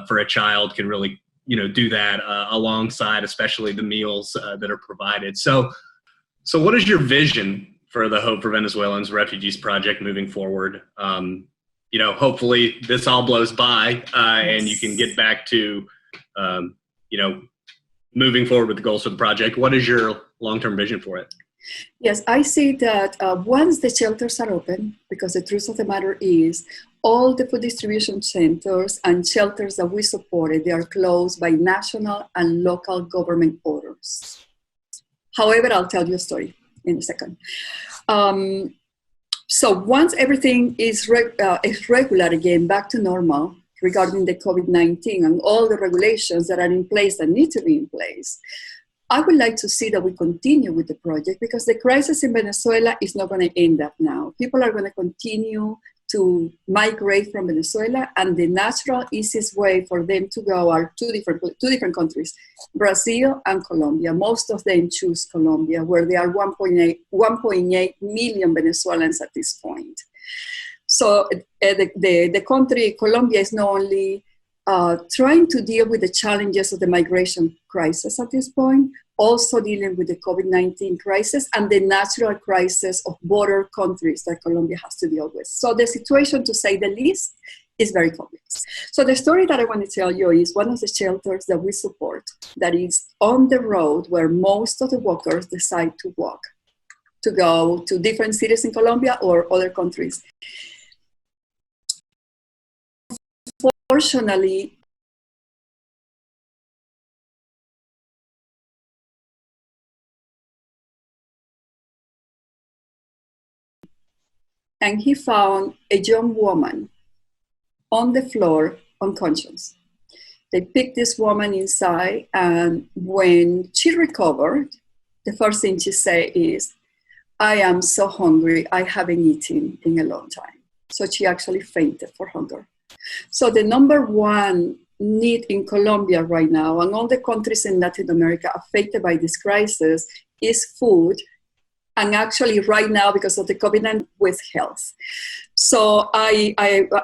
for a child can really, do that alongside, especially the meals that are provided. So what is your vision for the Hope for Venezuelans Refugees Project moving forward? Hopefully this all blows by and you can get back to, moving forward with the goals of the project. What is your long-term vision for it? Yes, I see that once the shelters are open, because the truth of the matter is all the food distribution centers and shelters that we supported, they are closed by national and local government orders. However, I'll tell you a story in a second. So once everything is regular again, back to normal regarding the COVID-19 and all the regulations that are in place that need to be in place, I would like to see that we continue with the project, because the crisis in Venezuela is not going to end up now. People are going to continue to migrate from Venezuela, and the natural, easiest way for them to go are two different countries, Brazil and Colombia. Most of them choose Colombia, where there are 1.8 million Venezuelans at this point. So the country, Colombia, is not only trying to deal with the challenges of the migration crisis at this point, also dealing with the COVID-19 crisis and the natural crisis of border countries that Colombia has to deal with. So the situation, to say the least, is very complex. So the story that I want to tell you is one of the shelters that we support that is on the road where most of the walkers decide to walk, to go to different cities in Colombia or other countries. Unfortunately, and he found a young woman on the floor, unconscious. They picked this woman inside, and when she recovered, the first thing she said is, "I am so hungry, I haven't eaten in a long time." So she actually fainted for hunger. So the number one need in Colombia right now, and all the countries in Latin America affected by this crisis, is food. And actually right now, because of the COVID-19, with health. So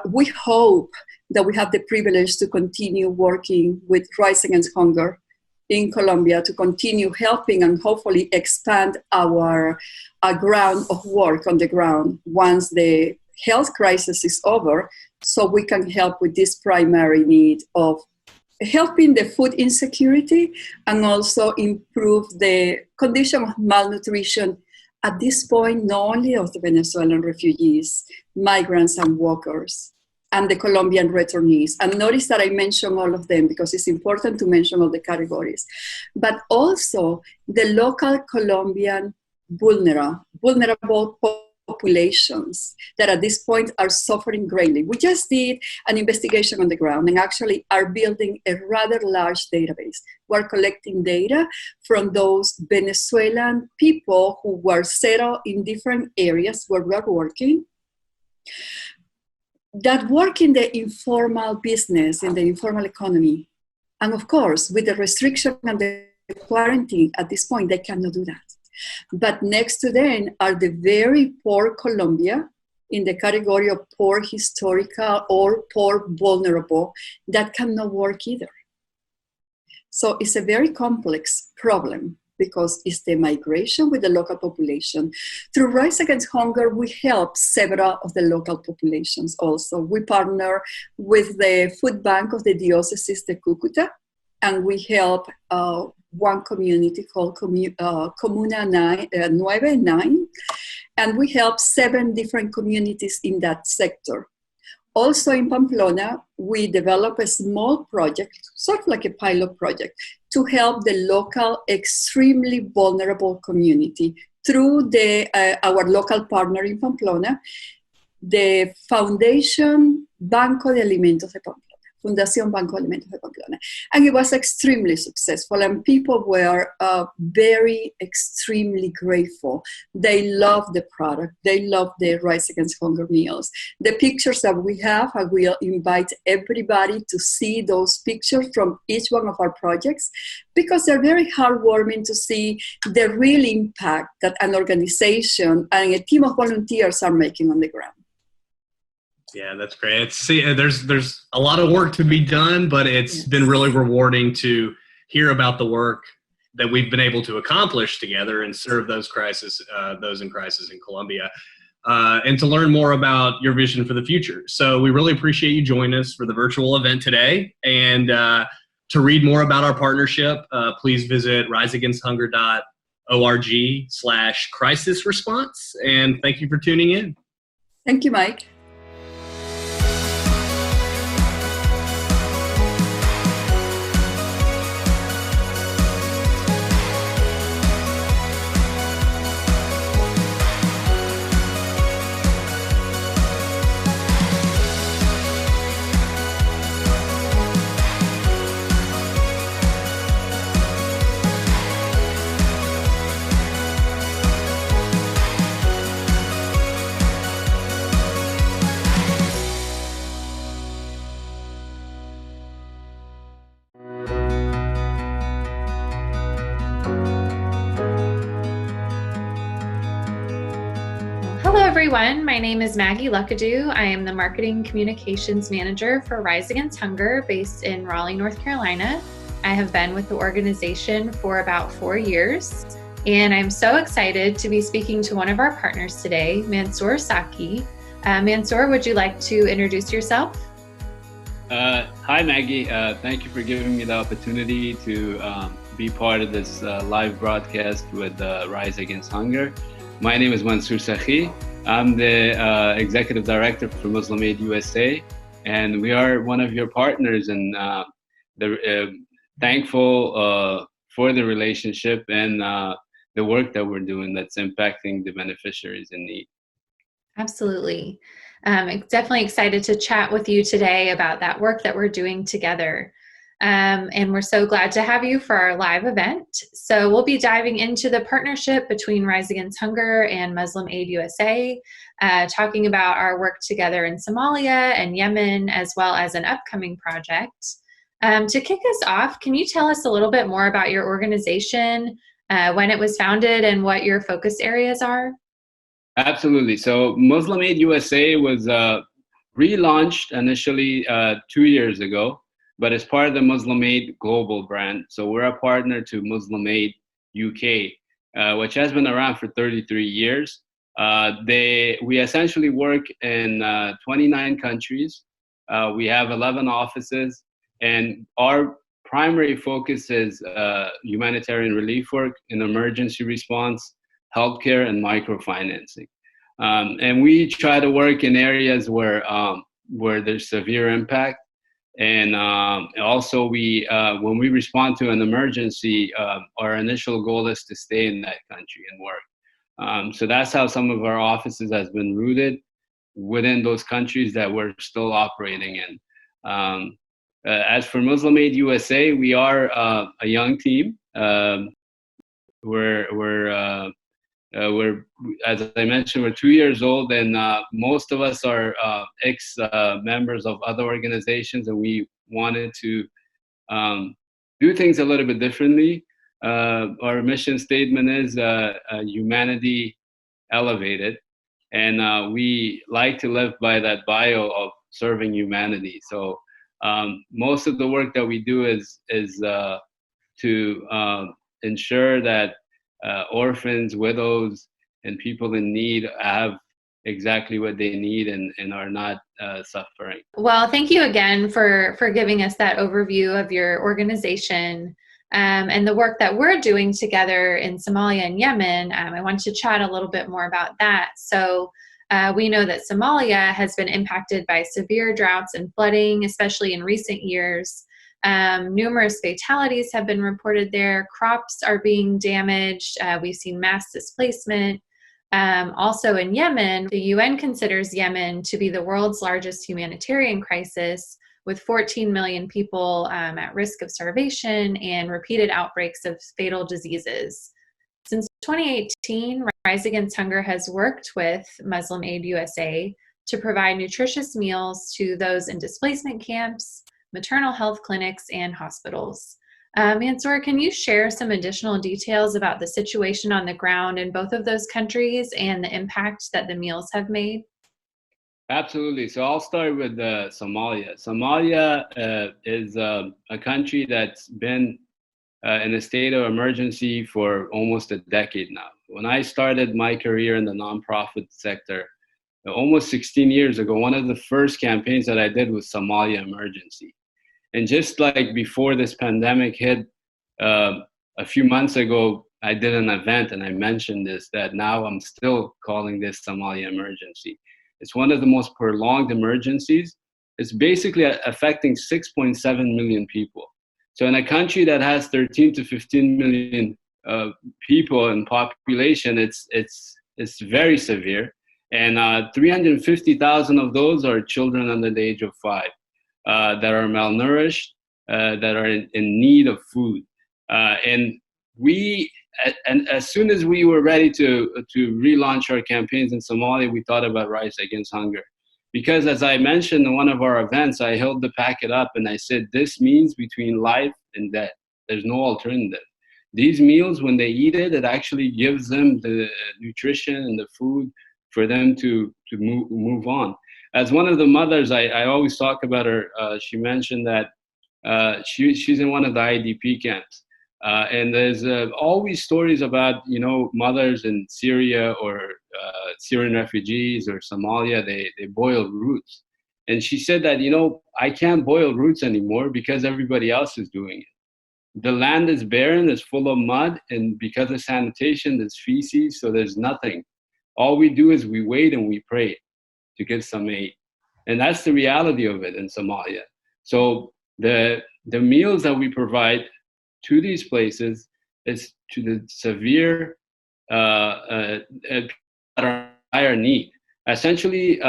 we hope that we have the privilege to continue working with Rise Against Hunger in Colombia, to continue helping and hopefully expand our ground of work on the ground once the health crisis is over, so we can help with this primary need of helping the food insecurity and also improve the condition of malnutrition at this point, not only of the Venezuelan refugees, migrants and workers, and the Colombian returnees. And notice that I mention all of them because it's important to mention all the categories, but also the local Colombian vulnerable populations that at this point are suffering greatly. We just did an investigation on the ground and actually are building a rather large database. We're collecting data from those Venezuelan people who were settled in different areas where we're working, that work in the informal business, in the informal economy. And of course, with the restriction and the quarantine at this point, they cannot do that. But next to them are the very poor Colombia in the category of poor historical or poor vulnerable that cannot work either. So it's a very complex problem because it's the migration with the local population. Through Rise Against Hunger, we help several of the local populations also. We partner with the food bank of the Diocese de Cúcuta, and we help one community called Comuna 9, and we help 7 different communities in that sector. Also in Pamplona, we develop a small project, sort of like a pilot project, to help the local extremely vulnerable community through our local partner in Pamplona, the Foundation Banco de Alimentos de Pamplona. Fundación Banco de Alimentos de Pamplona. And it was extremely successful, and people were very extremely grateful. They love the product. They love the Rise Against Hunger meals. The pictures that we have, I will invite everybody to see those pictures from each one of our projects, because they're very heartwarming to see the real impact that an organization and a team of volunteers are making on the ground. Yeah, that's great. There's a lot of work to be done, but it's been really rewarding to hear about the work that we've been able to accomplish together and serve those in crisis in Colombia, and to learn more about your vision for the future. So we really appreciate you joining us for the virtual event today. And to read more about our partnership, please visit riseagainsthunger.org/crisis response. And thank you for tuning in. Thank you, Mike. Hello, everyone. My name is Maggie Luckadoo. I am the Marketing Communications Manager for Rise Against Hunger based in Raleigh, North Carolina. I have been with the organization for about 4 years, and I'm so excited to be speaking to one of our partners today, Mansoor Saki. Mansoor, would you like to introduce yourself? Hi, Maggie. Thank you for giving me the opportunity to be part of this live broadcast with Rise Against Hunger. My name is Mansoor Saki. I'm the Executive Director for Muslim Aid USA, and we are one of your partners, and thankful for the relationship and the work that we're doing that's impacting the beneficiaries in need. Absolutely. Definitely excited to chat with you today about that work that we're doing together. And we're so glad to have you for our live event. So we'll be diving into the partnership between Rise Against Hunger and Muslim Aid USA, talking about our work together in Somalia and Yemen, as well as an upcoming project. To kick us off, can you tell us a little bit more about your organization, when it was founded, and what your focus areas are? Absolutely. So Muslim Aid USA was relaunched initially 2 years ago, but as part of the Muslim Aid global brand. So we're a partner to Muslim Aid UK, which has been around for 33 years. We essentially work in 29 countries. We have 11 offices, and our primary focus is humanitarian relief work in emergency response, healthcare, and microfinancing. And we try to work in areas where there's severe impact. And also when we respond to an emergency, our initial goal is to stay in that country and work. So that's how some of our offices has been rooted within those countries that we're still operating in. As for Muslim Aid USA, we are a young team. We're as I mentioned, we're 2 years old, and most of us are ex-members of other organizations, and we wanted to do things a little bit differently. Our mission statement is humanity elevated, and we like to live by that bio of serving humanity. So most of the work that we do is to ensure that orphans, widows, and people in need have exactly what they need and are not suffering. Well, thank you again for giving us that overview of your organization and the work that we're doing together in Somalia and Yemen. I want to chat a little bit more about that. So we know that Somalia has been impacted by severe droughts and flooding, especially in recent years. Numerous fatalities have been reported there. Crops are being damaged. We've seen mass displacement. Also in Yemen, the UN considers Yemen to be the world's largest humanitarian crisis, with 14 million people at risk of starvation and repeated outbreaks of fatal diseases. Since 2018, Rise Against Hunger has worked with Muslim Aid USA to provide nutritious meals to those in displacement camps, maternal health clinics, and hospitals. Mansoor, can you share some additional details about the situation on the ground in both of those countries and the impact that the meals have made? Absolutely. So I'll start with Somalia. Somalia is a country that's been in a state of emergency for almost a decade now. When I started my career in the nonprofit sector, almost 16 years ago, one of the first campaigns that I did was Somalia Emergency. And just like before this pandemic hit, a few months ago, I did an event and I mentioned this, that now I'm still calling this Somalia Emergency. It's one of the most prolonged emergencies. It's basically affecting 6.7 million people. So in a country that has 13 to 15 million people in population, it's very severe. And 350,000 of those are children under the age of 5 that are malnourished, that are in need of food. And as soon as we were ready to relaunch our campaigns in Somalia, we thought about Rise Against Hunger. Because as I mentioned in one of our events, I held the packet up and I said, this means between life and death. There's no alternative. These meals, when they eat it, it actually gives them the nutrition and the food for them to move on. As one of the mothers, I always talk about her, she mentioned that she's in one of the IDP camps. And there's always stories about, mothers in Syria or Syrian refugees or Somalia, they boil roots. And she said that, I can't boil roots anymore because everybody else is doing it. The land is barren, it's full of mud, and because of sanitation, there's feces, so there's nothing. All we do is we wait and we pray to get some aid. And that's the reality of it in Somalia. So the meals that we provide to these places is to the severe dire need. essentially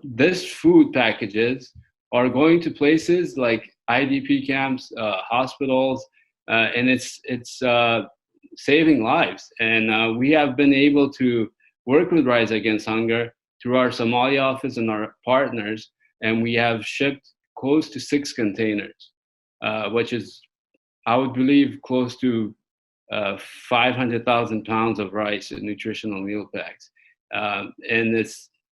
this food packages are going to places like IDP camps, hospitals, and it's saving lives. And we have been able to work with Rise Against Hunger through our Somalia office and our partners, and we have shipped close to 6 containers, which is, I would believe, close to 500,000 pounds of rice and nutritional meal packs. And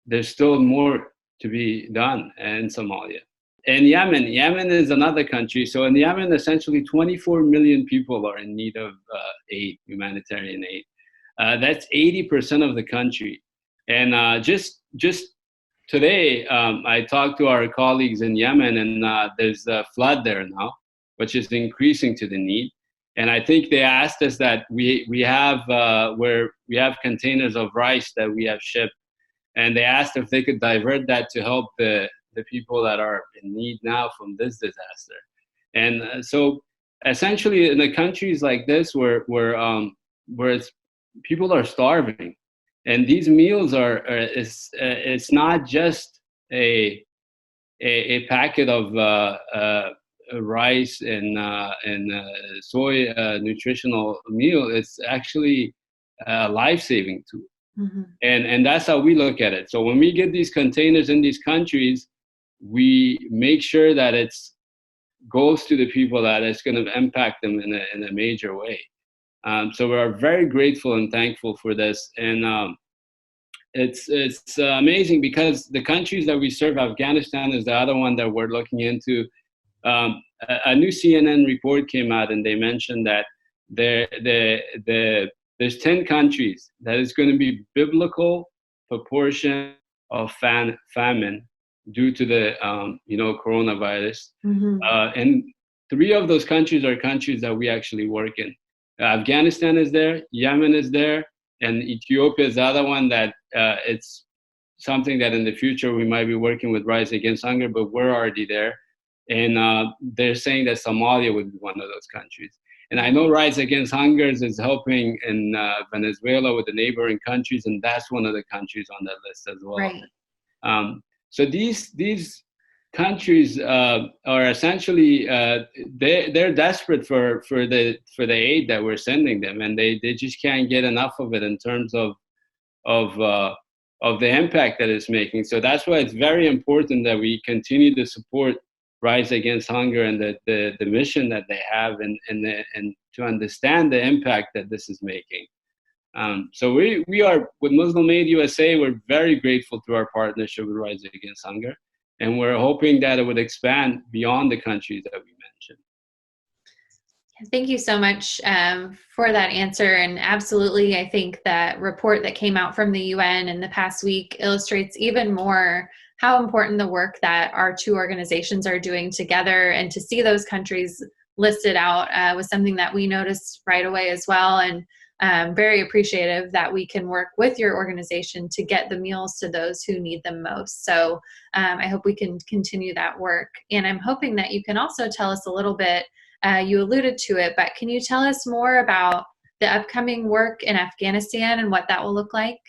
there's still more to be done in Somalia. And Yemen is another country. So in Yemen, essentially 24 million people are in need of aid, humanitarian aid. That's 80% of the country. And just today, I talked to our colleagues in Yemen, and there's a flood there now, which is increasing to the need. And I think they asked us that we have containers of rice that we have shipped, and they asked if they could divert that to help the people that are in need now from this disaster. And so essentially in the countries like this where people are starving, and these meals it's not just a packet of rice and soy nutritional meal. It's actually a life-saving tool. Mm-hmm. And that's how we look at it. So when we get these containers in these countries, we make sure that it goes to the people that it's going to impact them in a major way. So we are very grateful and thankful for this. And it's amazing because the countries that we serve, Afghanistan is the other one that we're looking into. A new CNN report came out, and they mentioned that there's 10 countries that is going to be biblical proportion of famine due to the coronavirus. Mm-hmm. And 3 of those countries are countries that we actually work in. Afghanistan is there, Yemen is there, and Ethiopia is the other one that it's something that in the future we might be working with Rise Against Hunger, but we're already there. And they're saying that Somalia would be one of those countries. And I know Rise Against Hunger is helping in Venezuela with the neighboring countries, and that's one of the countries on that list as well. Right. So these countries are essentially they're desperate for the aid that we're sending them, and they just can't get enough of it in terms of the impact that it's making. So that's why it's very important that we continue to support Rise Against Hunger and the mission that they have, and to understand the impact that this is making. So we are, with Muslim Aid USA, we're very grateful to our partnership with Rise Against Hunger, and we're hoping that it would expand beyond the countries that we mentioned. Thank you so much for that answer. And absolutely, I think that report that came out from the UN in the past week illustrates even more how important the work that our 2 organizations are doing together, and to see those countries listed out was something that we noticed right away as well. And very appreciative that we can work with your organization to get the meals to those who need them most. So I hope we can continue that work. And I'm hoping that you can also tell us a little bit, you alluded to it, but can you tell us more about the upcoming work in Afghanistan and what that will look like?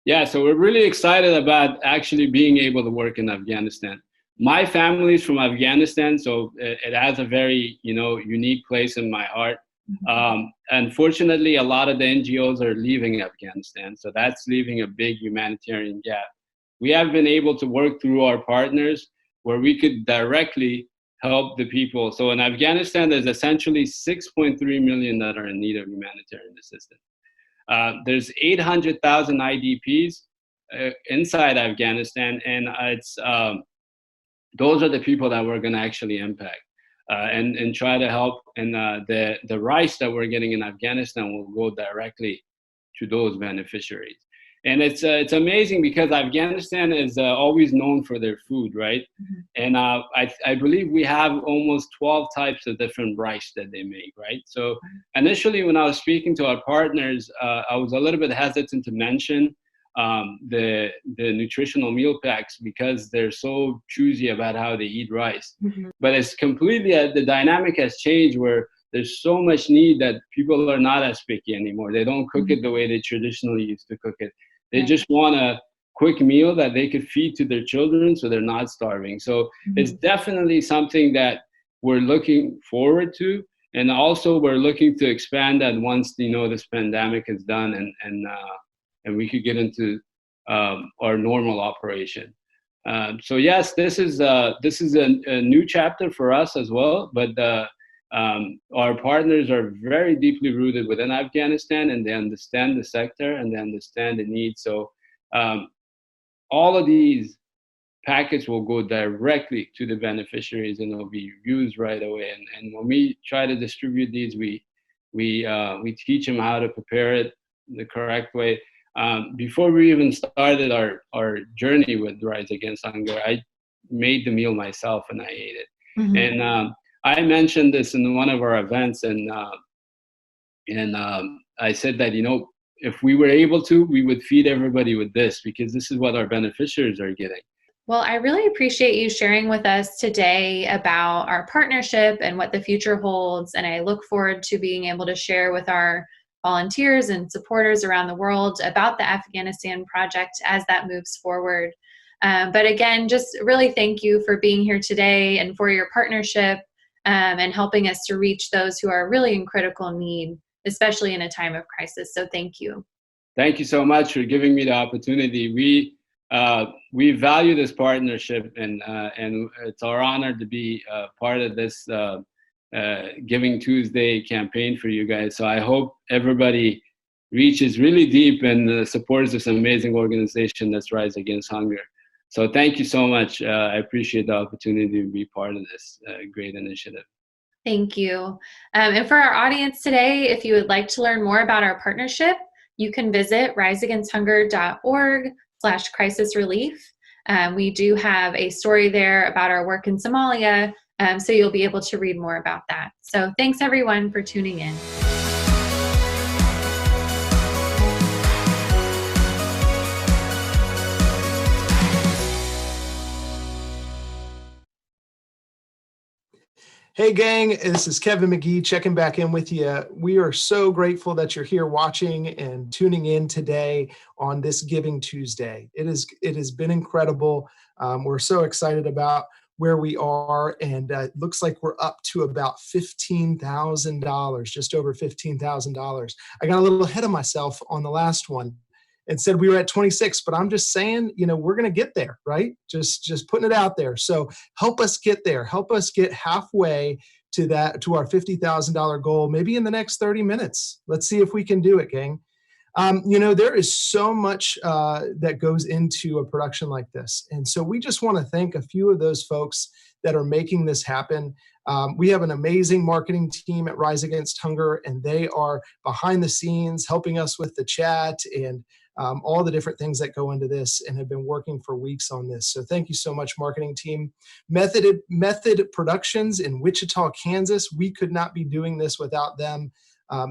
Yeah, so we're really excited about actually being able to work in Afghanistan. My family is from Afghanistan, so it has a very unique place in my heart. Unfortunately, a lot of the NGOs are leaving Afghanistan, so that's leaving a big humanitarian gap. We have been able to work through our partners where we could directly help the people. So in Afghanistan, there's essentially 6.3 million that are in need of humanitarian assistance. There's 800,000 IDPs inside Afghanistan, and those are the people that we're going to actually impact and try to help. And the rice that we're getting in Afghanistan will go directly to those beneficiaries. And it's amazing because Afghanistan is always known for their food, right? Mm-hmm. And I believe we have almost 12 types of different rice that they make, right? So initially when I was speaking to our partners, I was a little bit hesitant to mention the nutritional meal packs because they're so choosy about how they eat rice. Mm-hmm. But it's completely, the dynamic has changed where there's so much need that people are not as picky anymore. They don't cook it the way they traditionally used to cook it. They just want to quick meal that they could feed to their children so they're not starving. So it's definitely something that we're looking forward to. And also we're looking to expand that once, this pandemic is done and we could get into our normal operation. So yes, this is a new chapter for us as well, but our partners are very deeply rooted within Afghanistan, and they understand the sector and they understand the needs. So all of these packets will go directly to the beneficiaries and will be used right away. And when we try to distribute these, we teach them how to prepare it the correct way. Before we even started our journey with Rise Against Hunger, I made the meal myself and I ate it. And I mentioned this in one of our events, and I said that, if we were able to, we would feed everybody with this, because this is what our beneficiaries are getting. Well, I really appreciate you sharing with us today about our partnership and what the future holds. And I look forward to being able to share with our volunteers and supporters around the world about the Afghanistan project as that moves forward. But again, just really thank you for being here today and for your partnership and helping us to reach those who are really in critical need, especially in a time of crisis. So thank you. Thank you so much for giving me the opportunity. We value this partnership, and it's our honor to be part of this Giving Tuesday campaign for you guys. So I hope everybody reaches really deep and supports this amazing organization that's Rise Against Hunger. So thank you so much. I appreciate the opportunity to be part of this great initiative. Thank you. And for our audience today, if you would like to learn more about our partnership, you can visit riseagainsthunger.org/crisis relief. We do have a story there about our work in Somalia, so you'll be able to read more about that. So thanks everyone for tuning in. Hey gang, this is Kevin McGee checking back in with you. We are so grateful that you're here watching and tuning in today on this Giving Tuesday. It has been incredible. We're so excited about where we are, and it looks like we're up to about $15,000, just over $15,000. I got a little ahead of myself on the last one and said we were at 26, but I'm just saying, we're going to get there, right? Just putting it out there. So help us get there. Help us get halfway to our $50,000 goal, maybe in the next 30 minutes. Let's see if we can do it, gang. There is so much that goes into a production like this. And so we just want to thank a few of those folks that are making this happen. We have an amazing marketing team at Rise Against Hunger, and they are behind the scenes helping us with the chat and all the different things that go into this, and have been working for weeks on this. So thank you so much, marketing team. Method Productions in Wichita, Kansas. We could not be doing this without them.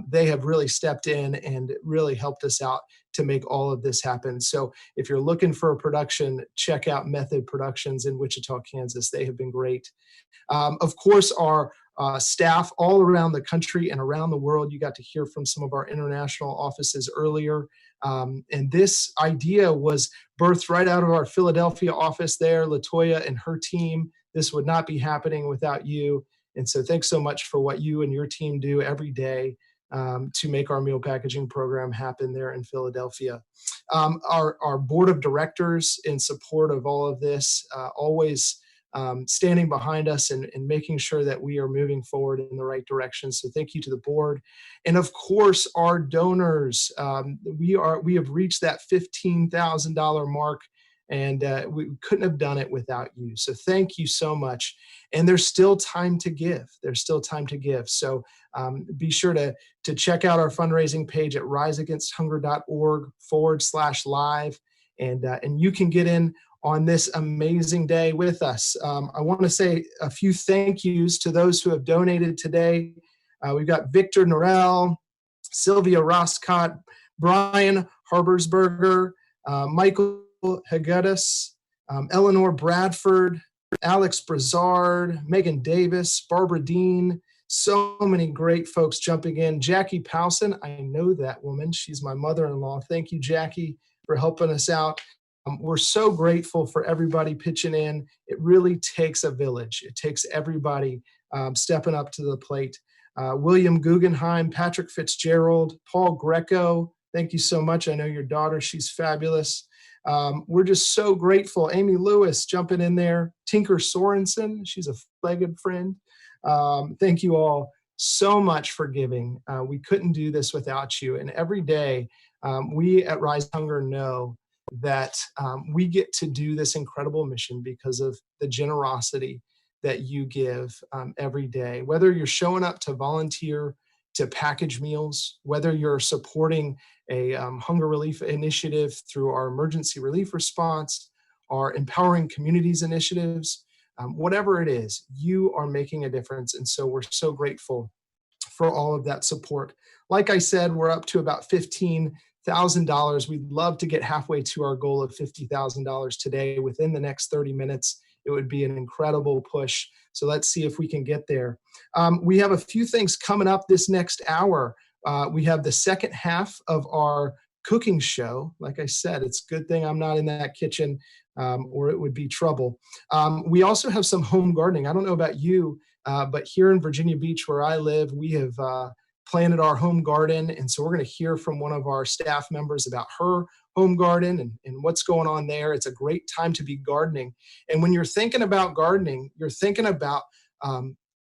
They have really stepped in and really helped us out to make all of this happen. So if you're looking for a production, check out Method Productions in Wichita, Kansas. They have been great. Of course, our staff all around the country and around the world. You got to hear from some of our international offices earlier. And this idea was birthed right out of our Philadelphia office there, Latoya and her team. This would not be happening without you. And so thanks so much for what you and your team do every day to make our meal packaging program happen there in Philadelphia. Our board of directors in support of all of this, always standing behind us and making sure that we are moving forward in the right direction. So thank you to the board. And of course, our donors. We have reached that $15,000 mark, and we couldn't have done it without you. So thank you so much. And there's still time to give. There's still time to give. So be sure to check out our fundraising page at riseagainsthunger.org/live. And you can get in on this amazing day with us. I want to say a few thank yous to those who have donated today. We've got Victor Norell, Sylvia Roscott, Brian Harbersberger, Michael Hagedis, Eleanor Bradford, Alex Brazard, Megan Davis, Barbara Dean, so many great folks jumping in. Jackie Powson, I know that woman. She's my mother-in-law. Thank you, Jackie, for helping us out. We're so grateful for everybody pitching in. It really takes a village. It takes everybody stepping up to the plate. William Guggenheim, Patrick Fitzgerald, Paul Greco, thank you so much. I know your daughter, she's fabulous. We're just so grateful. Amy Lewis jumping in there. Tinker Sorensen, she's a legged friend. Thank you all so much for giving. We couldn't do this without you. And every day, we at Rise Hunger know that we get to do this incredible mission because of the generosity that you give every day. Whether you're showing up to volunteer, to package meals, whether you're supporting a hunger relief initiative through our emergency relief response, our empowering communities initiatives, whatever it is, you are making a difference. And so we're so grateful for all of that support. Like I said, we're up to about $15,000. We'd love to get halfway to our goal of $50,000 today within the next 30 minutes. It would be an incredible push. So let's see if we can get there. We have a few things coming up this next hour. We have the second half of our cooking show. Like I said, it's a good thing I'm not in that kitchen or it would be trouble. We also have some home gardening. I don't know about you, but here in Virginia Beach where I live, we have planted our home garden. And so we're going to hear from one of our staff members about her home garden and what's going on there. It's a great time to be gardening. And when you're thinking about gardening, you're thinking about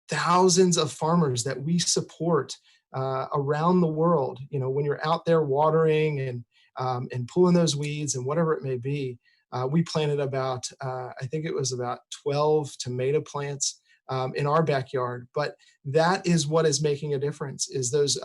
thousands of farmers that we support around the world. You know, when you're out there watering and pulling those weeds and whatever it may be, we planted about, I think it was about 12 tomato plants in our backyard. But that is what is making a difference, is those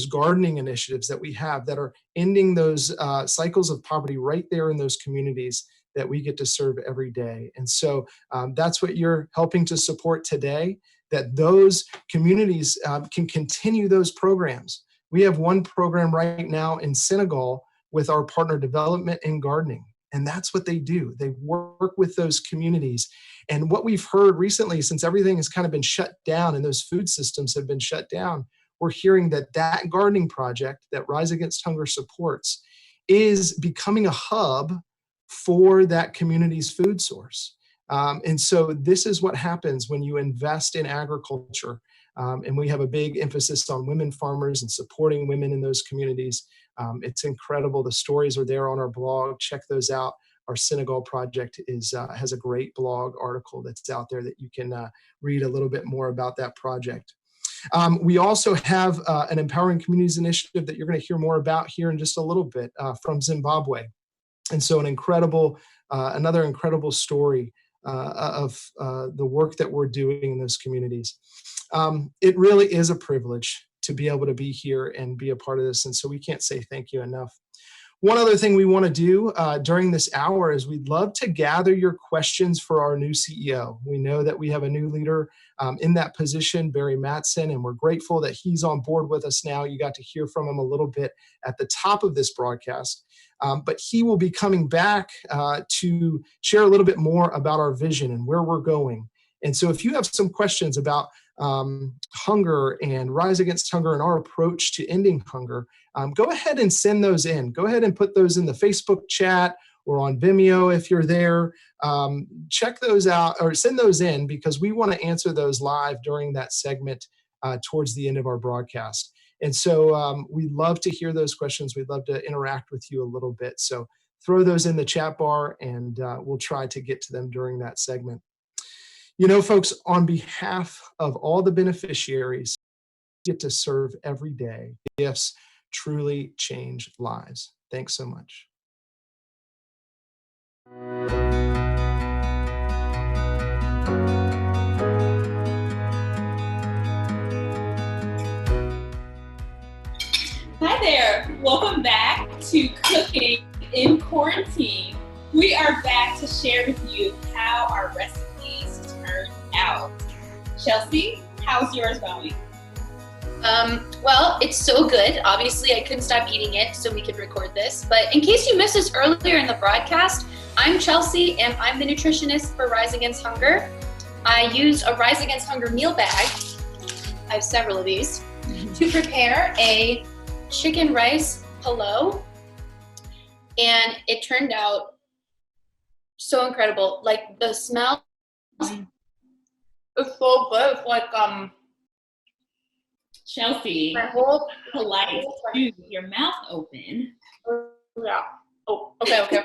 gardening initiatives that we have that are ending those cycles of poverty right there in those communities that we get to serve every day. And so that's what you're helping to support today, that those communities can continue those programs. We have one program right now in Senegal with our partner Development and Gardening. And that's what they do. They work with those communities. And what we've heard recently, since everything has kind of been shut down and those food systems have been shut down, we're hearing that that gardening project that Rise Against Hunger supports is becoming a hub for that community's food source. And so this is what happens when you invest in agriculture. And we have a big emphasis on women farmers and supporting women in those communities. It's incredible. The stories are there on our blog. Check those out. Our Senegal project has a great blog article that's out there that you can read a little bit more about that project. We also have an Empowering Communities initiative that you're going to hear more about here in just a little bit from Zimbabwe. And so another incredible story of the work that we're doing in those communities. It really is a privilege to be able to be here and be a part of this. And so we can't say thank you enough. One other thing we want to do during this hour is we'd love to gather your questions for our new CEO. We know that we have a new leader in that position, Barry Matson, and we're grateful that he's on board with us now. You got to hear from him a little bit at the top of this broadcast. But he will be coming back to share a little bit more about our vision and where we're going. And so if you have some questions about hunger and Rise Against Hunger and our approach to ending hunger, go ahead and send those in. Go ahead and put those in the Facebook chat or on Vimeo if you're there. Check those out or send those in because we want to answer those live during that segment towards the end of our broadcast. And so we'd love to hear those questions. We'd love to interact with you a little bit. So throw those in the chat bar and we'll try to get to them during that segment. You know, folks, on behalf of all the beneficiaries who get to serve every day, gifts truly change lives. Thanks so much. Hi there. Welcome back to Cooking in Quarantine. We are back to share with you how our recipes turned out. Chelsea, how's yours going? Well, it's so good. Obviously, I couldn't stop eating it so we could record this. But in case you missed this earlier in the broadcast, I'm Chelsea and I'm the nutritionist for Rise Against Hunger. I used a Rise Against Hunger meal bag, I have several of these, to prepare a chicken rice pulao. And it turned out So incredible. Like the smell is so good. It's like Chelsea, my whole polite with your mouth open. Yeah. Oh, okay. Okay,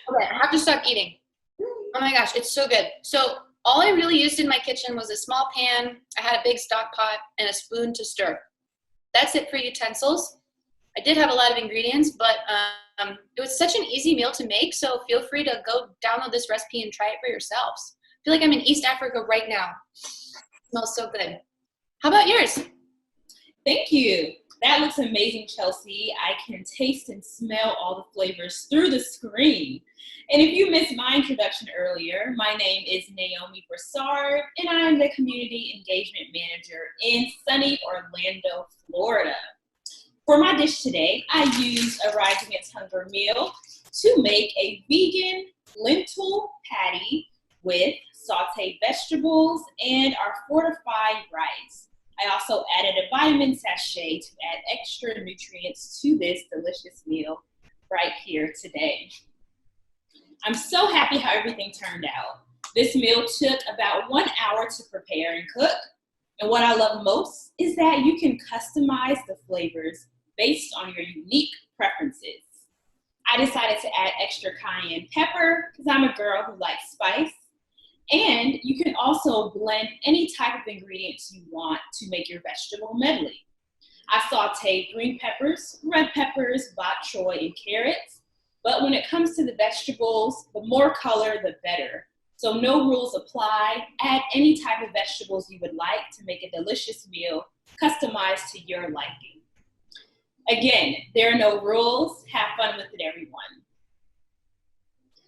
I have to stop eating. Oh my gosh, it's so good. So all I really used in my kitchen was a small pan. I had a big stock pot and a spoon to stir. That's it for utensils. I did have a lot of ingredients, but it was such an easy meal to make, so feel free to go download this recipe and try it for yourselves. I feel like I'm in East Africa right now. It smells so good. How about yours? Thank you. That looks amazing, Chelsea. I can taste and smell all the flavors through the screen. And if you missed my introduction earlier, my name is Naomi Broussard, and I'm the Community Engagement Manager in sunny Orlando, Florida. For my dish today, I used a Rise Against Hunger meal to make a vegan lentil patty with sauteed vegetables and our fortified rice. I also added a vitamin sachet to add extra nutrients to this delicious meal right here today. I'm so happy how everything turned out. This meal took about 1 hour to prepare and cook. And what I love most is that you can customize the flavors based on your unique preferences. I decided to add extra cayenne pepper because I'm a girl who likes spice. And you can also blend any type of ingredients you want to make your vegetable medley. I sauteed green peppers, red peppers, bok choy, and carrots. But when it comes to the vegetables, the more color, the better. So no rules apply. Add any type of vegetables you would like to make a delicious meal customized to your liking. Again, there are no rules. Have fun with it, everyone.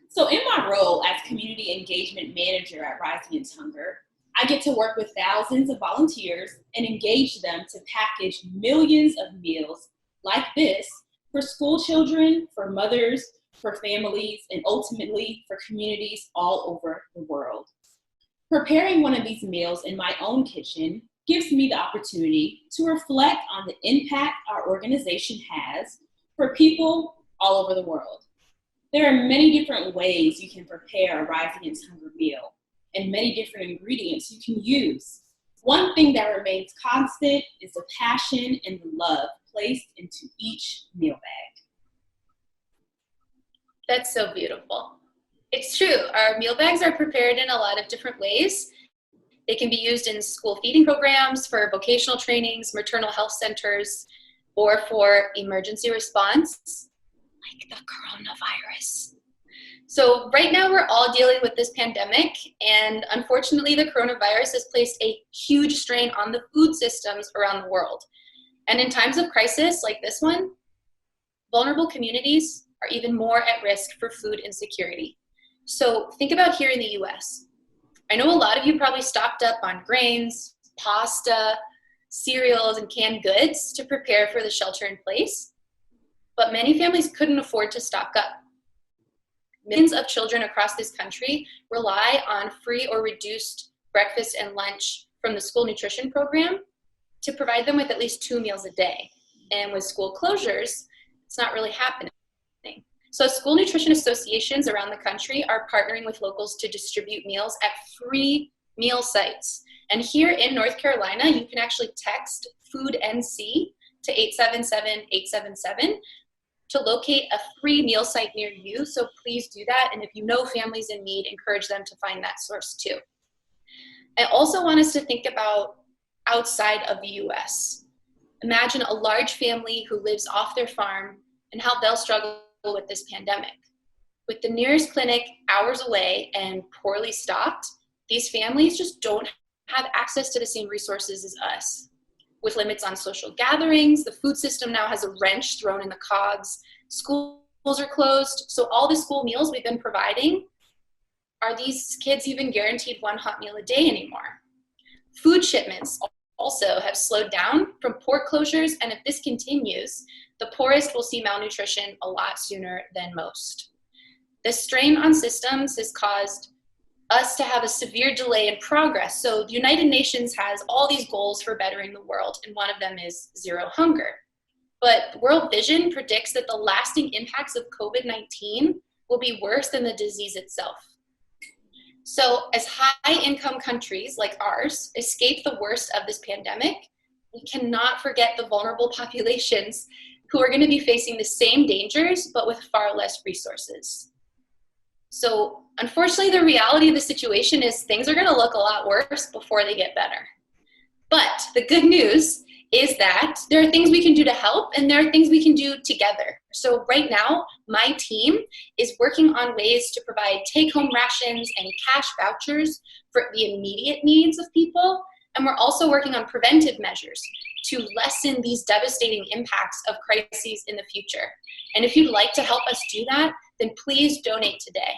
So in my role as Community Engagement Manager at Rise Against Hunger, I get to work with thousands of volunteers and engage them to package millions of meals like this for school children, for mothers, for families, and ultimately for communities all over the world. Preparing one of these meals in my own kitchen gives me the opportunity to reflect on the impact our organization has for people all over the world. There are many different ways you can prepare a Rise Against Hunger meal and many different ingredients you can use. One thing that remains constant is the passion and the love placed into each meal bag. That's so beautiful. It's true. Our meal bags are prepared in a lot of different ways. They can be used in school feeding programs, for vocational trainings, maternal health centers, or for emergency response, like the coronavirus. So right now we're all dealing with this pandemic, and unfortunately the coronavirus has placed a huge strain on the food systems around the world. And in times of crisis like this one, vulnerable communities are even more at risk for food insecurity. So think about here in the US. I know a lot of you probably stocked up on grains, pasta, cereals, and canned goods to prepare for the shelter in place, but many families couldn't afford to stock up. Millions of children across this country rely on free or reduced breakfast and lunch from the school nutrition program to provide them with at least 2 meals a day. And with school closures, it's not really happening. So school nutrition associations around the country are partnering with locals to distribute meals at free meal sites. And here in North Carolina, you can actually text Food NC to 877-877 to locate a free meal site near you. So please do that. And if you know families in need, encourage them to find that source too. I also want us to think about outside of the US. Imagine a large family who lives off their farm and how they'll struggle with this pandemic. With the nearest clinic hours away and poorly stocked, these families just don't have access to the same resources as us. With limits on social gatherings, the food system now has a wrench thrown in the cogs. Schools are closed, so all the school meals we've been providing, are these kids even guaranteed 1 hot meal a day anymore? Food shipments also have slowed down from port closures, and if this continues, the poorest will see malnutrition a lot sooner than most. The strain on systems has caused us to have a severe delay in progress. So the United Nations has all these goals for bettering the world, and one of them is zero hunger. But World Vision predicts that the lasting impacts of COVID-19 will be worse than the disease itself. So as high-income countries like ours escape the worst of this pandemic, we cannot forget the vulnerable populations who are going to be facing the same dangers, but with far less resources. So unfortunately, the reality of the situation is things are going to look a lot worse before they get better. But the good news is that there are things we can do to help, and there are things we can do together. So right now, my team is working on ways to provide take-home rations and cash vouchers for the immediate needs of people. And we're also working on preventive measures to lessen these devastating impacts of crises in the future. And if you'd like to help us do that, then please donate today.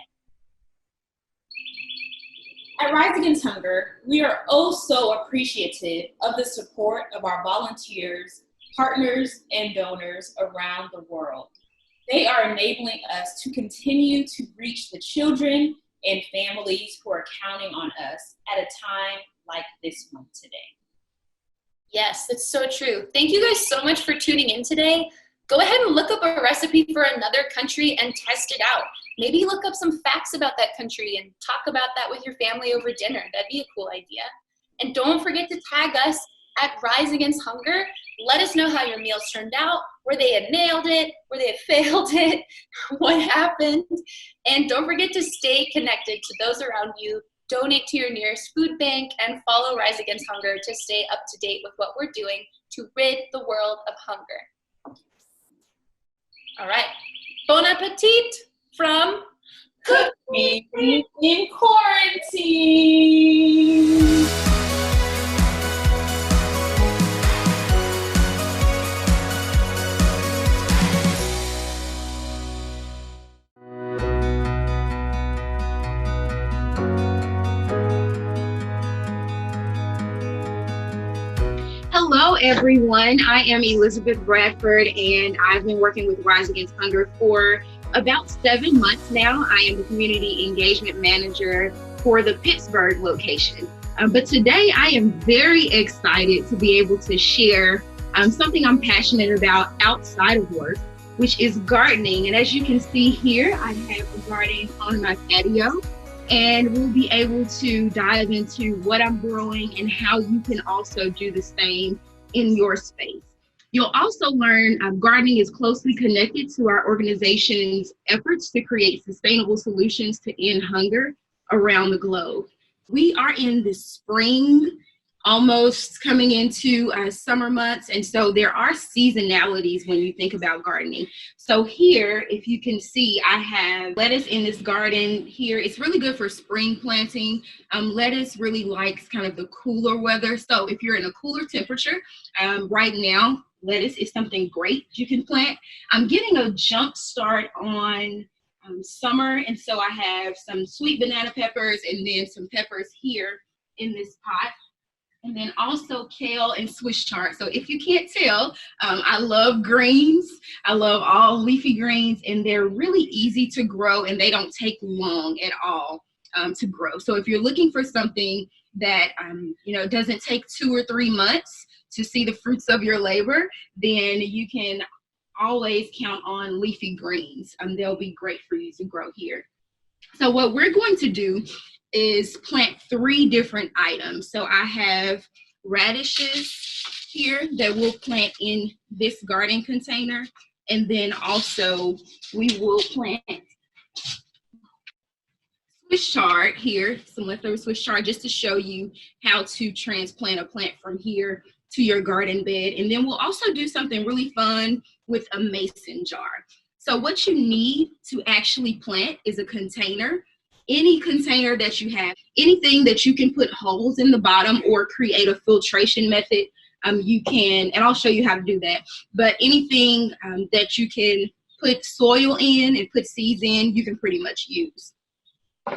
At Rise Against Hunger, we are oh so appreciative of the support of our volunteers, partners, and donors around the world. They are enabling us to continue to reach the children and families who are counting on us at a time like this one today. Yes, that's so true. Thank you guys so much for tuning in today. Go ahead and look up a recipe for another country and test it out. Maybe look up some facts about that country and talk about that with your family over dinner. That'd be a cool idea. And don't forget to tag us at Rise Against Hunger. Let us know how your meals turned out, where they had nailed it, where they had failed it, what happened. And don't forget to stay connected to those around you. Donate to your nearest food bank and follow Rise Against Hunger to stay up to date with what we're doing to rid the world of hunger. All right, bon appetit from Cooking in Quarantine. Hello, everyone. I am Elizabeth Bradford, and I've been working with Rise Against Hunger for about 7 months now. I am the Community Engagement Manager for the Pittsburgh location. But today I am very excited to be able to share something I'm passionate about outside of work, which is gardening. And as you can see here, I have a garden on my patio. And we'll be able to dive into what I'm growing and how you can also do the same in your space. You'll also learn gardening is closely connected to our organization's efforts to create sustainable solutions to end hunger around the globe. We are in the spring, almost coming into summer months, and so there are seasonalities when you think about gardening. So here, if you can see, I have lettuce in this garden here. It's really good for spring planting. Lettuce really likes kind of the cooler weather. So if you're in a cooler temperature, right now, lettuce is something great you can plant. I'm getting a jump start on summer, and so I have some sweet banana peppers and then some peppers here in this pot. And then also kale and Swiss chard. So if you can't tell, I love greens. I love all leafy greens, and they're really easy to grow, and they don't take long at all to grow. So if you're looking for something that doesn't take 2 or 3 months to see the fruits of your labor, then you can always count on leafy greens. They'll be great for you to grow here. So what we're going to do is plant 3 different items. So I have radishes here that we'll plant in this garden container. And then also we will plant Swiss chard here, some leftover Swiss chard, just to show you how to transplant a plant from here to your garden bed. And then we'll also do something really fun with a mason jar. So what you need to actually plant is a container. Any container that you have, anything that you can put holes in the bottom or create a filtration method, you can, and I'll show you how to do that. But anything that you can put soil in and put seeds in, you can pretty much use.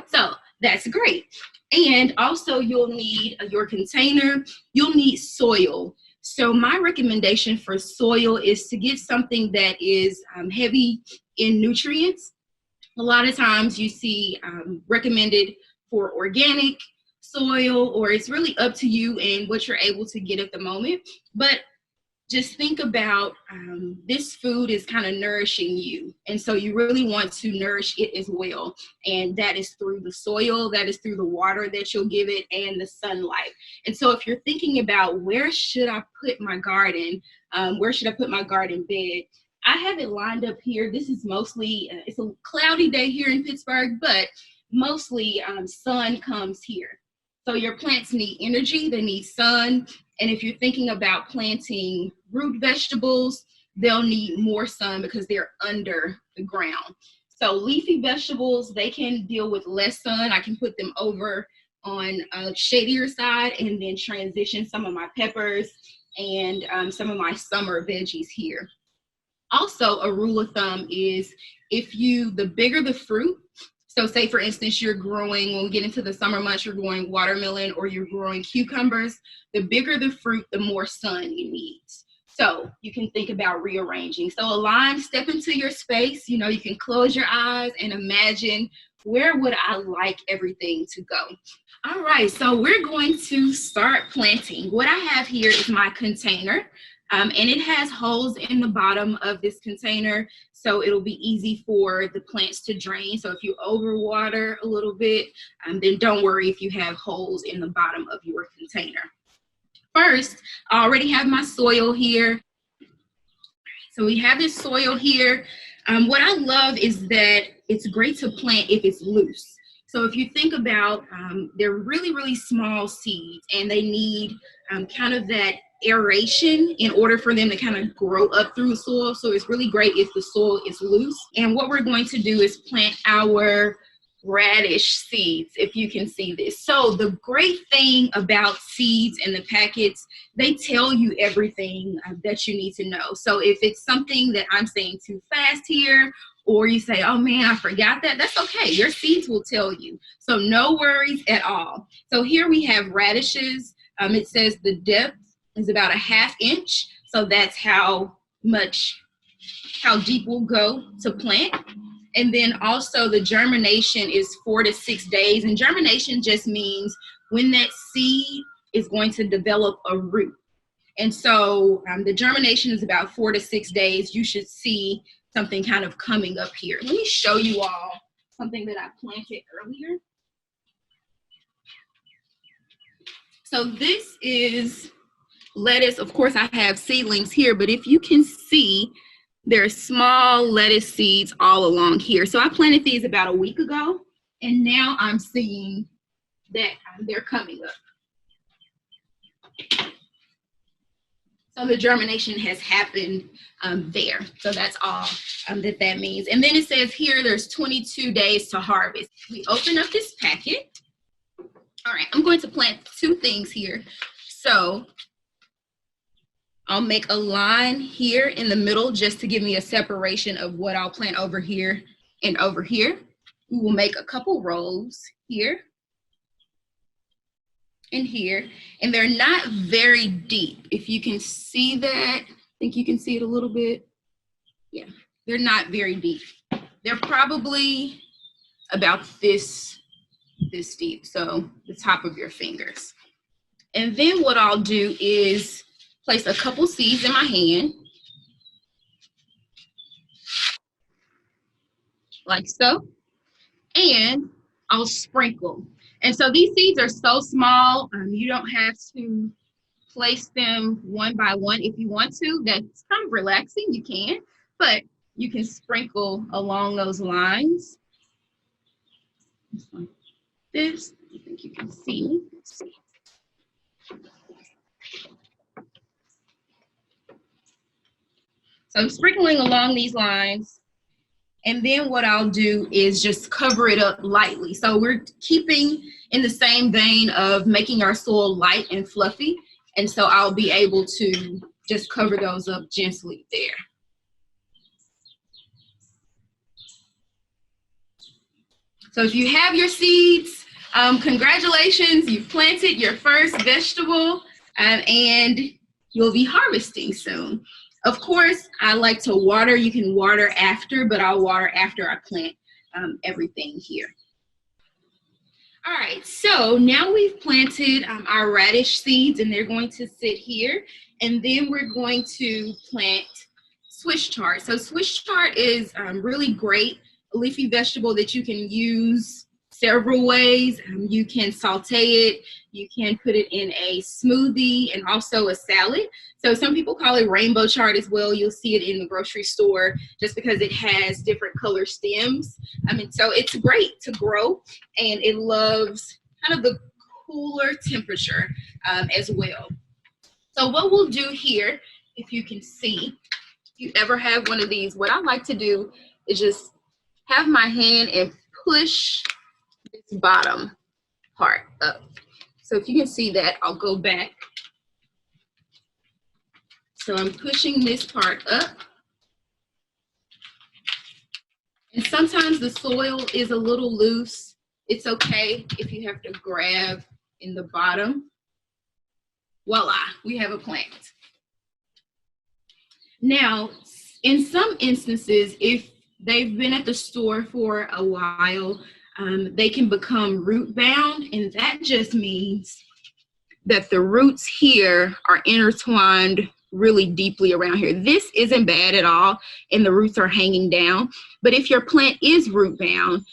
So that's great. And also you'll need your container, you'll need soil. So my recommendation for soil is to get something that is heavy in nutrients. A lot of times you see recommended for organic soil, or it's really up to you and what you're able to get at the moment. But just think about this food is kind of nourishing you. And so you really want to nourish it as well. And that is through the soil, that is through the water that you'll give it, and the sunlight. And so if you're thinking about where should I put my garden, where should I put my garden bed, I have it lined up here. This is mostly, it's a cloudy day here in Pittsburgh, but mostly sun comes here. So your plants need energy, they need sun. And if you're thinking about planting root vegetables, they'll need more sun because they're under the ground. So leafy vegetables, they can deal with less sun. I can put them over on a shadier side and then transition some of my peppers and some of my summer veggies here. Also, a rule of thumb is the bigger the fruit, so say for instance, you're growing, when we get into the summer months, you're growing watermelon or you're growing cucumbers, the bigger the fruit, the more sun you need. So you can think about rearranging. So a lime, step into your space, you can close your eyes and imagine, where would I like everything to go? All right, so we're going to start planting. What I have here is my container. And it has holes in the bottom of this container, so it'll be easy for the plants to drain. So if you overwater a little bit, then don't worry if you have holes in the bottom of your container. First, I already have my soil here. So we have this soil here. What I love is that it's great to plant if it's loose. So if you think about, they're really, really small seeds, and they need kind of that aeration in order for them to kind of grow up through the soil. So it's really great if the soil is loose. And what we're going to do is plant our radish seeds, if you can see this. So the great thing about seeds in the packets, they tell you everything that you need to know. So if it's something that I'm saying too fast here, or you say, oh man, I forgot that, that's okay. Your seeds will tell you. So no worries at all. So here we have radishes. It says the depth is about 1/2 inch. So that's how deep we'll go to plant. And then also the germination is 4 to 6 days. And germination just means when that seed is going to develop a root. And so the germination is about 4 to 6 days. You should see something kind of coming up here. Let me show you all something that I planted earlier. So this is lettuce. Of course, I have seedlings here, but if you can see, there are small lettuce seeds all along here. So I planted these about a week ago, and now I'm seeing that they're coming up. So the germination has happened there. So that's all that means. And then it says here, there's 22 days to harvest. We open up this packet. All right, I'm going to plant 2 things here. So I'll make a line here in the middle just to give me a separation of what I'll plant over here and over here. We will make a couple rows here and here, and they're not very deep. If you can see that, I think you can see it a little bit. Yeah, they're not very deep. They're probably about this deep, so the top of your fingers. And then what I'll do is place a couple seeds in my hand, like so, and I'll sprinkle. And so these seeds are so small, you don't have to place them one by one if you want to. That's kind of relaxing, you can, but you can sprinkle along those lines. Just like this, I think you can see. Let's see. So I'm sprinkling along these lines, and then what I'll do is just cover it up lightly. So we're keeping in the same vein of making our soil light and fluffy, and so I'll be able to just cover those up gently there. So if you have your seeds, congratulations, you've planted your first vegetable, and you'll be harvesting soon. Of course, I like to water. You can water after, but I'll water after I plant everything here. All right, so now we've planted our radish seeds and they're going to sit here, and then we're going to plant Swiss chard. So Swiss chard is really great leafy vegetable that you can use several ways. You can saute it, you can put it in a smoothie and also a salad. So some people call it rainbow chard as well. You'll see it in the grocery store just because it has different color stems. So it's great to grow, and it loves kind of the cooler temperature as well. So what we'll do here, if you can see, if you ever have one of these, what I like to do is just have my hand and push this bottom part up. So if you can see that, I'll go back. So I'm pushing this part up. And sometimes the soil is a little loose. It's okay if you have to grab in the bottom. Voila, we have a plant. Now, in some instances, if they've been at the store for a while, they can become root bound, and that just means that the roots here are intertwined really deeply around here. This isn't bad at all, and the roots are hanging down. But if your plant is root bound,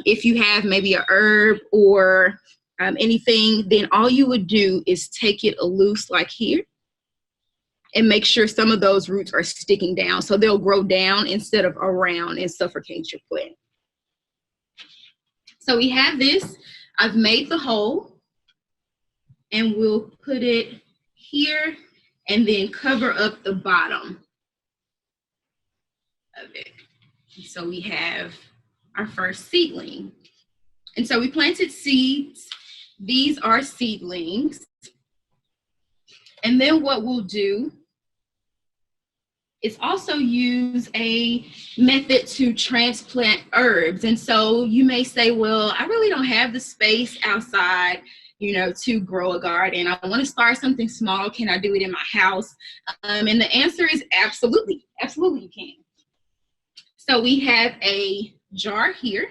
if you have maybe a herb or anything, then all you would do is take it loose like here and make sure some of those roots are sticking down, so they'll grow down instead of around and suffocate your plant. So we have this. I've made the hole, and we'll put it here and then cover up the bottom of it. So we have our first seedling. And so we planted seeds. These are seedlings. And then what we'll do is also use a method to transplant herbs. And so you may say, well, I really don't have the space outside, to grow a garden. I want to start something small. Can I do it in my house? And the answer is absolutely. Absolutely you can. So we have a jar here,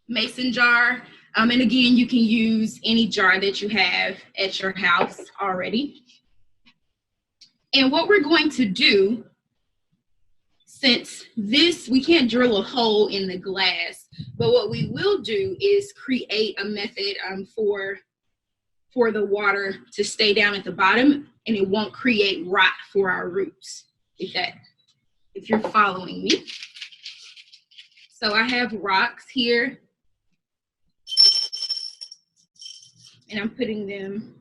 mason jar. And again, you can use any jar that you have at your house already. And what we're going to do, since we can't drill a hole in the glass, but what we will do is create a method for the water to stay down at the bottom, and it won't create rot for our roots, if you're following me. So I have rocks here, and I'm putting them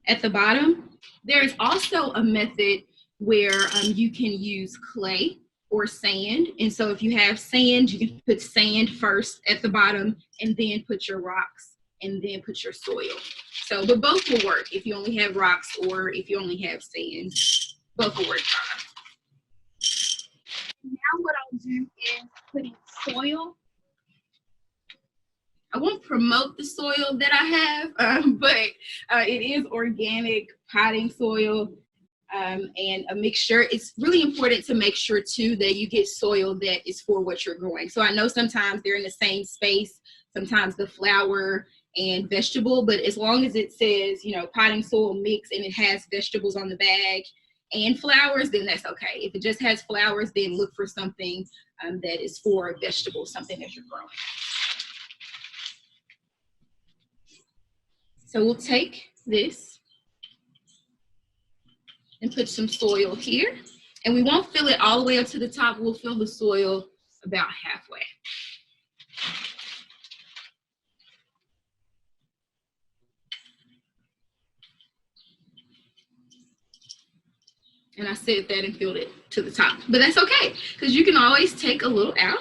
at the bottom. There's also a method where you can use clay or sand. And so if you have sand, you can put sand first at the bottom and then put your rocks and then put your soil. So, but both will work if you only have rocks or if you only have sand. Both will work fine. Now what I'll do is put in soil. I won't promote the soil that I have, but it is organic potting soil and a mixture. It's really important to make sure too that you get soil that is for what you're growing. So I know sometimes they're in the same space, sometimes the flower and vegetable, but as long as it says, potting soil mix and it has vegetables on the bag and flowers, then that's okay. If it just has flowers, then look for something that is for vegetables, something that you're growing. So we'll take this and put some soil here. And we won't fill it all the way up to the top. We'll fill the soil about halfway. And I said that and filled it to the top. But that's okay, because you can always take a little out,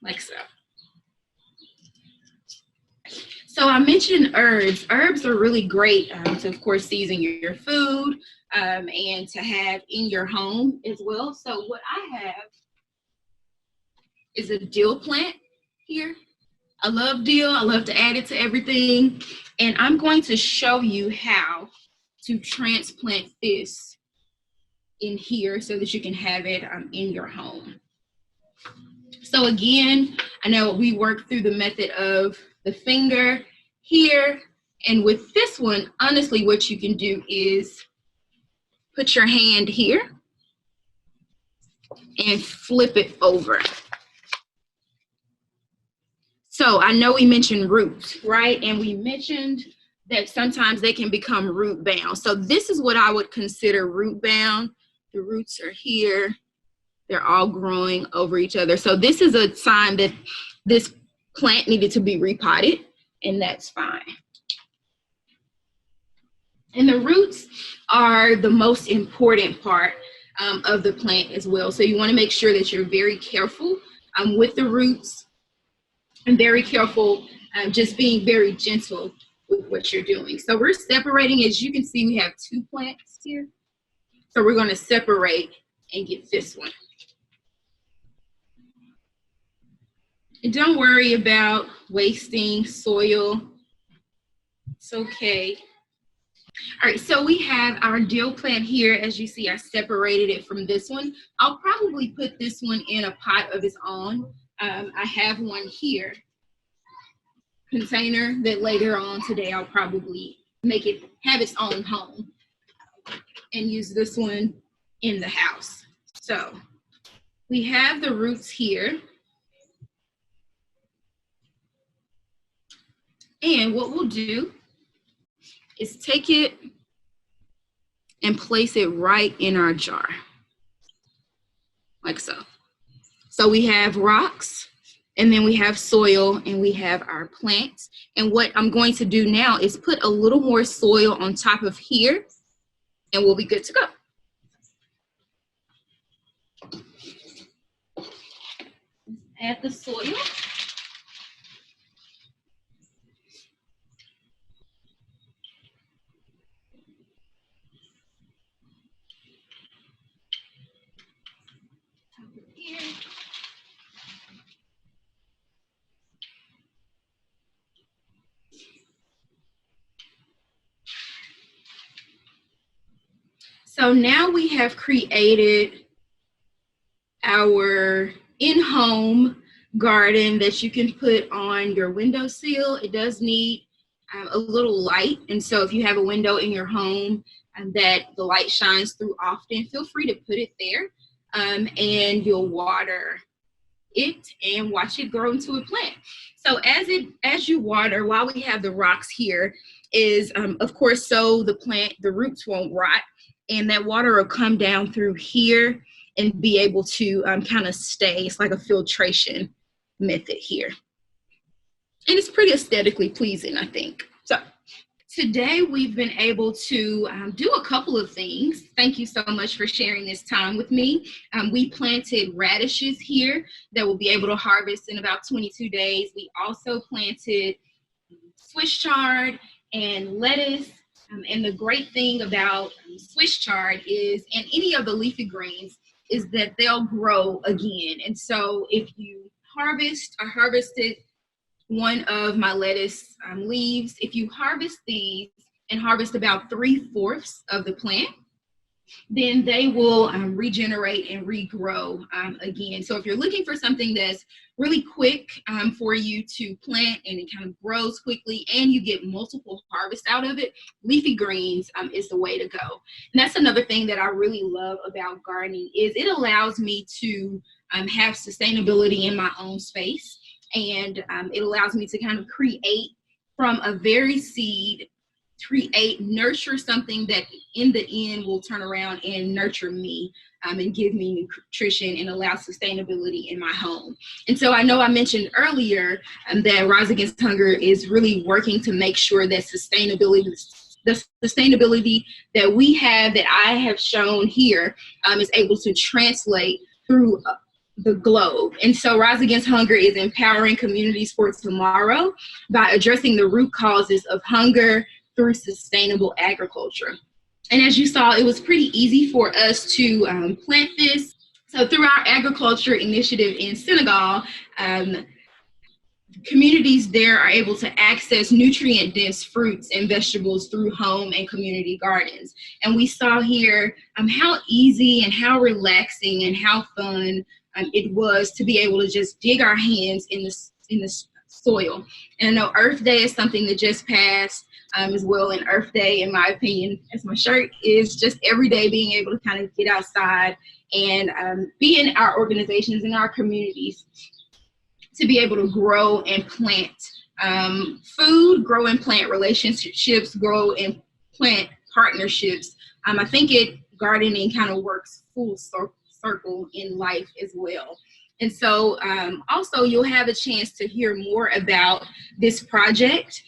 like so. So I mentioned herbs. Herbs are really great to, of course, season your food and to have in your home as well. So what I have is a dill plant here. I love dill. I love to add it to everything. And I'm going to show you how to transplant this in here so that you can have it in your home. So again, I know we worked through the method of the finger here. And with this one, honestly, what you can do is put your hand here and flip it over. So I know we mentioned roots, right? And we mentioned that sometimes they can become root bound. So this is what I would consider root bound. The roots are here. They're all growing over each other. So this is a sign that this plant needed to be repotted, and that's fine. And the roots are the most important part of the plant as well. So you want to make sure that you're very careful with the roots and very careful, just being very gentle with what you're doing. So we're separating. As you can see, we have 2 plants here. So we're going to separate and get this one. And don't worry about wasting soil. It's okay. All right, so we have our dill plant here. As you see, I separated it from this one. I'll probably put this one in a pot of its own. I have one here, container, that later on today I'll probably make it have its own home and use this one in the house. So we have the roots here. And what we'll do is take it and place it right in our jar, like so. So we have rocks, and then we have soil, and we have our plants. And what I'm going to do now is put a little more soil on top of here, and we'll be good to go. Add the soil. So now we have created our in-home garden that you can put on your windowsill. It does need a little light. And so if you have a window in your home that the light shines through often, feel free to put it there. And you'll water it and watch it grow into a plant. So as you water, while we have the rocks here, is of course so the roots won't rot, and that water will come down through here and be able to kind of stay. It's like a filtration method here. And it's pretty aesthetically pleasing, I think. So today we've been able to do a couple of things. Thank you so much for sharing this time with me. We planted radishes here that we'll be able to harvest in about 22 days. We also planted Swiss chard and lettuce. And the great thing about Swiss chard is, and any of the leafy greens, is that they'll grow again. And so if you I harvested one of my lettuce leaves. If you harvest these and harvest about 3/4 of the plant, then they will regenerate and regrow again. So if you're looking for something that's really quick for you to plant and it kind of grows quickly and you get multiple harvests out of it, leafy greens is the way to go. And that's another thing that I really love about gardening is it allows me to have sustainability in my own space. And it allows me to kind of create from a very seed, nurture something that in the end will turn around and nurture me and give me nutrition and allow sustainability in my home. And so I know I mentioned earlier that Rise Against Hunger is really working to make sure that the sustainability that we have, that I have shown here, is able to translate through the globe. And so Rise Against Hunger is empowering communities for tomorrow by addressing the root causes of hunger through sustainable agriculture. And as you saw, it was pretty easy for us to plant this. So through our agriculture initiative in Senegal, communities there are able to access nutrient-dense fruits and vegetables through home and community gardens. And we saw here how easy and how relaxing and how fun it was to be able to just dig our hands in the soil. And I know Earth Day is something that just passed as well. And Earth Day, in my opinion, as my shirt, is just every day being able to kind of get outside and be in our organizations, in our communities, to be able to grow and plant food, grow and plant relationships, grow and plant partnerships. I think gardening kind of works full circle in life as well. And so also you'll have a chance to hear more about this project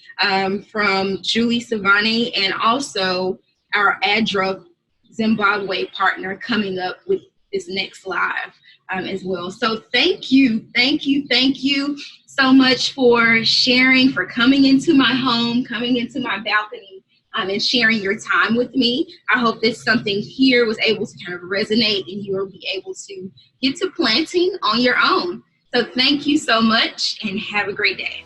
from Julie Savane and also our ADRA Zimbabwe partner coming up with this next live as well. So thank you so much for sharing, for coming into my home, coming into my balcony, and sharing your time with me. I hope that something here was able to kind of resonate and you'll be able to get to planting on your own. So thank you so much and have a great day.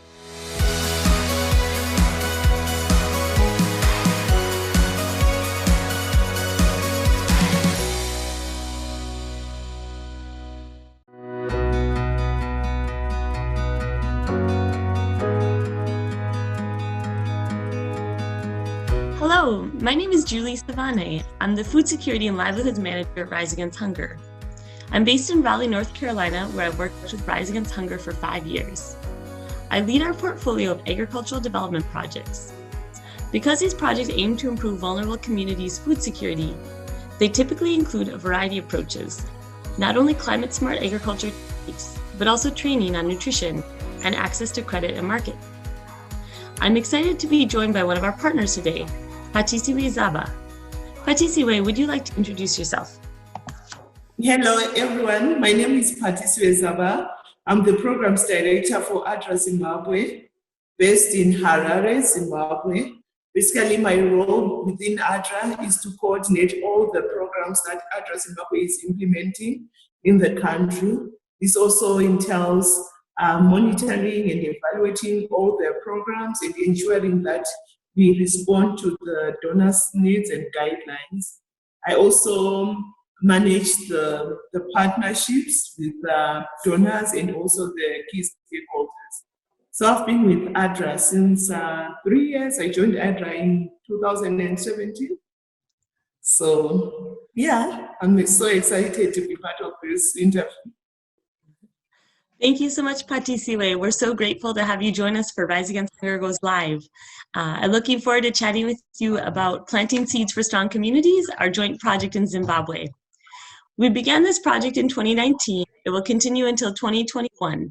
Hello, my name is Julie Savane. I'm the Food Security and Livelihoods Manager at Rise Against Hunger. I'm based in Raleigh, North Carolina, where I've worked with Rise Against Hunger for 5 years. I lead our portfolio of agricultural development projects. Because these projects aim to improve vulnerable communities' food security, they typically include a variety of approaches, not only climate-smart agriculture techniques, but also training on nutrition and access to credit and market. I'm excited to be joined by one of our partners today, Patisiwe Zaba. Patisiwe, would you like to introduce yourself? Hello, everyone. My name is Patisiwe Zaba. I'm the Programs Director for ADRA Zimbabwe, based in Harare, Zimbabwe. Basically, my role within ADRA is to coordinate all the programs that ADRA Zimbabwe is implementing in the country. This also entails monitoring and evaluating all their programs and ensuring that we respond to the donors' needs and guidelines. I also manage the partnerships with donors and also the key stakeholders. So I've been with ADRA since 3 years. I joined ADRA in 2017. So yeah, I'm so excited to be part of this interview. Thank you so much, Patisiwe. We're so grateful to have you join us for Rise Against Hunger Goes Live. I'm looking forward to chatting with you about Planting Seeds for Strong Communities, our joint project in Zimbabwe. We began this project in 2019. It will continue until 2021.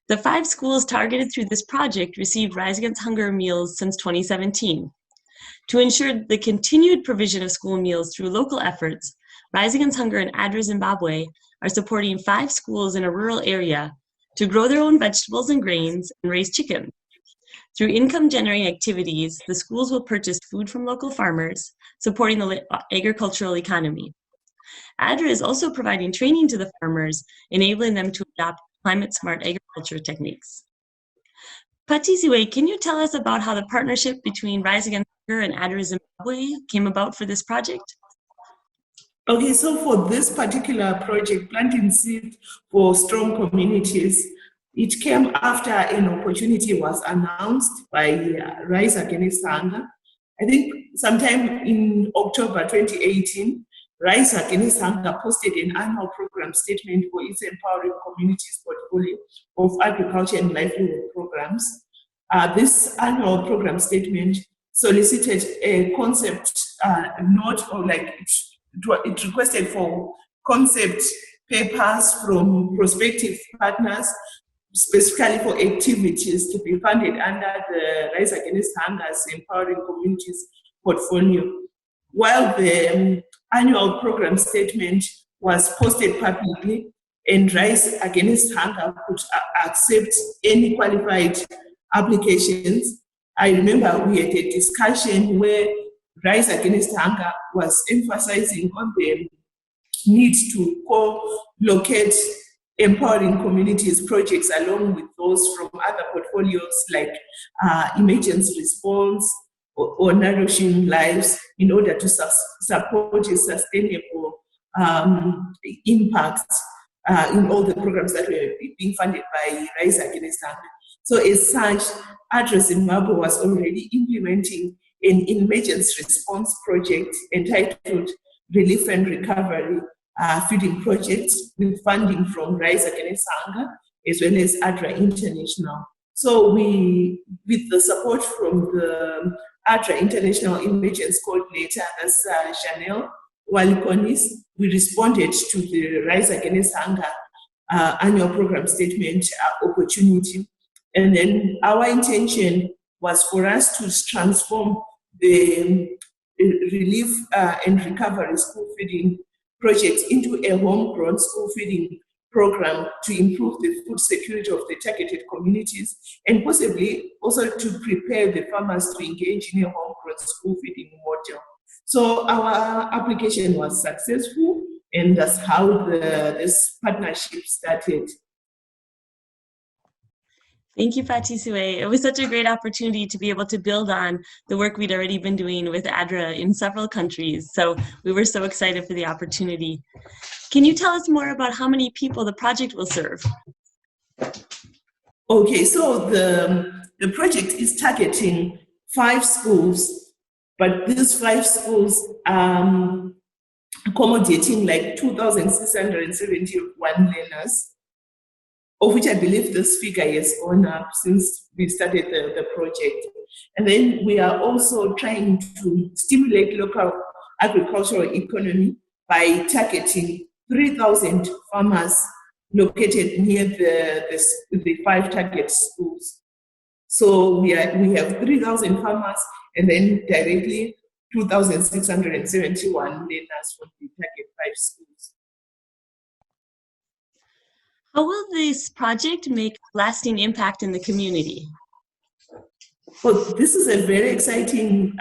The 5 schools targeted through this project received Rise Against Hunger meals since 2017. To ensure the continued provision of school meals through local efforts, Rise Against Hunger and ADRA Zimbabwe are supporting 5 schools in a rural area to grow their own vegetables and grains and raise chickens. Through income-generating activities, the schools will purchase food from local farmers, supporting the agricultural economy. ADRA is also providing training to the farmers, enabling them to adopt climate-smart agriculture techniques. Patisiwe, can you tell us about how the partnership between Rise Against Hunger and ADRA Zimbabwe came about for this project? Okay, so for this particular project, Planting Seeds for Strong Communities, it came after an opportunity was announced by Rise Against Hunger. I think sometime in October 2018, Rise Against Hunger posted an annual program statement for its Empowering Communities portfolio of agriculture and livelihood programs. This annual program statement solicited a concept note, or like it requested for concept papers from prospective partners, specifically for activities to be funded under the Rise Against Hunger's Empowering Communities portfolio. While the annual program statement was posted publicly and Rise Against Hunger could accept any qualified applications, I remember we had a discussion where Rise Against Hunger was emphasizing on the need to co-locate empowering communities projects along with those from other portfolios like emergency response or nourishing lives in order to support a sustainable impact in all the programs that were being funded by Rise Against Hunger. So as such, ADRA Zimbabwe was already implementing an emergency response project entitled Relief and Recovery Feeding Project with funding from Rise Against Hunger as well as ADRA International. So we, with the support from the ADRA International Emergency Coordinator, that's Janelle Walikonis, we responded to the Rise Against Hunger annual program statement opportunity. And then our intention was for us to transform the relief and recovery school feeding project into a homegrown school feeding program to improve the food security of the targeted communities and possibly also to prepare the farmers to engage in a homegrown school feeding model. So our application was successful, and that's how this partnership started. Thank you, Fatisue. It was such a great opportunity to be able to build on the work we'd already been doing with ADRA in several countries. So we were so excited for the opportunity. Can you tell us more about how many people the project will serve? Okay, so the project is targeting 5 schools, but these 5 schools accommodating like 2,671 learners, of which I believe this figure has gone up since we started the project. And then we are also trying to stimulate local agricultural economy by targeting 3,000 farmers located near the 5 target schools. So we have 3,000 farmers, and then directly 2,671 learners from the target 5 schools. How will this project make lasting impact in the community? Well, this is a very exciting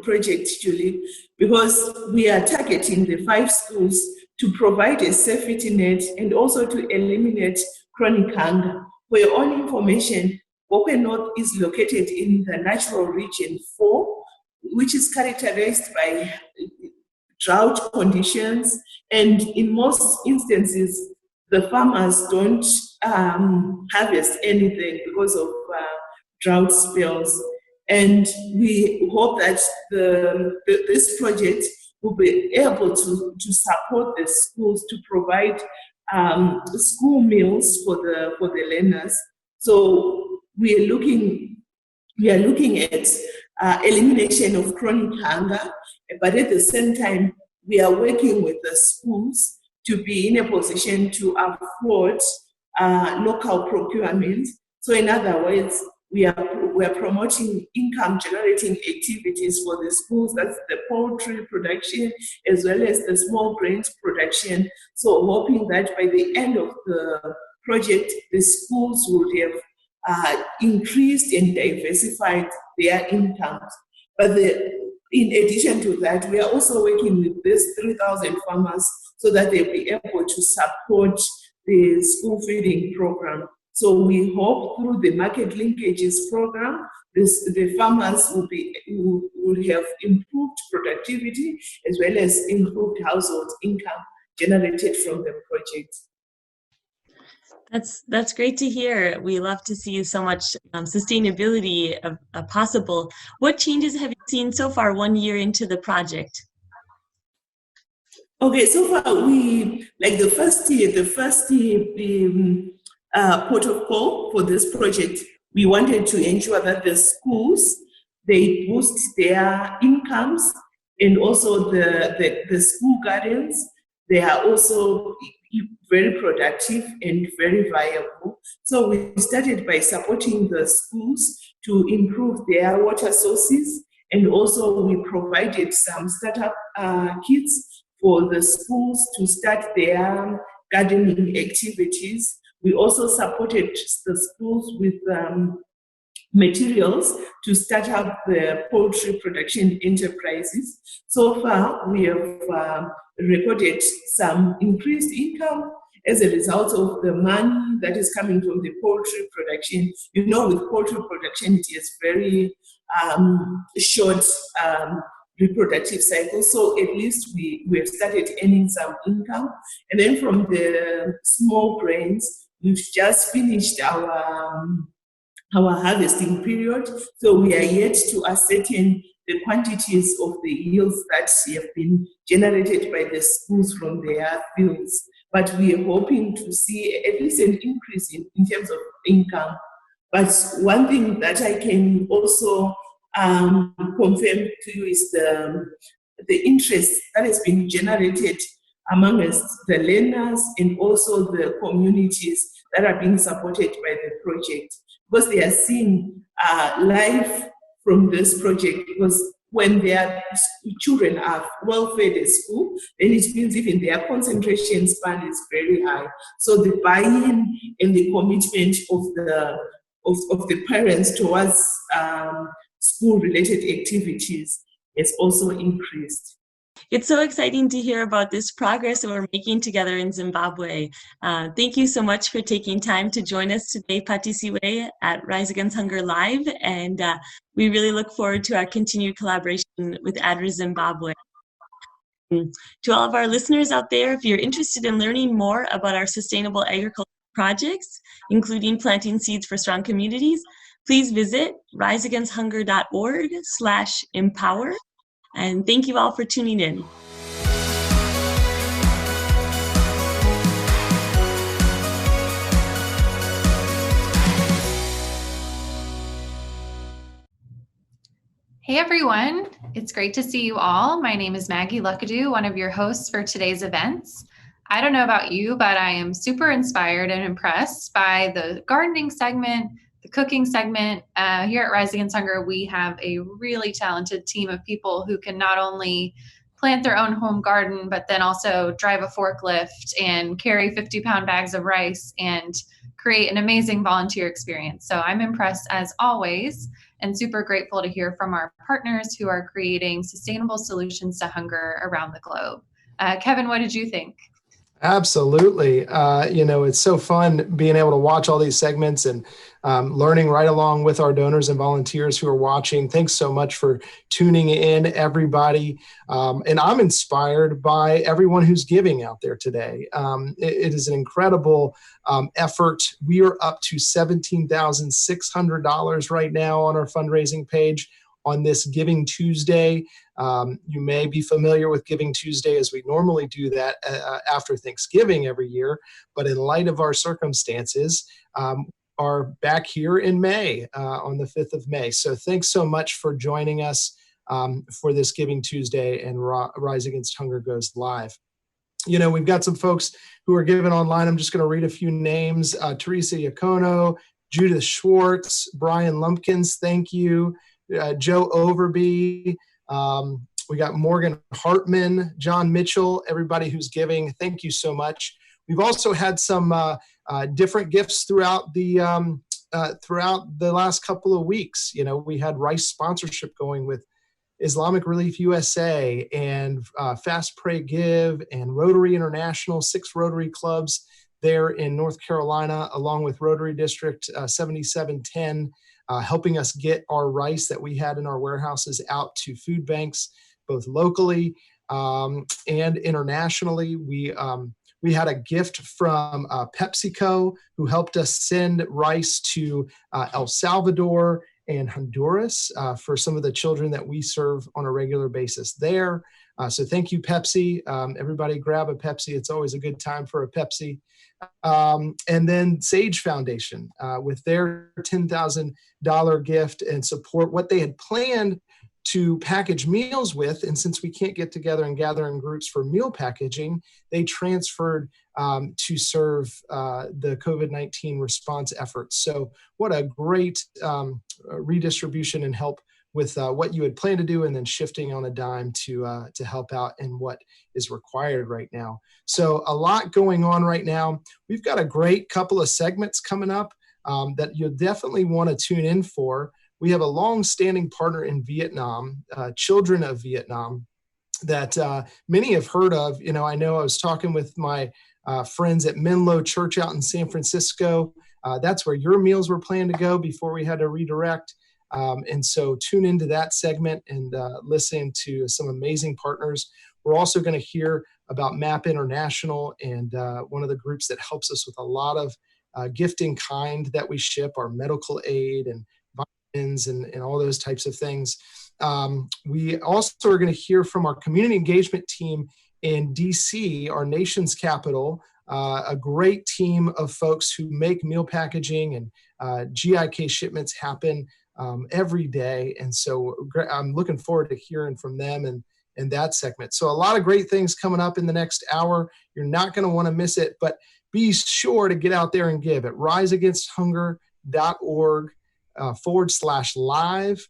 project, Julie, because we are targeting the 5 schools to provide a safety net and also to eliminate chronic hunger. For your own information, Bokwe North is located in the natural region 4, which is characterized by drought conditions, and in most instances, the farmers don't harvest anything because of drought spells. And we hope that this project will be able to support the schools to provide school meals for the learners. So we are looking at elimination of chronic hunger, but at the same time, we are working with the schools to be in a position to afford local procurement. So in other words, we are promoting income-generating activities for the schools. That's the poultry production as well as the small grains production. So hoping that by the end of the project, the schools will have increased and diversified their incomes. But in addition to that, we are also working with these 3,000 farmers so that they'll be able to support the school feeding program. So we hope through the market linkages program, the farmers will have improved productivity as well as improved household income generated from the project. That's great to hear. We love to see so much sustainability possible. What changes have you seen so far 1 year into the project? Okay, so far the first port of call for this project, we wanted to ensure that the schools, they boost their incomes, and also the school gardens, they are also very productive and very viable. So we started by supporting the schools to improve their water sources, and also we provided some startup kits for the schools to start their gardening activities. We also supported the schools with materials to start up the poultry production enterprises. So far, we have recorded some increased income as a result of the money that is coming from the poultry production. You know, with poultry production, it is very short reproductive cycle. So at least we have started earning some income. And then from the small grains, we've just finished our harvesting period. So we are yet to ascertain the quantities of the yields that have been generated by the schools from their fields. But we are hoping to see at least an increase in terms of income. But one thing that I can also confirm to you is the interest that has been generated amongst the learners and also the communities that are being supported by the project, because they are seeing life from this project. Because when their children are well fed at school, then it means even their concentration span is very high. So the buy-in and the commitment of the parents towards school-related activities has also increased. It's so exciting to hear about this progress that we're making together in Zimbabwe. Thank you so much for taking time to join us today, Patisiwe, at Rise Against Hunger Live, and we really look forward to our continued collaboration with ADRA Zimbabwe. To all of our listeners out there, if you're interested in learning more about our sustainable agriculture projects, including planting seeds for strong communities, please visit riseagainsthunger.org/empower. And thank you all for tuning in. Hey everyone, it's great to see you all. My name is Maggie Luckadoo, one of your hosts for today's events. I don't know about you, but I am super inspired and impressed by the gardening segment, the cooking segment. Here at Rise Against Hunger, we have a really talented team of people who can not only plant their own home garden, but then also drive a forklift and carry 50-pound bags of rice and create an amazing volunteer experience. So I'm impressed as always and super grateful to hear from our partners who are creating sustainable solutions to hunger around the globe. Kevin, what did you think? Absolutely. It's so fun being able to watch all these segments and learning right along with our donors and volunteers who are watching. Thanks so much for tuning in, everybody. And I'm inspired by everyone who's giving out there today. It is an incredible effort. We are up to $17,600 right now on our fundraising page on this Giving Tuesday. You may be familiar with Giving Tuesday, as we normally do that after Thanksgiving every year, but in light of our circumstances, are back here in May, on the 5th of May. So thanks so much for joining us for this Giving Tuesday and Rise Against Hunger Goes Live. We've got some folks who are giving online. I'm just going to read a few names. Teresa Iacono, Judith Schwartz, Brian Lumpkins, thank you. Joe Overby, we got Morgan Hartman, John Mitchell, everybody who's giving, thank you so much. We've also had some different gifts throughout the last couple of weeks. We had rice sponsorship going with Islamic Relief USA and Fast Pray Give and Rotary International, 6 Rotary clubs there in North Carolina, along with Rotary District 7710. Helping us get our rice that we had in our warehouses out to food banks, both locally and internationally. We had a gift from PepsiCo, who helped us send rice to El Salvador and Honduras for some of the children that we serve on a regular basis there. So thank you, Pepsi. Everybody grab a Pepsi. It's always a good time for a Pepsi. And then Sage Foundation with their $10,000 gift and support, what they had planned to package meals with. And since we can't get together and gather in groups for meal packaging, they transferred to serve the COVID-19 response efforts. So what a great redistribution and help with what you had planned to do, and then shifting on a dime to help out in what is required right now. So a lot going on right now. We've got a great couple of segments coming up that you'll definitely want to tune in for. We have a long-standing partner in Vietnam, Children of Vietnam, that many have heard of. I know I was talking with my friends at Menlo Church out in San Francisco. That's where your meals were planned to go before we had to redirect. And so tune into that segment and listen to some amazing partners. We're also going to hear about MAP International, and one of the groups that helps us with a lot of gifting kind that we ship, our medical aid and vitamins and all those types of things. We also are going to hear from our community engagement team in DC, our nation's capital, a great team of folks who make meal packaging and GIK shipments happen every day. And so I'm looking forward to hearing from them and that segment. So a lot of great things coming up in the next hour. You're not going to want to miss it, but be sure to get out there and give at riseagainsthunger.org /live.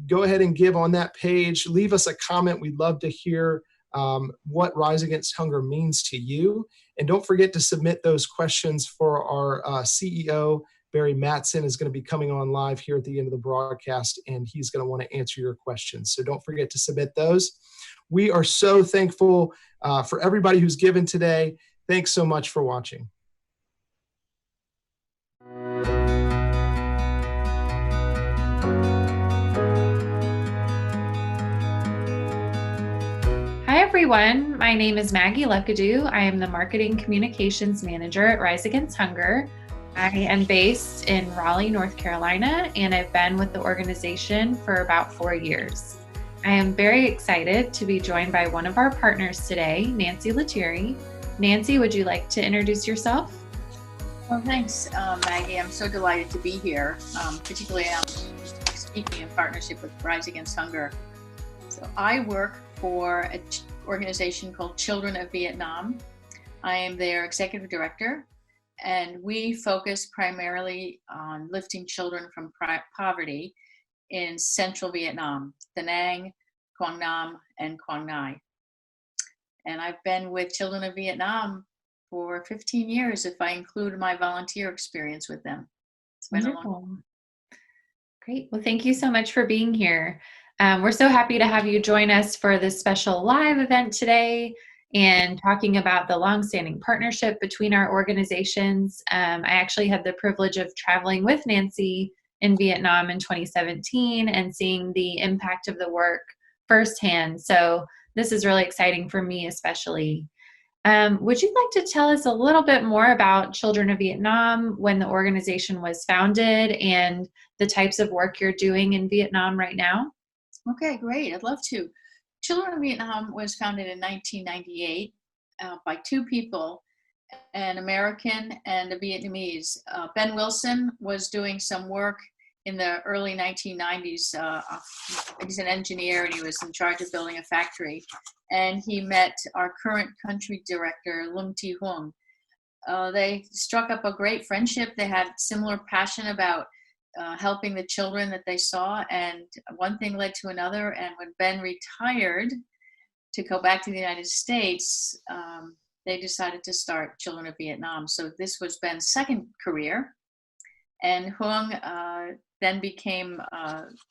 Go ahead and give on that page. Leave us a comment. We'd love to hear what Rise Against Hunger means to you. And don't forget to submit those questions for our CEO, Barry Matson, is going to be coming on live here at the end of the broadcast, and he's going to want to answer your questions. So don't forget to submit those. We are so thankful for everybody who's given today. Thanks so much for watching. Hi everyone, my name is Maggie Luckadoo. I am the Marketing Communications Manager at Rise Against Hunger. I am based in Raleigh, North Carolina, and I've been with the organization for about 4 years. I am very excited to be joined by one of our partners today, Nancy Lettieri. Nancy, would you like to introduce yourself? Well, thanks, Maggie. I'm so delighted to be here, particularly speaking in partnership with Rise Against Hunger. So I work for an organization called Children of Vietnam. I am their executive director, and we focus primarily on lifting children from poverty in central Vietnam, Da Nang, Quang Nam, and Quang Ngai. And I've been with Children of Vietnam for 15 years, if I include my volunteer experience with them. It's been a long time. Great. Well, thank you so much for being here. We're so happy to have you join us for this special live event today and talking about the longstanding partnership between our organizations. I actually had the privilege of traveling with Nancy in Vietnam in 2017 and seeing the impact of the work firsthand. So this is really exciting for me especially. Would you like to tell us a little bit more about Children of Vietnam, when the organization was founded, and the types of work you're doing in Vietnam right now? Okay, great. I'd love to. Children of Vietnam was founded in 1998 by two people, an American and a Vietnamese. Ben Wilson was doing some work in the early 1990s. He's an engineer and he was in charge of building a factory. And he met our current country director, Lung Thi Huong. They struck up a great friendship. They had similar passion about helping the children that they saw, and one thing led to another. And when Ben retired to go back to the United States, they decided to start Children of Vietnam. So this was Ben's second career. And Huong then became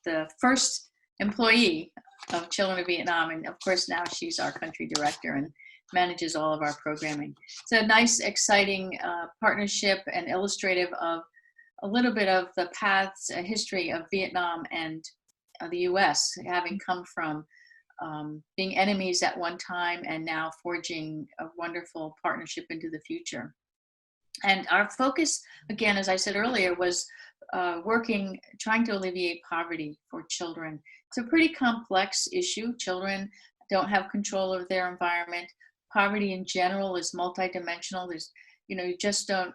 the first employee of Children of Vietnam. And of course, now she's our country director and manages all of our programming. It's a nice, exciting partnership and illustrative of a little bit of the paths, history of Vietnam and the US, having come from being enemies at one time and now forging a wonderful partnership into the future. And our focus, again, as I said earlier, was trying to alleviate poverty for children. It's a pretty complex issue. Children don't have control of their environment. Poverty in general is multidimensional. There's, you just don't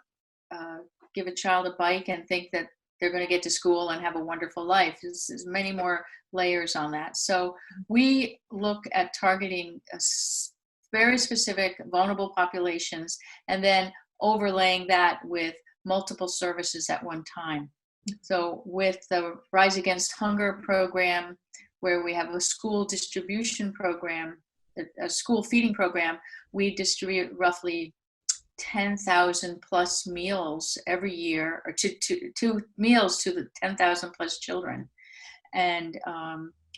give a child a bike and think that they're going to get to school and have a wonderful life. There's many more layers on that. So we look at targeting very specific vulnerable populations and then overlaying that with multiple services at one time. So with the Rise Against Hunger program, where we have a school distribution program, a school feeding program, we distribute roughly 10,000 plus meals every year, or two meals to the 10,000 plus children. And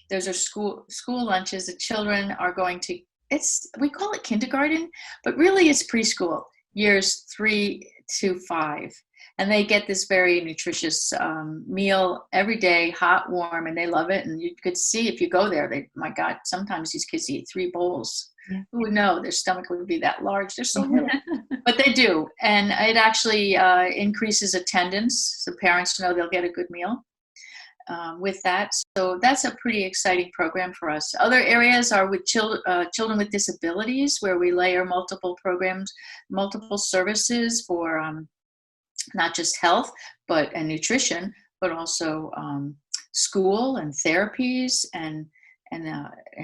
those are school lunches. The children are going to, we call it kindergarten, but really it's preschool, years 3 to 5. And they get this very nutritious meal every day, hot, warm, and they love it. And you could see if you go there, my God, sometimes these kids eat 3 bowls. Yeah. Who would know their stomach would be that large? They're so little, but they do. And it actually increases attendance. So parents know they'll get a good meal with that. So that's a pretty exciting program for us. Other areas are with children with disabilities, where we layer multiple programs, multiple services for not just health and nutrition, but also school and therapies and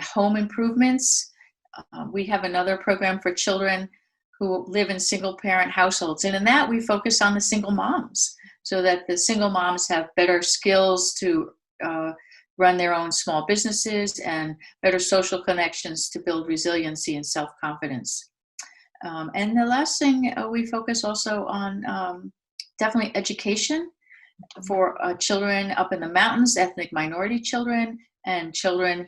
home improvements. We have another program for children who live in single parent households. And in that, we focus on the single moms, so that the single moms have better skills to run their own small businesses and better social connections to build resiliency and self-confidence. And the last thing, we focus also on definitely education for children up in the mountains, ethnic minority children, and children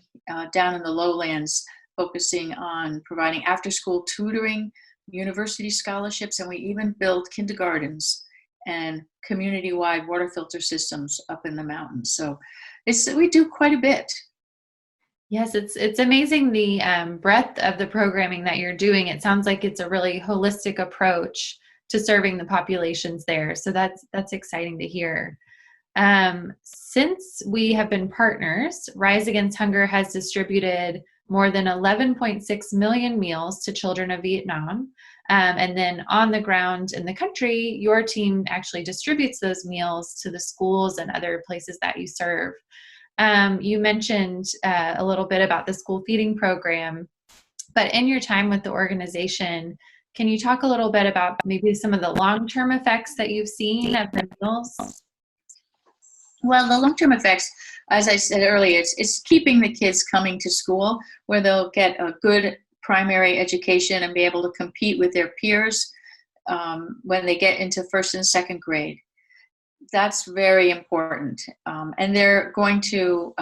down in the lowlands, focusing on providing after-school tutoring, university scholarships, and we even build kindergartens and community-wide water filter systems up in the mountains. So we do quite a bit. Yes, it's amazing the breadth of the programming that you're doing. It sounds like it's a really holistic approach to serving the populations there. So that's exciting to hear. Since we have been partners, Rise Against Hunger has distributed more than 11.6 million meals to children of Vietnam. And then on the ground in the country, your team actually distributes those meals to the schools and other places that you serve. You mentioned a little bit about the school feeding program, but in your time with the organization, can you talk a little bit about maybe some of the long-term effects that you've seen of the meals? Well, the long-term effects, as I said earlier, it's keeping the kids coming to school where they'll get a good primary education and be able to compete with their peers when they get into 1st and 2nd grade. That's very important. And they're going to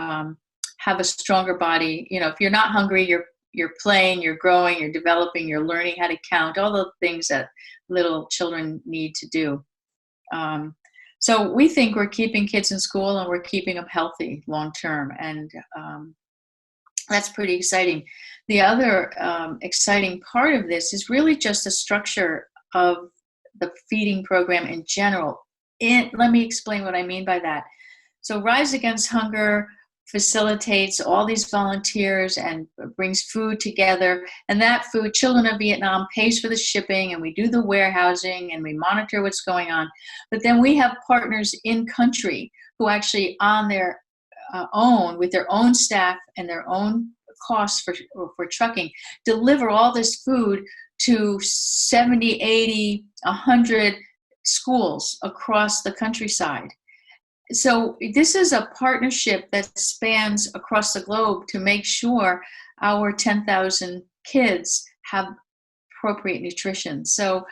have a stronger body. You know, if you're not hungry, you're playing, you're growing, you're developing, you're learning how to count, all the things that little children need to do. So we think we're keeping kids in school and we're keeping them healthy long-term. And that's pretty exciting. The other exciting part of this is really just the structure of the feeding program in general. Let me explain what I mean by that. So Rise Against Hunger facilitates all these volunteers and brings food together. And that food, Children of Vietnam pays for the shipping, and we do the warehousing and we monitor what's going on. But then we have partners in country who actually on their own, with their own staff and their own costs for trucking, deliver all this food to 70, 80, 100 schools across the countryside. So this is a partnership that spans across the globe to make sure our 10,000 kids have appropriate nutrition. So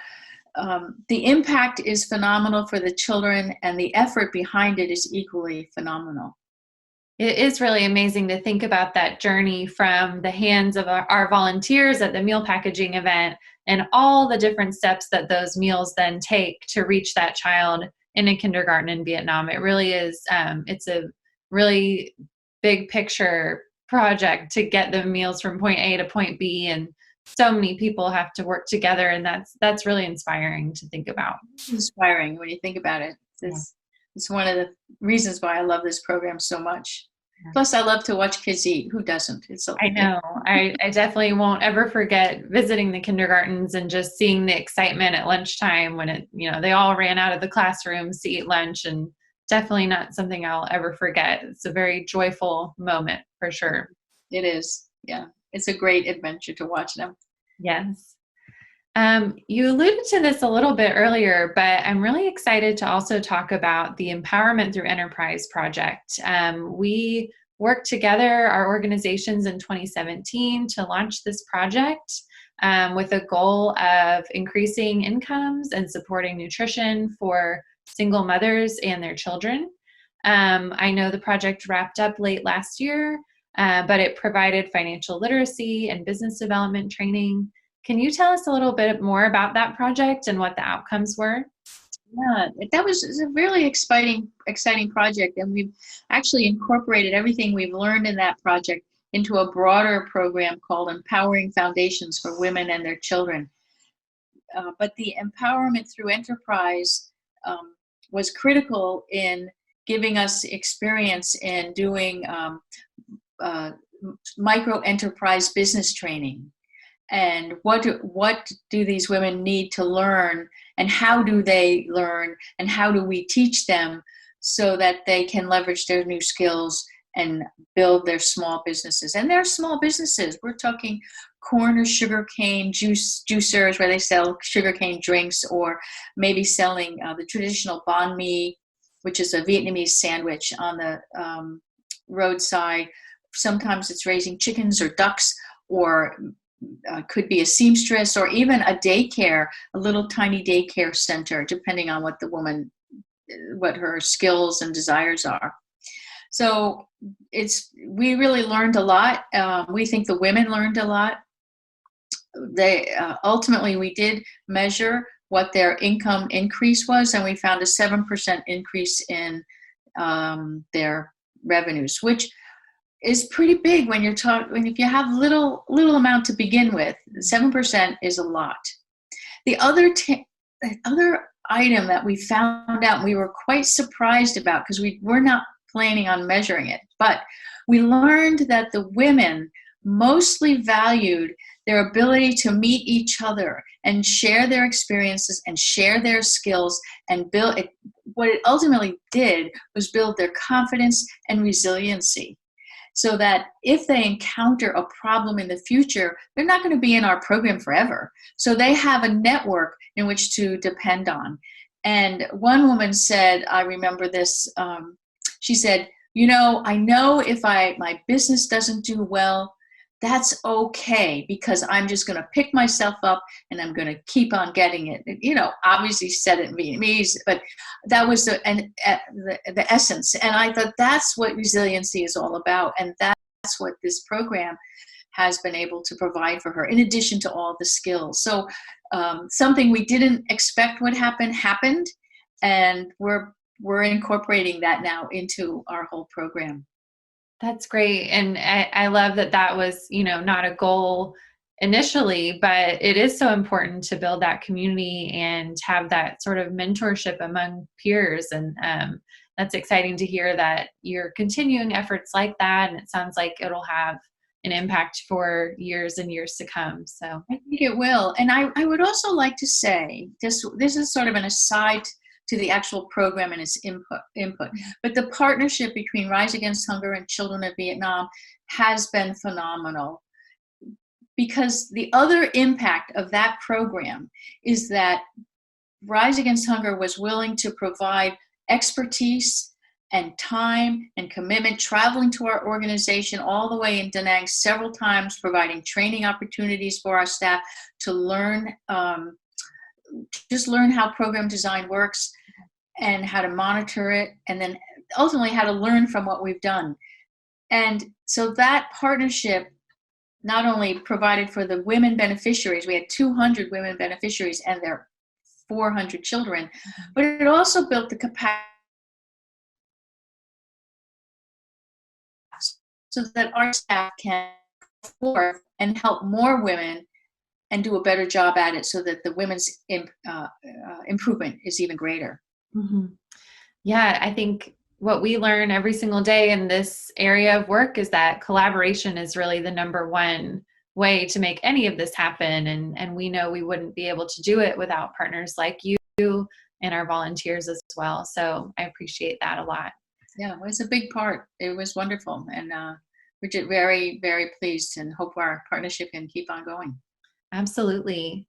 the impact is phenomenal for the children, and the effort behind it is equally phenomenal. It is really amazing to think about that journey from the hands of our volunteers at the meal packaging event and all the different steps that those meals then take to reach that child in a kindergarten in Vietnam. It really is, it's a really big picture project to get the meals from point A to point B, and so many people have to work together, and that's really inspiring to think about. Inspiring when you think about it. It's one of the reasons why I love this program so much. Plus, I love to watch kids eat. Who doesn't? I know. I definitely won't ever forget visiting the kindergartens and just seeing the excitement at lunchtime when they all ran out of the classrooms to eat lunch, and definitely not something I'll ever forget. It's a very joyful moment for sure. It is. Yeah. It's a great adventure to watch them. Yes. You alluded to this a little bit earlier, but I'm really excited to also talk about the Empowerment Through Enterprise project. We worked together, our organizations, in 2017 to launch this project with a goal of increasing incomes and supporting nutrition for single mothers and their children. I know the project wrapped up late last year, but it provided financial literacy and business development training. Can you tell us a little bit more about that project and what the outcomes were? Yeah, that was a really exciting project, and we've actually incorporated everything we've learned in that project into a broader program called Empowering Foundations for Women and Their Children. But the empowerment through enterprise was critical in giving us experience in doing micro enterprise business training. And what do these women need to learn, and how do they learn, and how do we teach them so that they can leverage their new skills and build their small businesses. And they're small businesses. We're talking corn or sugarcane juicers where they sell sugarcane drinks, or maybe selling the traditional banh mi, which is a Vietnamese sandwich on the roadside. Sometimes it's raising chickens or ducks, or could be a seamstress, or even a daycare, a little tiny daycare center, depending on what the woman, what her skills and desires are. So we really learned a lot. We think the women learned a lot. They ultimately, we did measure what their income increase was, and we found a 7% increase in their revenues, which is pretty big when you're if you have little amount to begin with. 7% is a lot. The other item that we found out, we were quite surprised about, because we were not planning on measuring it, but we learned that the women mostly valued their ability to meet each other and share their experiences and share their skills and build it. What it ultimately did was build their confidence and resiliency, so that if they encounter a problem in the future, they're not going to be in our program forever. So they have a network in which to depend on. And one woman said, I remember this, she said, I know if my business doesn't do well, that's okay, because I'm just going to pick myself up and I'm going to keep on getting it. Obviously said it in Vietnamese, but that was the essence. And I thought that's what resiliency is all about. And that's what this program has been able to provide for her, in addition to all the skills. So something we didn't expect would happen, happened. And we're incorporating that now into our whole program. That's great. And I love that was, not a goal initially, but it is so important to build that community and have that sort of mentorship among peers. And that's exciting to hear that you're continuing efforts like that. And it sounds like it'll have an impact for years and years to come. So I think it will. And I would also like to say, this is sort of an aside to the actual program and its input. But the partnership between Rise Against Hunger and Children of Vietnam has been phenomenal, because the other impact of that program is that Rise Against Hunger was willing to provide expertise and time and commitment, traveling to our organization all the way in Da Nang several times, providing training opportunities for our staff to learn, just learn how program design works and how to monitor it, and then ultimately how to learn from what we've done. And so that partnership not only provided for the women beneficiaries, we had 200 women beneficiaries and their 400 children, but it also built the capacity so that our staff can go forth and help more women and do a better job at it, so that the women's improvement is even greater. Mm-hmm. Yeah, I think what we learn every single day in this area of work is that collaboration is really the number one way to make any of this happen. And we know we wouldn't be able to do it without partners like you and our volunteers as well. So I appreciate that a lot. Yeah, it was a big part. It was wonderful. And we're just very, very pleased, and hope our partnership can keep on going. Absolutely.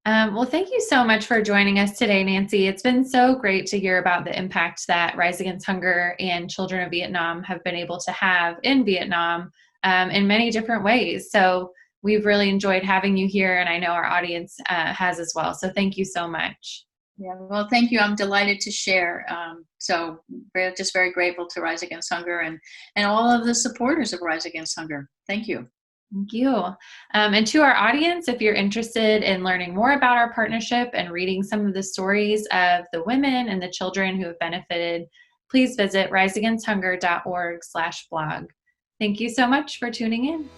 Well, thank you so much for joining us today, Nancy. It's been so great to hear about the impact that Rise Against Hunger and Children of Vietnam have been able to have in Vietnam in many different ways. So we've really enjoyed having you here, and I know our audience has as well. So thank you so much. Yeah, well, thank you. I'm delighted to share. So we're just very grateful to Rise Against Hunger and all of the supporters of Rise Against Hunger. Thank you. Thank you. And to our audience, if you're interested in learning more about our partnership and reading some of the stories of the women and the children who have benefited, please visit riseagainsthunger.org/blog. Thank you so much for tuning in.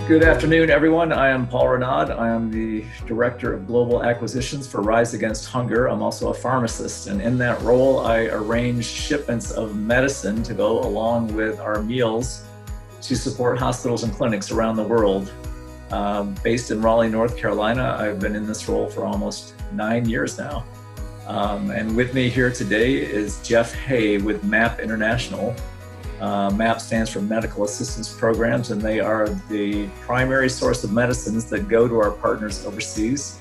Good afternoon, everyone. I am Paul Renaud. I am the Director of Global Acquisitions for Rise Against Hunger. I'm also a pharmacist, and in that role, I arrange shipments of medicine to go along with our meals to support hospitals and clinics around the world. Based in Raleigh, North Carolina, I've been in this role for almost 9 years now. And with me here today is Jeff Hay with MAP International. MAP stands for Medical Assistance Programs, and they are the primary source of medicines that go to our partners overseas.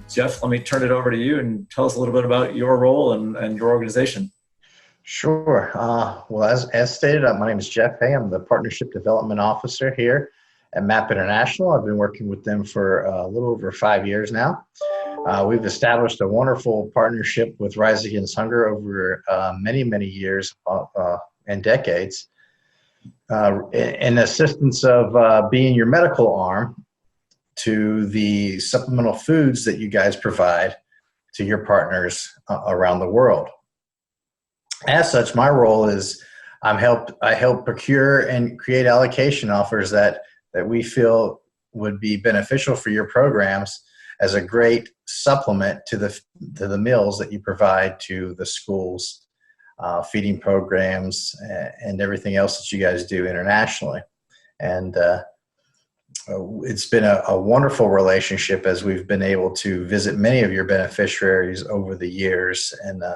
Jeff, let me turn it over to you and tell us a little bit about your role and your organization. Sure. Well, as stated, my name is Jeff Hay. I'm the Partnership Development Officer here at MAP International. I've been working with them for a little over 5 years now. We've established a wonderful partnership with Rise Against Hunger over many, many years and decades, in assistance of being your medical arm to the supplemental foods that you guys provide to your partners around the world. As such, my role is I help procure and create allocation offers that we feel would be beneficial for your programs as a great supplement to the meals that you provide to the schools, feeding programs, and everything else that you guys do internationally. And it's been a wonderful relationship as we've been able to visit many of your beneficiaries over the years in a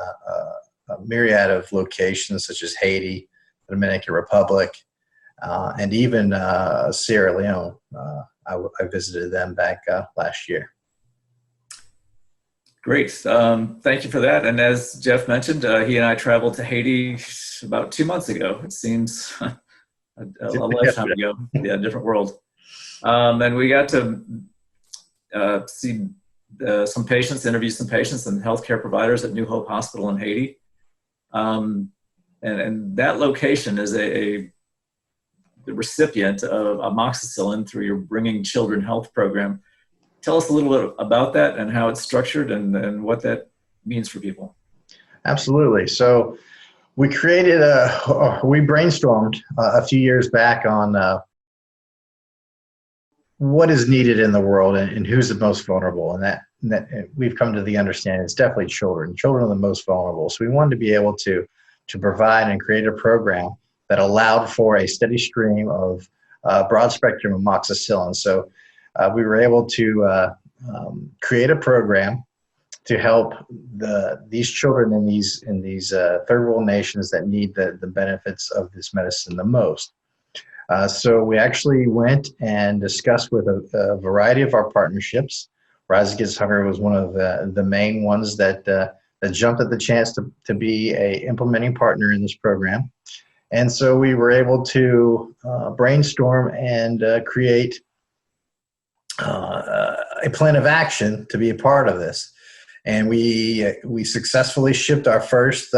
myriad of locations such as Haiti, the Dominican Republic, and even Sierra Leone. I visited them back last year. Great. Thank you for that. And as Jeff mentioned, he and I traveled to Haiti about 2 months ago. It seems a lifetime ago. Yeah, different world. And we got to see some patients, interview some patients and healthcare providers at New Hope Hospital in Haiti. And that location is the recipient of amoxicillin through your Bringing Children Health program. Tell us a little bit about that and how it's structured and what that means for people. Absolutely. So we brainstormed a few years back on what is needed in the world and who's the most vulnerable. And that we've come to the understanding it's definitely children. Children are the most vulnerable. So we wanted to be able to provide and create a program that allowed for a steady stream of broad spectrum amoxicillin. So we were able to create a program to help these children in these third world nations that need the benefits of this medicine the most. So we actually went and discussed with a variety of our partnerships. Rise Against Hunger was one of the main ones that jumped at the chance to be a implementing partner in this program. And so we were able to brainstorm and create a plan of action to be a part of this. And we successfully shipped our first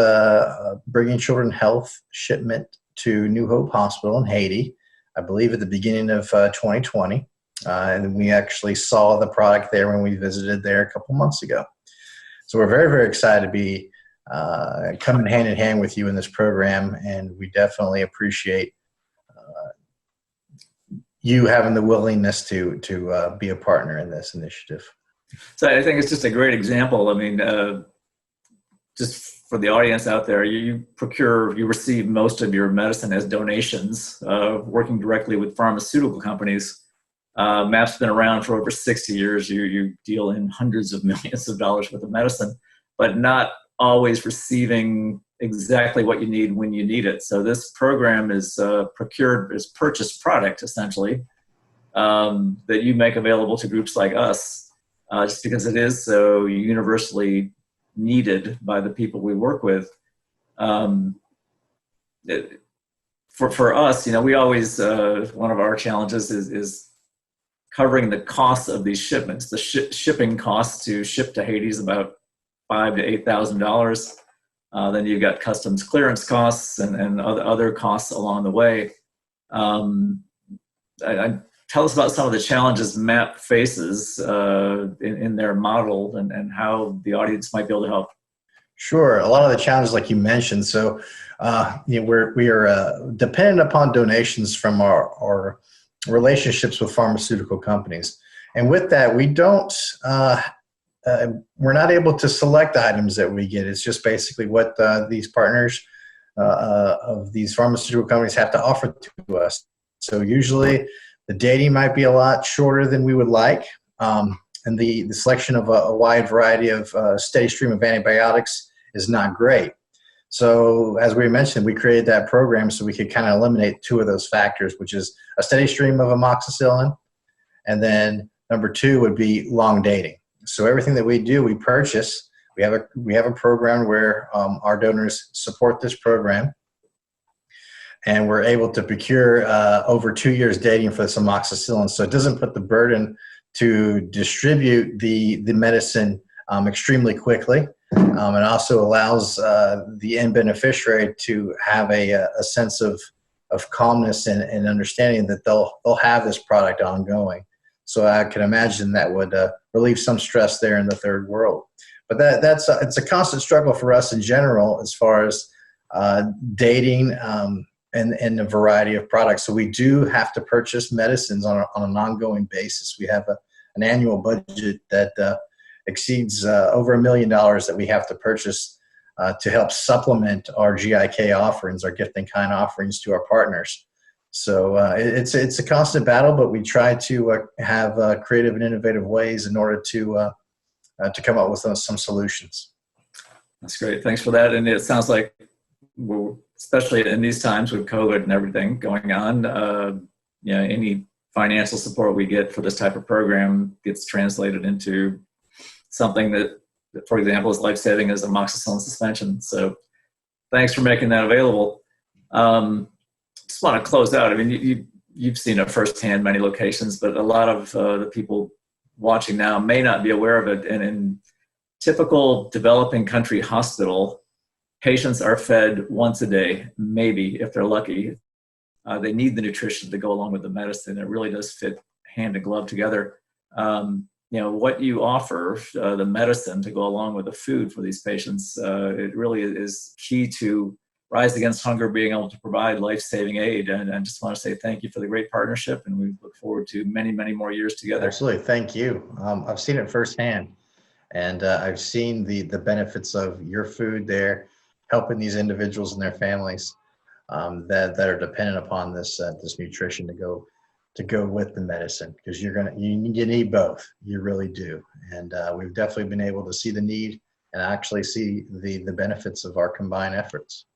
Bringing Children Health shipment to New Hope Hospital in Haiti, I believe at the beginning of 2020. And we actually saw the product there when we visited there a couple months ago. So we're very, very excited to be coming hand in hand with you in this program, and we definitely appreciate you having the willingness to be a partner in this initiative. So I think it's just a great example. I mean, just for the audience out there, you receive most of your medicine as donations, working directly with pharmaceutical companies. MAP's been around for over 60 years. You deal in hundreds of millions of dollars worth of medicine, but not always receiving exactly what you need when you need it. So this program is purchased product, essentially, that you make available to groups like us, just because it is so universally needed by the people we work with. For for us, we always, one of our challenges is covering the costs of these shipments. The shipping costs to ship to Haiti is about $5,000 to $8,000. Then you've got customs clearance costs and other costs along the way. Tell us about some of the challenges MAP faces in their model and how the audience might be able to help. Sure. A lot of the challenges, like you mentioned. So, we are dependent upon donations from our relationships with pharmaceutical companies, and with that, we don't. We're not able to select the items that we get. It's just basically what these partners of these pharmaceutical companies have to offer to us. So usually, the dating might be a lot shorter than we would like, and the selection of a wide variety of steady stream of antibiotics is not great. So as we mentioned, we created that program so we could kind of eliminate two of those factors, which is a steady stream of amoxicillin, and then number two would be long dating. So everything that we do, we purchase. We have a program where our donors support this program, and we're able to procure over 2 years dating for this amoxicillin. So it doesn't put the burden to distribute the medicine extremely quickly. It also allows the end beneficiary to have a sense of calmness and understanding that they'll have this product ongoing. So I can imagine that would relieve some stress there in the third world. But it's a constant struggle for us in general as far as dating and a variety of products. So we do have to purchase medicines on an ongoing basis. We have an annual budget that exceeds over $1 million that we have to purchase to help supplement our GIK offerings, our gift in kind offerings to our partners. So it's a constant battle, but we try to have creative and innovative ways in order to come up with some solutions. That's great. Thanks for that. And it sounds like, especially in these times with COVID and everything going on, any financial support we get for this type of program gets translated into something that, for example, is life-saving as amoxicillin suspension. So thanks for making that available. Just want to close out. I mean, you've seen it firsthand, many locations, but a lot of the people watching now may not be aware of it. And in typical developing country hospital, patients are fed once a day, maybe if they're lucky. They need the nutrition to go along with the medicine. It really does fit hand in glove together. What you offer, the medicine to go along with the food for these patients, it really is key to Rise Against Hunger being able to provide life-saving aid. And I just want to say thank you for the great partnership, and we look forward to many, many more years together. Absolutely. Thank you. I've seen it firsthand, and I've seen the benefits of your food there, helping these individuals and their families that are dependent upon this nutrition to go with the medicine, because you need both. You really do. And we've definitely been able to see the need and actually see the benefits of our combined efforts.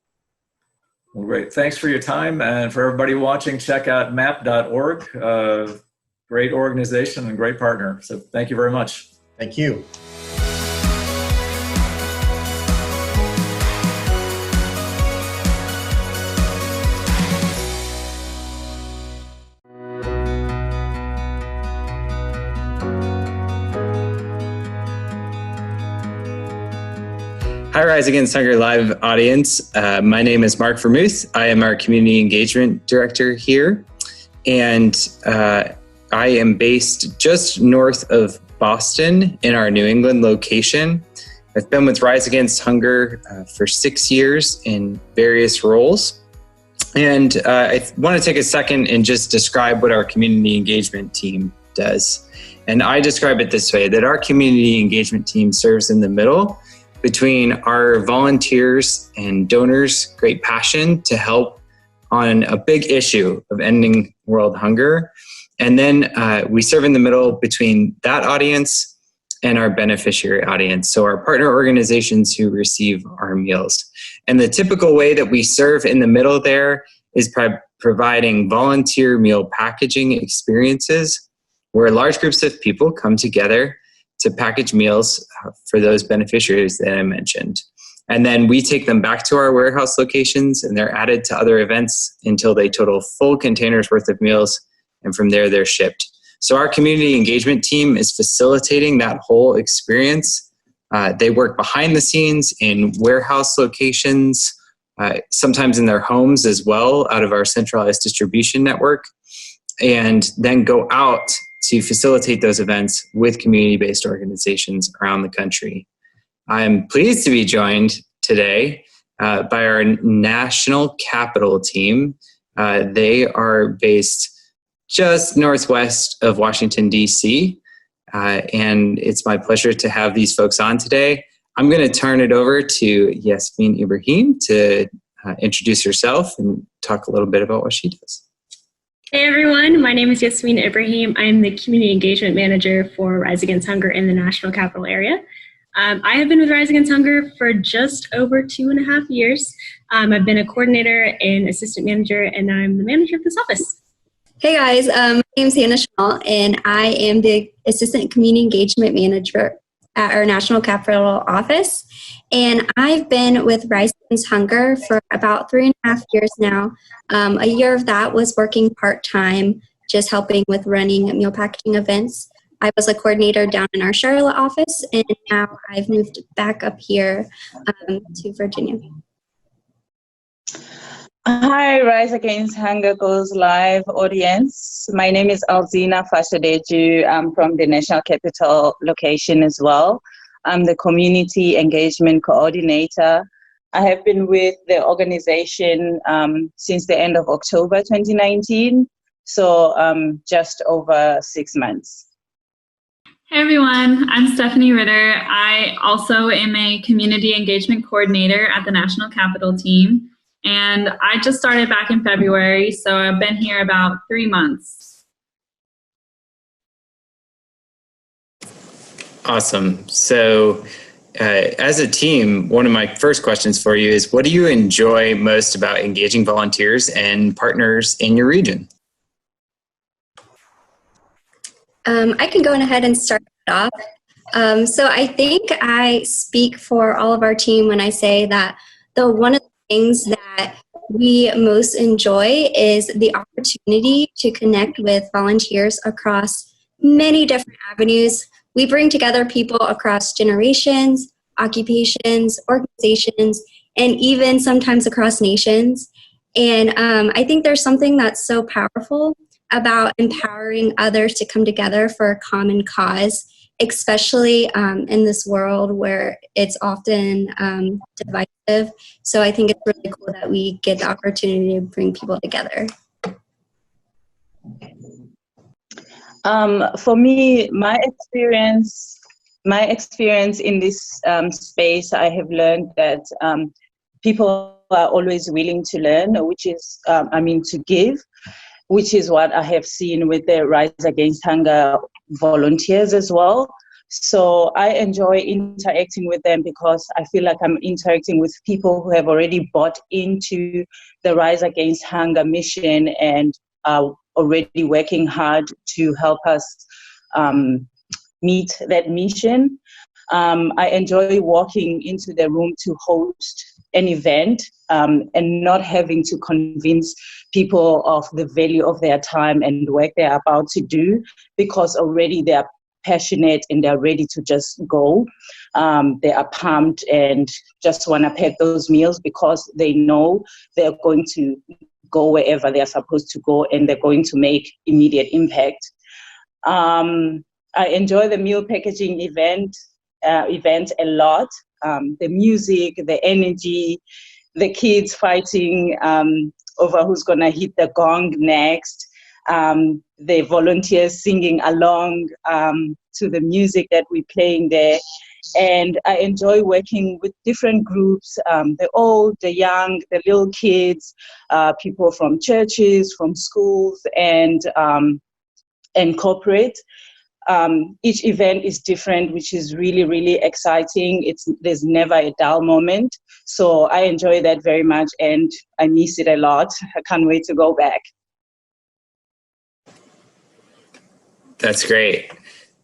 Well, great. Thanks for your time. And for everybody watching, check out map.org. Great organization and great partner. So thank you very much. Thank you. Hi, Rise Against Hunger Live audience. My name is Mark Vermouth. I am our Community Engagement Director here. And I am based just north of Boston in our New England location. I've been with Rise Against Hunger for 6 years in various roles. And I want to take a second and just describe what our community engagement team does. And I describe it this way, that our community engagement team serves in the middle between our volunteers and donors' great passion to help on a big issue of ending world hunger. And then we serve in the middle between that audience and our beneficiary audience, so our partner organizations who receive our meals. And the typical way that we serve in the middle there is by providing volunteer meal packaging experiences where large groups of people come together to package meals for those beneficiaries that I mentioned. And then we take them back to our warehouse locations, and they're added to other events until they total full containers worth of meals. And from there, they're shipped. So our community engagement team is facilitating that whole experience. They work behind the scenes in warehouse locations, sometimes in their homes as well, out of our centralized distribution network, and then go out to facilitate those events with community-based organizations around the country. I'm pleased to be joined today by our national capital team. They are based just northwest of Washington, D.C., and it's my pleasure to have these folks on today. I'm going to turn it over to Yasmin Ibrahim to introduce herself and talk a little bit about what she does. Hey everyone, my name is Yasmin Ibrahim. I'm the Community Engagement Manager for Rise Against Hunger in the National Capital Area. I have been with Rise Against Hunger for just over 2.5 years. I've been a coordinator and assistant manager, and I'm the manager of this office. Hey guys, my name is Hannah Schnall, and I am the Assistant Community Engagement Manager at our National Capital Office. And I've been with Rise Against Hunger for about 3.5 years now. A year of that was working part-time, just helping with running meal packaging events. I was a coordinator down in our Charlotte office, and now I've moved back up here to Virginia. Hi, Rise Against Hunger Goes Live audience. My name is Alzina Fashadeju. I'm from the National Capital location as well. I'm the Community Engagement Coordinator. I have been with the organization since the end of October 2019, so just over 6 months. Hey everyone, I'm Stephanie Ritter. I also am a Community Engagement Coordinator at the National Capital team. And I just started back in February, so I've been here about 3 months. Awesome. So as a team, one of my first questions for you is, what do you enjoy most about engaging volunteers and partners in your region? I can go ahead and start it off. So I think I speak for all of our team when I say that one of the things that we most enjoy is the opportunity to connect with volunteers across many different avenues. We bring together people across generations, occupations, organizations, and even sometimes across nations. And I think there's something that's so powerful about empowering others to come together for a common cause, especially in this world where it's often divisive. So I think it's really cool that we get the opportunity to bring people together. For me, my experience in this space, I have learned that people are always willing to learn, which is, to give, which is what I have seen with the Rise Against Hunger volunteers as well. So I enjoy interacting with them because I feel like I'm interacting with people who have already bought into the Rise Against Hunger mission and are already working hard to help us meet that mission. I enjoy walking into the room to host an event and not having to convince people of the value of their time and work they're about to do, because already they are passionate and they're ready to just go. They are pumped and just want to pack those meals because they know they're going to go wherever they're supposed to go and they're going to make immediate impact. I enjoy the meal packaging event a lot. The music, the energy, the kids fighting over who's going to hit the gong next, the volunteers singing along to the music that we're playing there. And I enjoy working with different groups, the old, the young, the little kids, people from churches, from schools, and corporate. Each event is different, which is really, really exciting. There's never a dull moment. So I enjoy that very much and I miss it a lot. I can't wait to go back. That's great.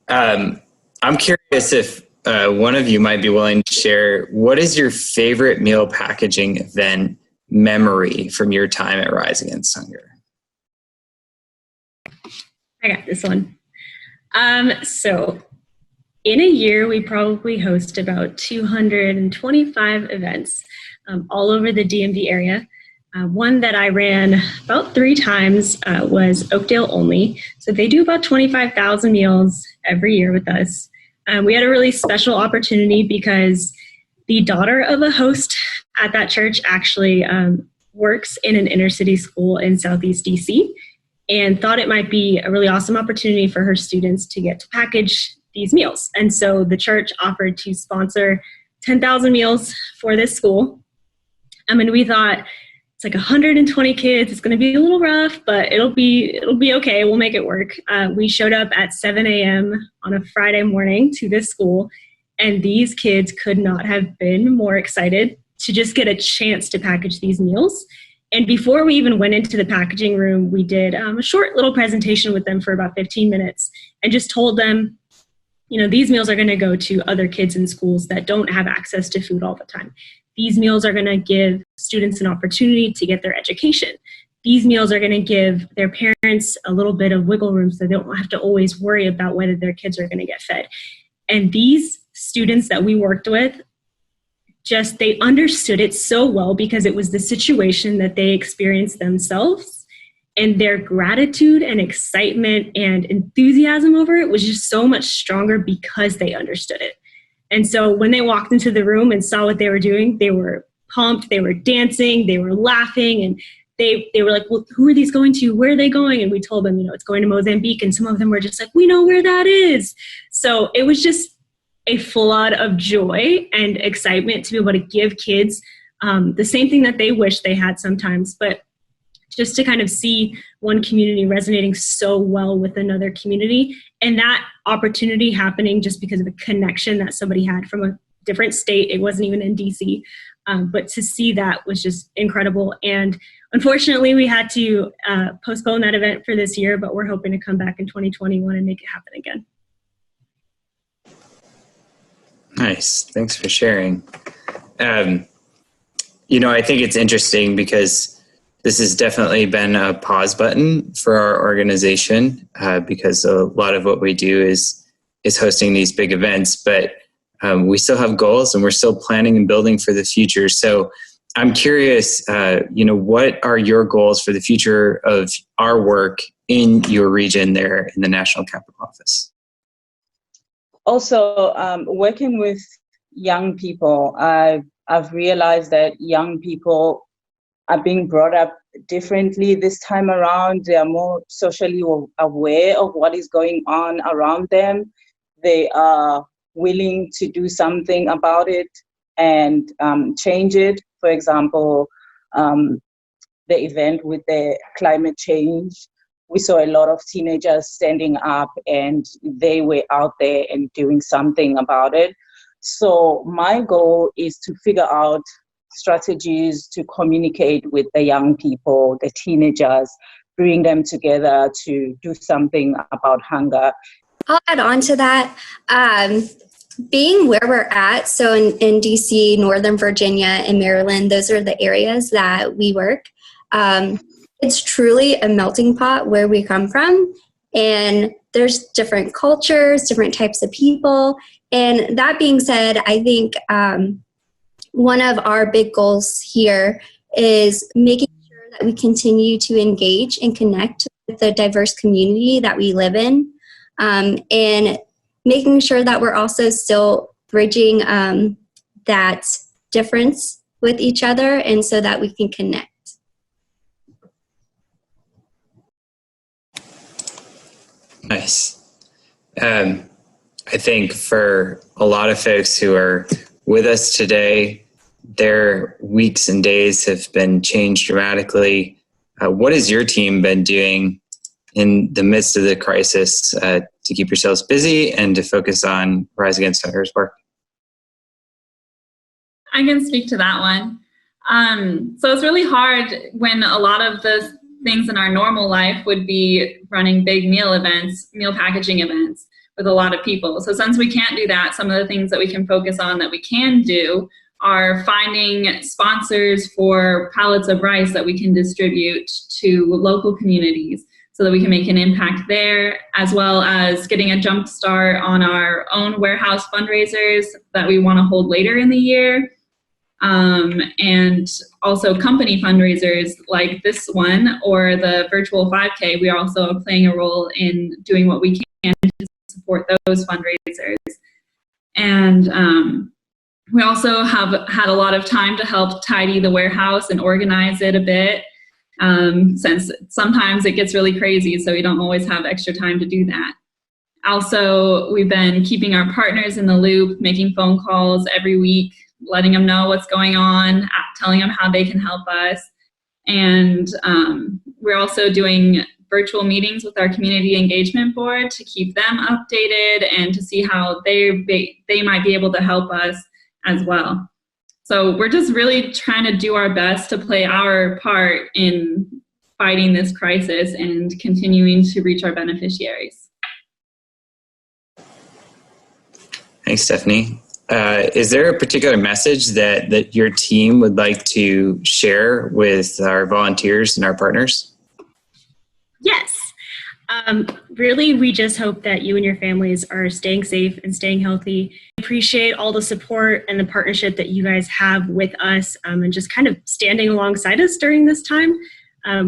I'm curious if one of you might be willing to share, what is your favorite meal packaging event memory from your time at Rise Against Hunger? I got this one. So in a year, we probably host about 225 events all over the DMV area. One that I ran about 3 times was Oakdale only. So they do about 25,000 meals every year with us. We had a really special opportunity because the daughter of a host at that church actually works in an inner city school in Southeast DC, and thought it might be a really awesome opportunity for her students to get to package these meals. And so the church offered to sponsor 10,000 meals for this school. And we thought, it's like 120 kids. It's going to be a little rough, but it'll be okay. We'll make it work. We showed up at 7 a.m. on a Friday morning to this school, and these kids could not have been more excited to just get a chance to package these meals. And before we even went into the packaging room, we did a short little presentation with them for about 15 minutes and just told them, these meals are going to go to other kids in schools that don't have access to food all the time. These meals are going to give students an opportunity to get their education. These meals are going to give their parents a little bit of wiggle room so they don't have to always worry about whether their kids are going to get fed. And these students that we worked with, they understood it so well because it was the situation that they experienced themselves, and their gratitude and excitement and enthusiasm over it was just so much stronger because they understood it. And so when they walked into the room and saw what they were doing, they were pumped, they were dancing, they were laughing, and they were like, well, who are these going to? Where are they going? And we told them, it's going to Mozambique. And some of them were just like, we know where that is. So it was just a flood of joy and excitement to be able to give kids the same thing that they wish they had sometimes, but just to kind of see one community resonating so well with another community, and that opportunity happening just because of a connection that somebody had from a different state. It wasn't even in DC, but to see that was just incredible. And unfortunately, we had to postpone that event for this year, but we're hoping to come back in 2021 and make it happen again. Nice. Thanks for sharing. I think it's interesting because this has definitely been a pause button for our organization because a lot of what we do is hosting these big events, but we still have goals and we're still planning and building for the future. So I'm curious, what are your goals for the future of our work in your region there in the National Capital Office? Also, working with young people, I've realized that young people are being brought up differently this time around. They are more socially aware of what is going on around them. They are willing to do something about it and change it. For example, the event with the climate change, we saw a lot of teenagers standing up and they were out there and doing something about it. So my goal is to figure out strategies to communicate with the young people, the teenagers, bring them together to do something about hunger. I'll add on to that. Being where we're at, so in DC, Northern Virginia, and Maryland, those are the areas that we work. It's truly a melting pot where we come from, and there's different cultures, different types of people. And that being said, I think one of our big goals here is making sure that we continue to engage and connect with the diverse community that we live in, and making sure that we're also still bridging that difference with each other, and so that we can connect. Nice. I think for a lot of folks who are with us today, their weeks and days have been changed dramatically. What has your team been doing in the midst of the crisis to keep yourselves busy and to focus on Rise Against Hunger's work? I can speak to that one. So it's really hard when a lot of the things in our normal life would be running big meal events, meal packaging events. with a lot of people. So since we can't do that, some of the things that we can focus on that we can do are finding sponsors for pallets of rice that we can distribute to local communities so that we can make an impact there, as well as getting a jump start on our own warehouse fundraisers that we want to hold later in the year. And also company fundraisers like this one or the virtual 5K. We are also playing a role in doing what we can to support those fundraisers. And we also have had a lot of time to help tidy the warehouse and organize it a bit, since sometimes it gets really crazy, so we don't always have extra time to do that. Also, we've been keeping our partners in the loop, making phone calls every week, letting them know what's going on, telling them how they can help us. And we're also doing virtual meetings with our community engagement board to keep them updated and to see how they might be able to help us as well. So we're just really trying to do our best to play our part in fighting this crisis and continuing to reach our beneficiaries. Thanks, Stephanie. Is there a particular message that your team would like to share with our volunteers and our partners? Yes. Really, we just hope that you and your families are staying safe and staying healthy. Appreciate all the support and the partnership that you guys have with us, and just kind of standing alongside us during this time.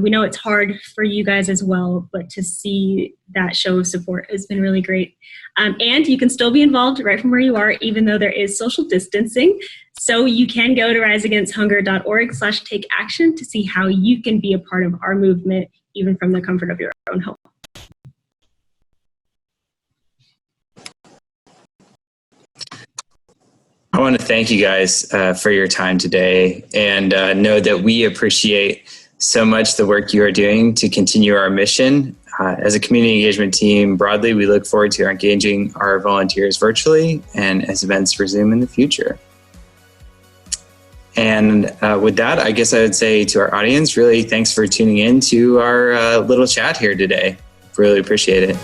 We know it's hard for you guys as well, but to see that show of support has been really great. And you can still be involved right from where you are, even though there is social distancing. So you can go to riseagainsthunger.org/takeaction to see how you can be a part of our movement, even from the comfort of your own home. I want to thank you guys for your time today, and know that we appreciate so much the work you are doing to continue our mission. As a community engagement team broadly, we look forward to engaging our volunteers virtually and as events resume in the future. And with that, I guess I would say to our audience, really thanks for tuning in to our little chat here today. Really appreciate it.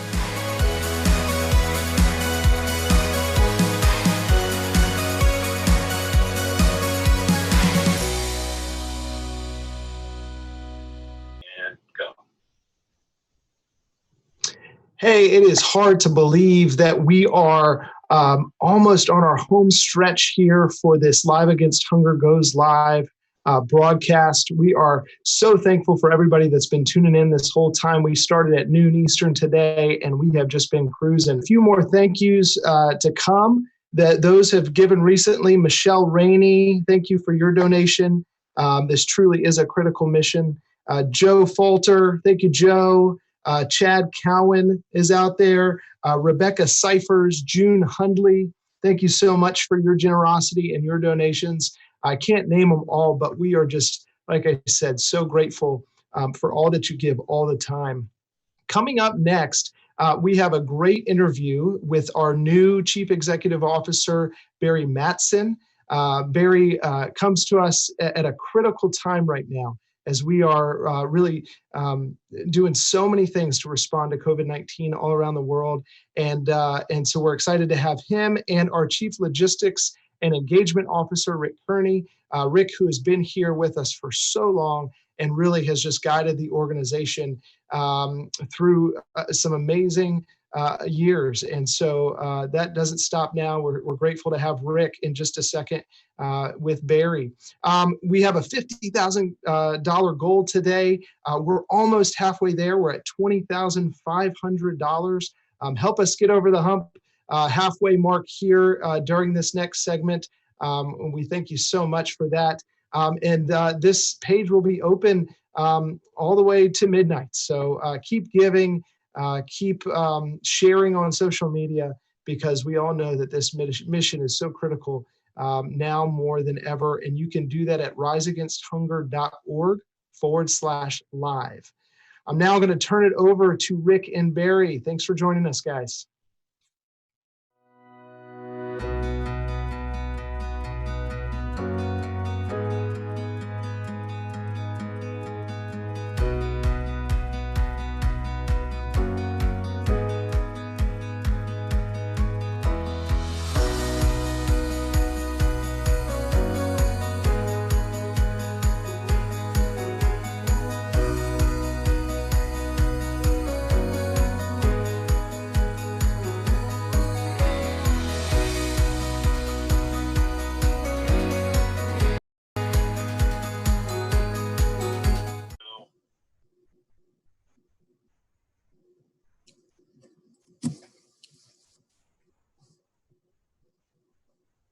Hey, it is hard to believe that we are almost on our home stretch here for this Live Against Hunger Goes Live broadcast. We are so thankful for everybody that's been tuning in this whole time. We started at noon Eastern today, and we have just been cruising. A few more thank yous to come. Those have given recently. Michelle Rainey, thank you for your donation. This truly is a critical mission. Joe Falter, thank you, Joe. Chad Cowan is out there. Rebecca Cyphers, June Hundley, thank you so much for your generosity and your donations. I can't name them all, but we are just, like I said, so grateful for all that you give all the time. Coming up next, we have a great interview with our new Chief Executive Officer, Barry Matson. Barry comes to us at a critical time right now, as we are really doing so many things to respond to COVID-19 all around the world. And so we're excited to have him and our Chief Logistics and Engagement Officer, Rick Kearney. Rick, who has been here with us for so long and really has just guided the organization through some amazing years. And so that doesn't stop now. We're grateful to have Rick in just a second with Barry. We have a $50,000 goal today. We're almost halfway there. We're at $20,500. Help us get over the hump halfway mark here during this next segment. We thank you so much for that. And this page will be open all the way to midnight. So keep giving. Keep sharing on social media, because we all know that this mission is so critical now more than ever. And you can do that at riseagainsthunger.org/live. I'm now going to turn it over to Rick and Barry. Thanks for joining us, guys.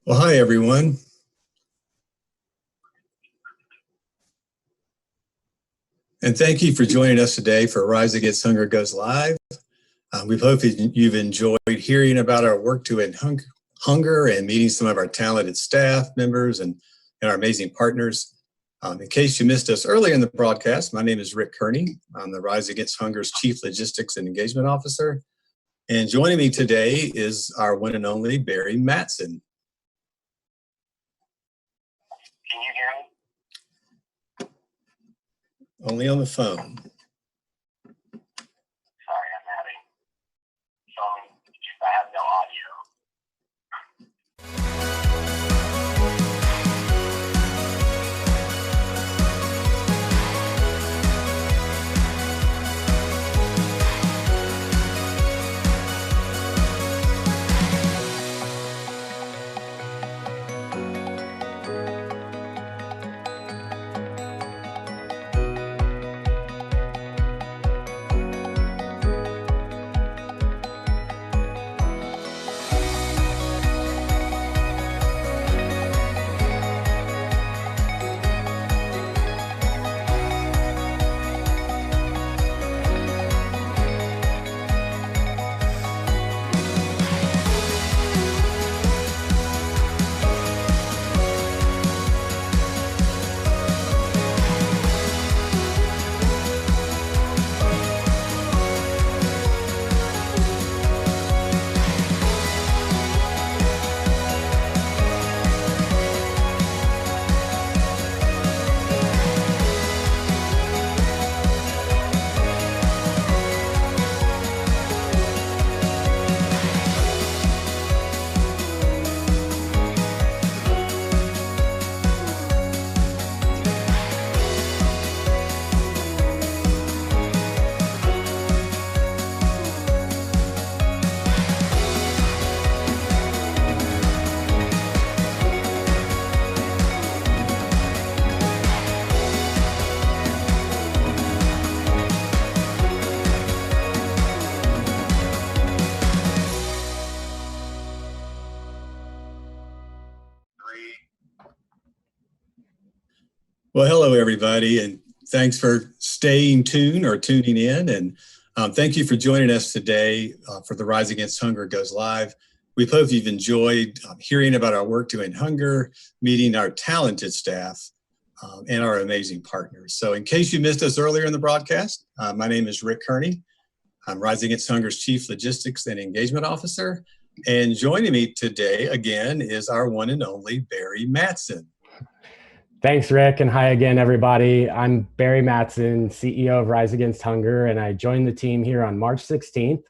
Well, hi, everyone. And thank you for joining us today for Rise Against Hunger Goes Live. We hope you've enjoyed hearing about our work to end hunger and meeting some of our talented staff members and our amazing partners. In case you missed us earlier in the broadcast, my name is Rick Kearney. I'm the Rise Against Hunger's Chief Logistics and Engagement Officer. And joining me today is our one and only Barry Matson. Can you hear me? Only on the phone. Sorry, I'm having phone issues. I have no audio. Well, hello, everybody, and thanks for staying tuned or tuning in. And thank you for joining us today for the Rise Against Hunger Goes Live. We hope you've enjoyed hearing about our work to end hunger, meeting our talented staff, and our amazing partners. So in case you missed us earlier in the broadcast, my name is Rick Kearney. I'm Rise Against Hunger's Chief Logistics and Engagement Officer. And joining me today, again, is our one and only Barry Matson. Thanks, Rick, and hi again, everybody. I'm Barry Matson, CEO of Rise Against Hunger, and I joined the team here on March 16th.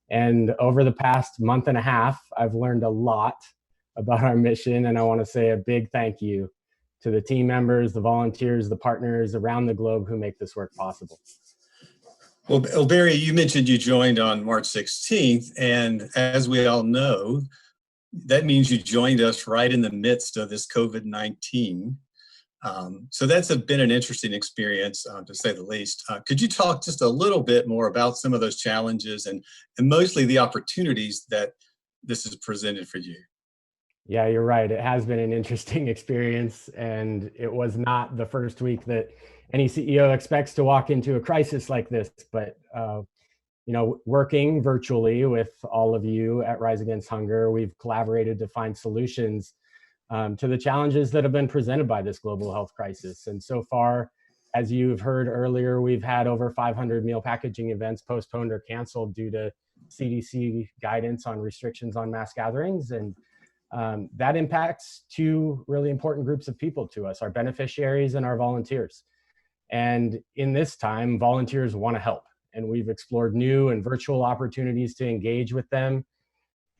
And over the past month and a half, I've learned a lot about our mission, and I want to say a big thank you to the team members, the volunteers, the partners around the globe who make this work possible. Well, Barry, you mentioned you joined on March 16th, and as we all know, that means you joined us right in the midst of this COVID-19. So that's been an interesting experience, to say the least. Could you talk just a little bit more about some of those challenges and mostly the opportunities that this has presented for you? Yeah, you're right. It has been an interesting experience, and it was not the first week that any CEO expects to walk into a crisis like this. But working virtually with all of you at Rise Against Hunger, we've collaborated to find solutions to the challenges that have been presented by this global health crisis. And so far, as you've heard earlier, we've had over 500 meal packaging events postponed or canceled due to CDC guidance on restrictions on mass gatherings. And that impacts two really important groups of people to us, our beneficiaries and our volunteers. And in this time, volunteers want to help. And we've explored new and virtual opportunities to engage with them.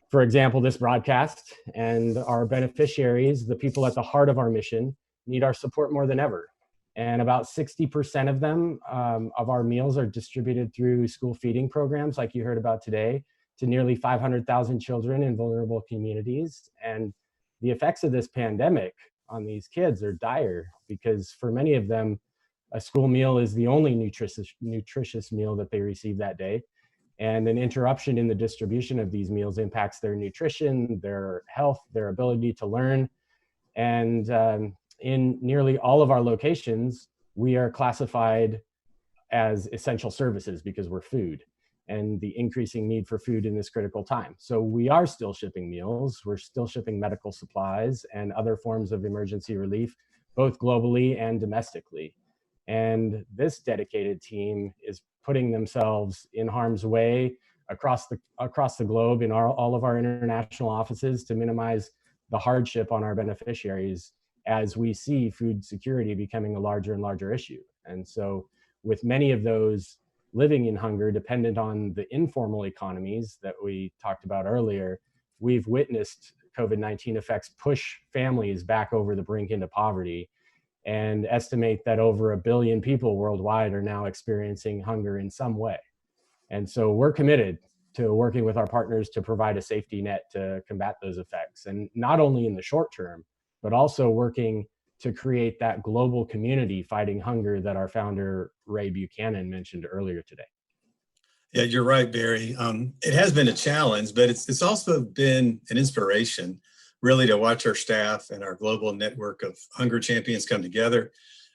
For example, this broadcast, and our beneficiaries, the people at the heart of our mission, need our support more than ever. And about 60% of them, of our meals are distributed through school feeding programs like you heard about today to nearly 500,000 children in vulnerable communities. And the effects of this pandemic on these kids are dire because for many of them, a school meal is the only nutritious meal that they receive that day. And an interruption in the distribution of these meals impacts their nutrition, their health, their ability to learn. And in nearly all of our locations, we are classified as essential services because we're food, and the increasing need for food in this critical time. So we are still shipping meals, we're still shipping medical supplies and other forms of emergency relief, both globally and domestically. And this dedicated team is putting themselves in harm's way across the globe in all of our international offices to minimize the hardship on our beneficiaries as we see food security becoming a larger and larger issue. And so with many of those living in hunger dependent on the informal economies that we talked about earlier, we've witnessed COVID-19 effects push families back over the brink into poverty, and estimate that over 1 billion people worldwide are now experiencing hunger in some way. And so we're committed to working with our partners to provide a safety net to combat those effects, and not only in the short term, but also working to create that global community fighting hunger that our founder, Ray Buchanan, mentioned earlier today. Yeah, you're right, Barry. It has been a challenge, but it's also been an inspiration, really, to watch our staff and our global network of hunger champions come together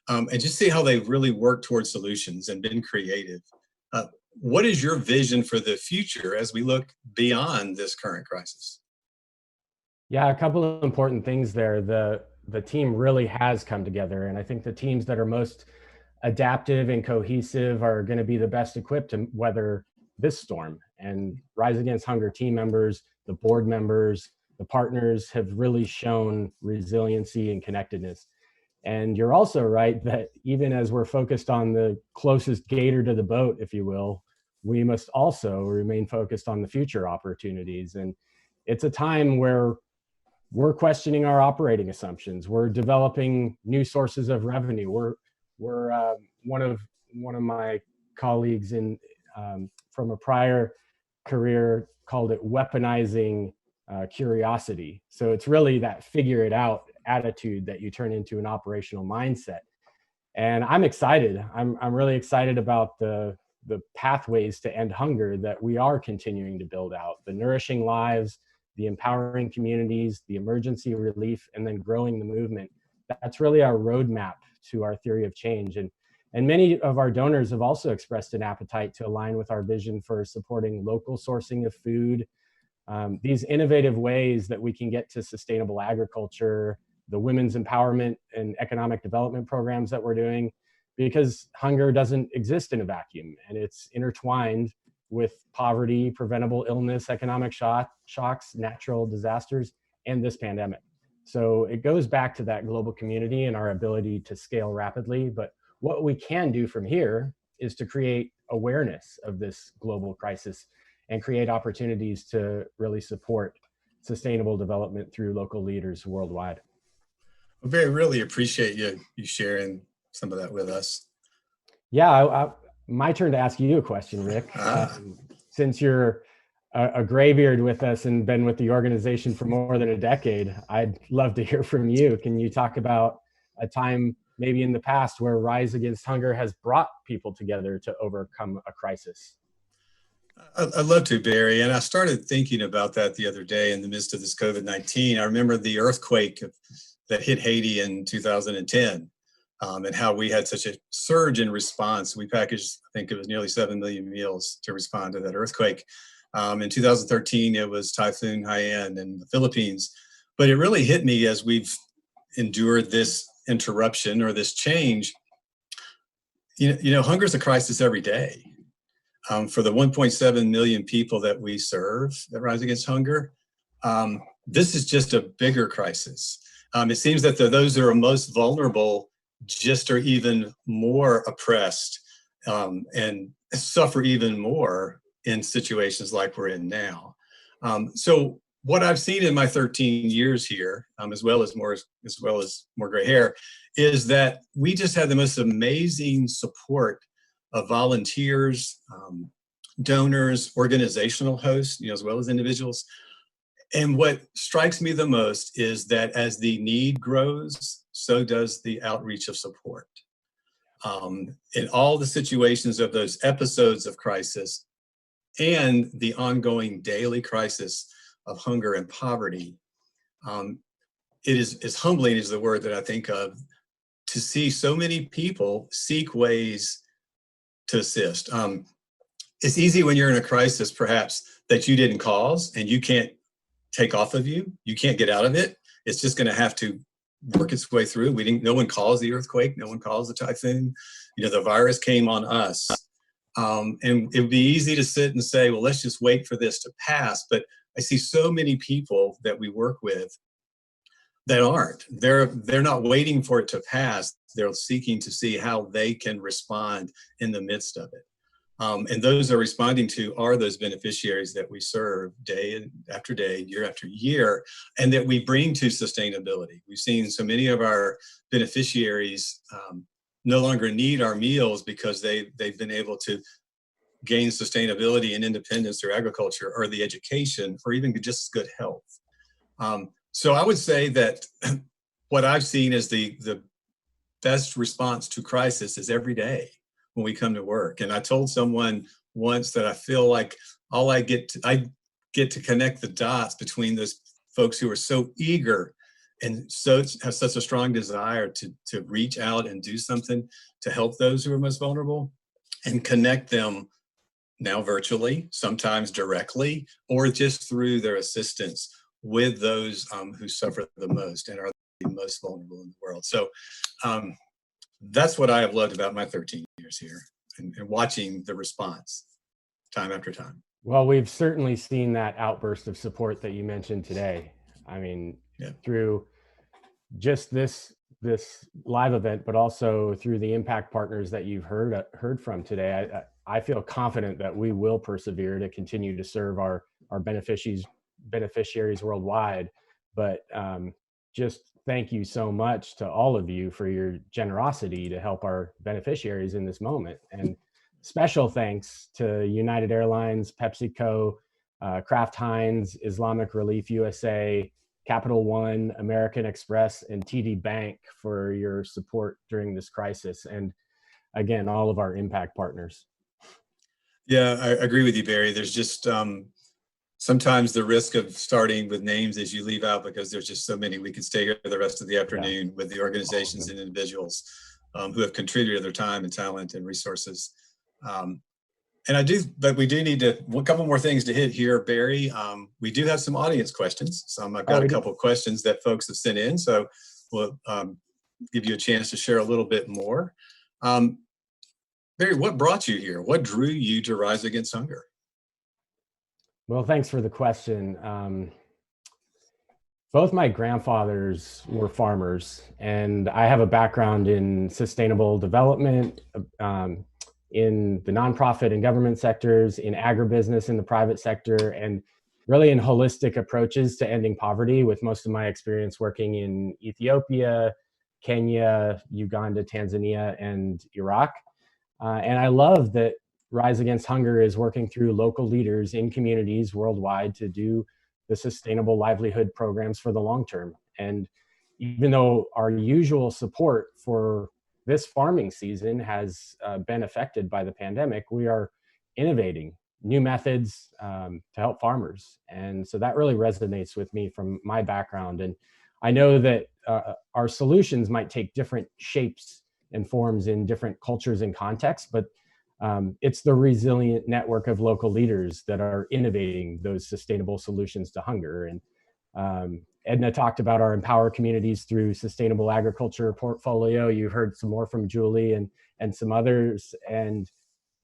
and just see how they've really worked towards solutions and been creative. What is your vision for the future as we look beyond this current crisis? Yeah, a couple of important things there. The team really has come together, and I think the teams that are most adaptive and cohesive are going to be the best equipped to weather this storm. And Rise Against Hunger team members, the board members, the partners have really shown resiliency and connectedness. And you're also right that even as we're focused on the closest gator to the boat, if you will, we must also remain focused on the future opportunities. And it's a time where we're questioning our operating assumptions. We're developing new sources of revenue. One of my colleagues from a prior career called it weaponizing curiosity. So it's really that figure it out attitude that you turn into an operational mindset. And I'm excited. I'm really excited about the pathways to end hunger that we are continuing to build out, the nourishing lives, the empowering communities, the emergency relief, and then growing the movement. That's really our roadmap to our theory of change. And many of our donors have also expressed an appetite to align with our vision for supporting local sourcing of food, these innovative ways that we can get to sustainable agriculture, the women's empowerment and economic development programs that we're doing, because hunger doesn't exist in a vacuum, and it's intertwined with poverty, preventable illness, economic shocks, natural disasters, and this pandemic. So it goes back to that global community and our ability to scale rapidly. But what we can do from here is to create awareness of this global crisis and create opportunities to really support sustainable development through local leaders worldwide. Well, Barry, really appreciate you sharing some of that with us. Yeah, my turn to ask you a question, Rick. Since you're a graybeard with us and been with the organization for more than a decade, I'd love to hear from you. Can you talk about a time maybe in the past where Rise Against Hunger has brought people together to overcome a crisis? I'd love to, Barry. And I started thinking about that the other day in the midst of this COVID-19. I remember the earthquake that hit Haiti in 2010 and how we had such a surge in response. We packaged, I think it was nearly 7 million meals to respond to that earthquake. In 2013, it was Typhoon Haiyan in the Philippines. But it really hit me as we've endured this interruption or this change. You know, hunger is a crisis every day. For the 1.7 million people that we serve that Rise Against Hunger, this is just a bigger crisis. It seems that those that are most vulnerable just are even more oppressed and suffer even more in situations like we're in now. So what I've seen in my 13 years here, as well as more gray hair, is that we just had the most amazing support of volunteers, donors, organizational hosts, as well as individuals. And what strikes me the most is that as the need grows, so does the outreach of support. In all the situations of those episodes of crisis, and the ongoing daily crisis of hunger and poverty, it is as humbling is the word that I think of, to see so many people seek ways to assist. It's easy when you're in a crisis, perhaps, that you didn't cause and you can't take off of you. You can't get out of it. It's just going to have to work its way through. No one caused the earthquake. No one caused the typhoon. The virus came on us. And it would be easy to sit and say, well, let's just wait for this to pass. But I see so many people that we work with that aren't. They're not waiting for it to pass. They're seeking to see how they can respond in the midst of it. And those are responding to are those beneficiaries that we serve day after day, year after year, and that we bring to sustainability. We've seen so many of our beneficiaries no longer need our meals because they've been able to gain sustainability and independence through agriculture or the education or even just good health. So I would say that what I've seen as the best response to crisis is every day when we come to work. And I told someone once that I feel like I get to connect the dots between those folks who are so eager and so have such a strong desire to reach out and do something to help those who are most vulnerable, and connect them now virtually, sometimes directly, or just through their assistance with those who suffer the most and are the most vulnerable in the world. So that's what I have loved about my 13 years here, and watching the response time after time. Well, we've certainly seen that outburst of support that you mentioned today. I mean, through just this live event, but also through the impact partners that you've heard from today. I feel confident that we will persevere to continue to serve our beneficiaries worldwide. But just thank you so much to all of you for your generosity to help our beneficiaries in this moment. And special thanks to United Airlines, PepsiCo, Kraft Heinz, Islamic Relief USA, Capital One, American Express, and TD Bank for your support during this crisis. And again, all of our impact partners. Yeah, I agree with you, Barry. There's just sometimes the risk of starting with names as you leave out, because there's just so many. We could stay here the rest of the afternoon with the organizations and individuals who have contributed their time and talent and resources. But we do need a couple more things to hit here, Barry. We do have some audience questions. I've got a couple of questions that folks have sent in, so we'll give you a chance to share a little bit more. Barry, what brought you here? What drew you to Rise Against Hunger? Well, thanks for the question. Both my grandfathers were farmers, and I have a background in sustainable development, in the nonprofit and government sectors, in agribusiness in the private sector, and really in holistic approaches to ending poverty, with most of my experience working in Ethiopia, Kenya, Uganda, Tanzania, and Iraq. And I love that Rise Against Hunger is working through local leaders in communities worldwide to do the sustainable livelihood programs for the long term. And even though our usual support for this farming season has been affected by the pandemic, we are innovating new methods to help farmers. And so that really resonates with me from my background. And I know that our solutions might take different shapes and forms in different cultures and contexts, but it's the resilient network of local leaders that are innovating those sustainable solutions to hunger. And Edna talked about our Empower Communities through Sustainable Agriculture portfolio. You heard some more from Julie and some others. And,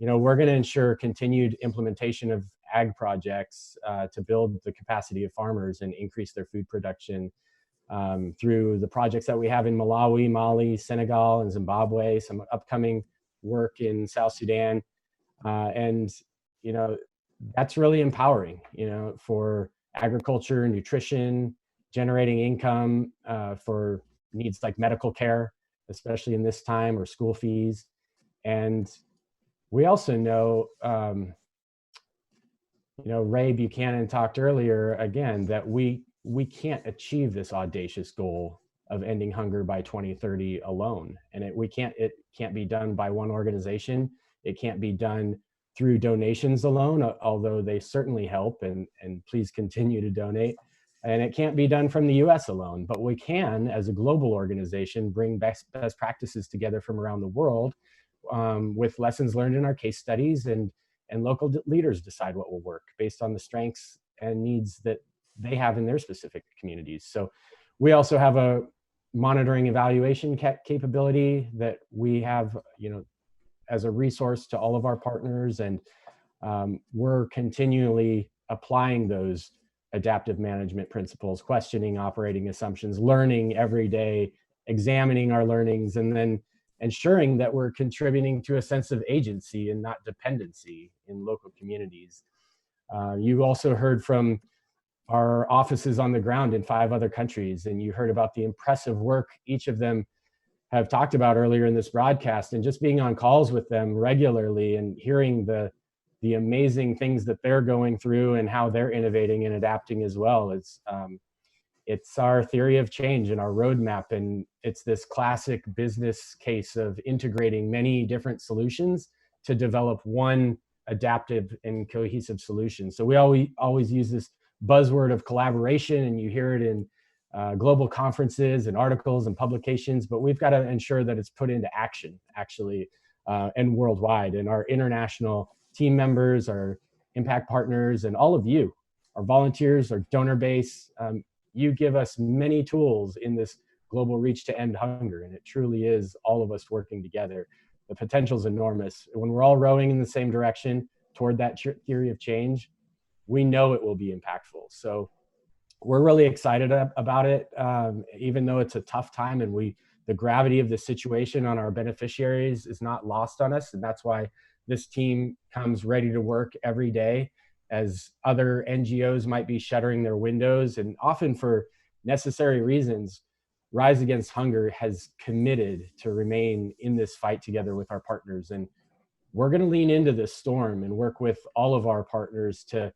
we're going to ensure continued implementation of ag projects to build the capacity of farmers and increase their food production through the projects that we have in Malawi, Mali, Senegal, and Zimbabwe, some upcoming work in South Sudan. And that's really empowering, for agriculture, nutrition, generating income for needs like medical care, especially in this time, or school fees. And we also know, Ray Buchanan talked earlier again that we can't achieve this audacious goal of ending hunger by 2030 alone. And it can't be done by one organization. It can't be done through donations alone, although they certainly help, and please continue to donate. And it can't be done from the US alone, but we can, as a global organization, bring best practices together from around the world with lessons learned in our case studies, and local leaders decide what will work based on the strengths and needs that they have in their specific communities. So we also have a monitoring evaluation capability that we have, as a resource to all of our partners, and we're continually applying those adaptive management principles, questioning operating assumptions, learning every day, examining our learnings, and then ensuring that we're contributing to a sense of agency and not dependency in local communities. You also heard from our offices on the ground in 5 other countries, and you heard about the impressive work each of them have talked about earlier in this broadcast, and just being on calls with them regularly and hearing the amazing things that they're going through and how they're innovating and adapting as well. It's our theory of change and our roadmap, and it's this classic business case of integrating many different solutions to develop one adaptive and cohesive solution. So we always use this buzzword of collaboration, and you hear it in global conferences and articles and publications, but we've got to ensure that it's put into action, actually, and worldwide. And our international team members, our impact partners, and all of you, our volunteers, our donor base, you give us many tools in this global reach to end hunger, and it truly is all of us working together. The potential is enormous. When we're all rowing in the same direction toward that theory of change, we know it will be impactful. So we're really excited about it, even though it's a tough time, and the gravity of the situation on our beneficiaries is not lost on us. And that's why this team comes ready to work every day, as other NGOs might be shuttering their windows, and often for necessary reasons. Rise Against Hunger has committed to remain in this fight together with our partners. And we're going to lean into this storm and work with all of our partners to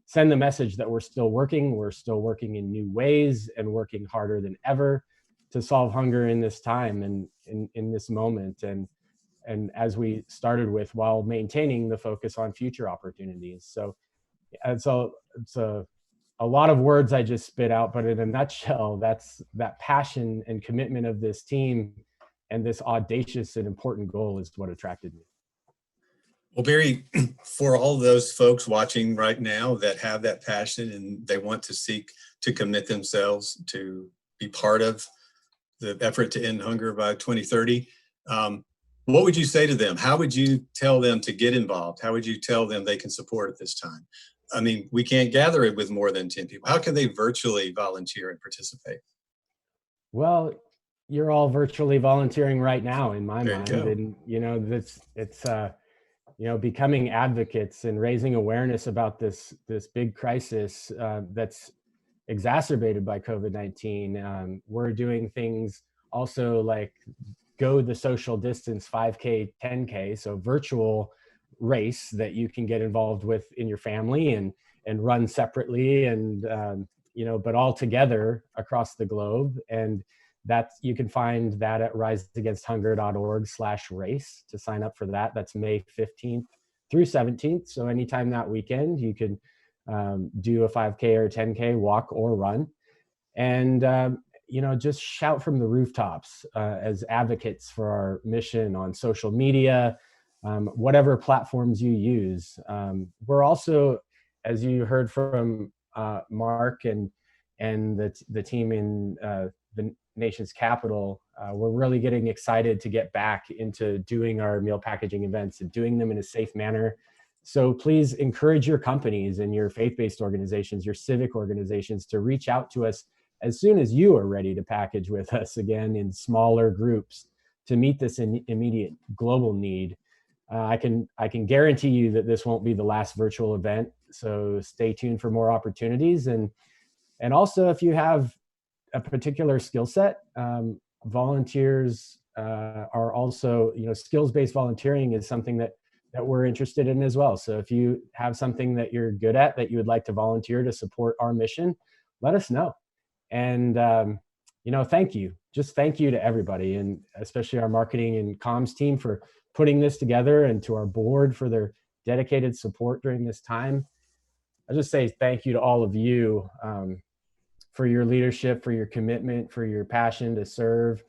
send the message that we're still working in new ways, and working harder than ever to solve hunger in this time and in this moment. And as we started with, while maintaining the focus on future opportunities. So it's a lot of words I just spit out, but in a nutshell, that's that passion and commitment of this team, and this audacious and important goal is what attracted me. Well, Barry, for all those folks watching right now that have that passion and they want to seek to commit themselves to be part of the effort to end hunger by 2030, what would you say to them? How would you tell them to get involved? How would you tell them they can support at this time? I mean, we can't gather it with more than 10 people. How can they virtually volunteer and participate? Well, you're all virtually volunteering right now in my mind. Go. And, it's becoming advocates and raising awareness about this big crisis that's exacerbated by COVID-19. We're doing things also like go the social distance 5K, 10K, so virtual race that you can get involved with in your family and run separately, and but all together across the globe. And that you can find that at riseagainsthunger.org/race to sign up for that. That's May 15th through 17th. So anytime that weekend, you can do a 5K or 10K, walk or run. And just shout from the rooftops as advocates for our mission on social media, whatever platforms you use. We're also, as you heard from Mark and the team in the nation's capital, we're really getting excited to get back into doing our meal packaging events and doing them in a safe manner. So please encourage your companies and your faith-based organizations, your civic organizations, to reach out to us as soon as you are ready to package with us again in smaller groups to meet this immediate global need. I can guarantee you that this won't be the last virtual event, so stay tuned for more opportunities. And also, if you have a particular skill set, volunteers are also, skills-based volunteering is something that we're interested in as well. So if you have something that you're good at that you would like to volunteer to support our mission, let us know. And thank you. Just thank you to everybody, and especially our marketing and comms team for putting this together, and to our board for their dedicated support during this time. I just say thank you to all of you for your leadership, for your commitment, for your passion to serve,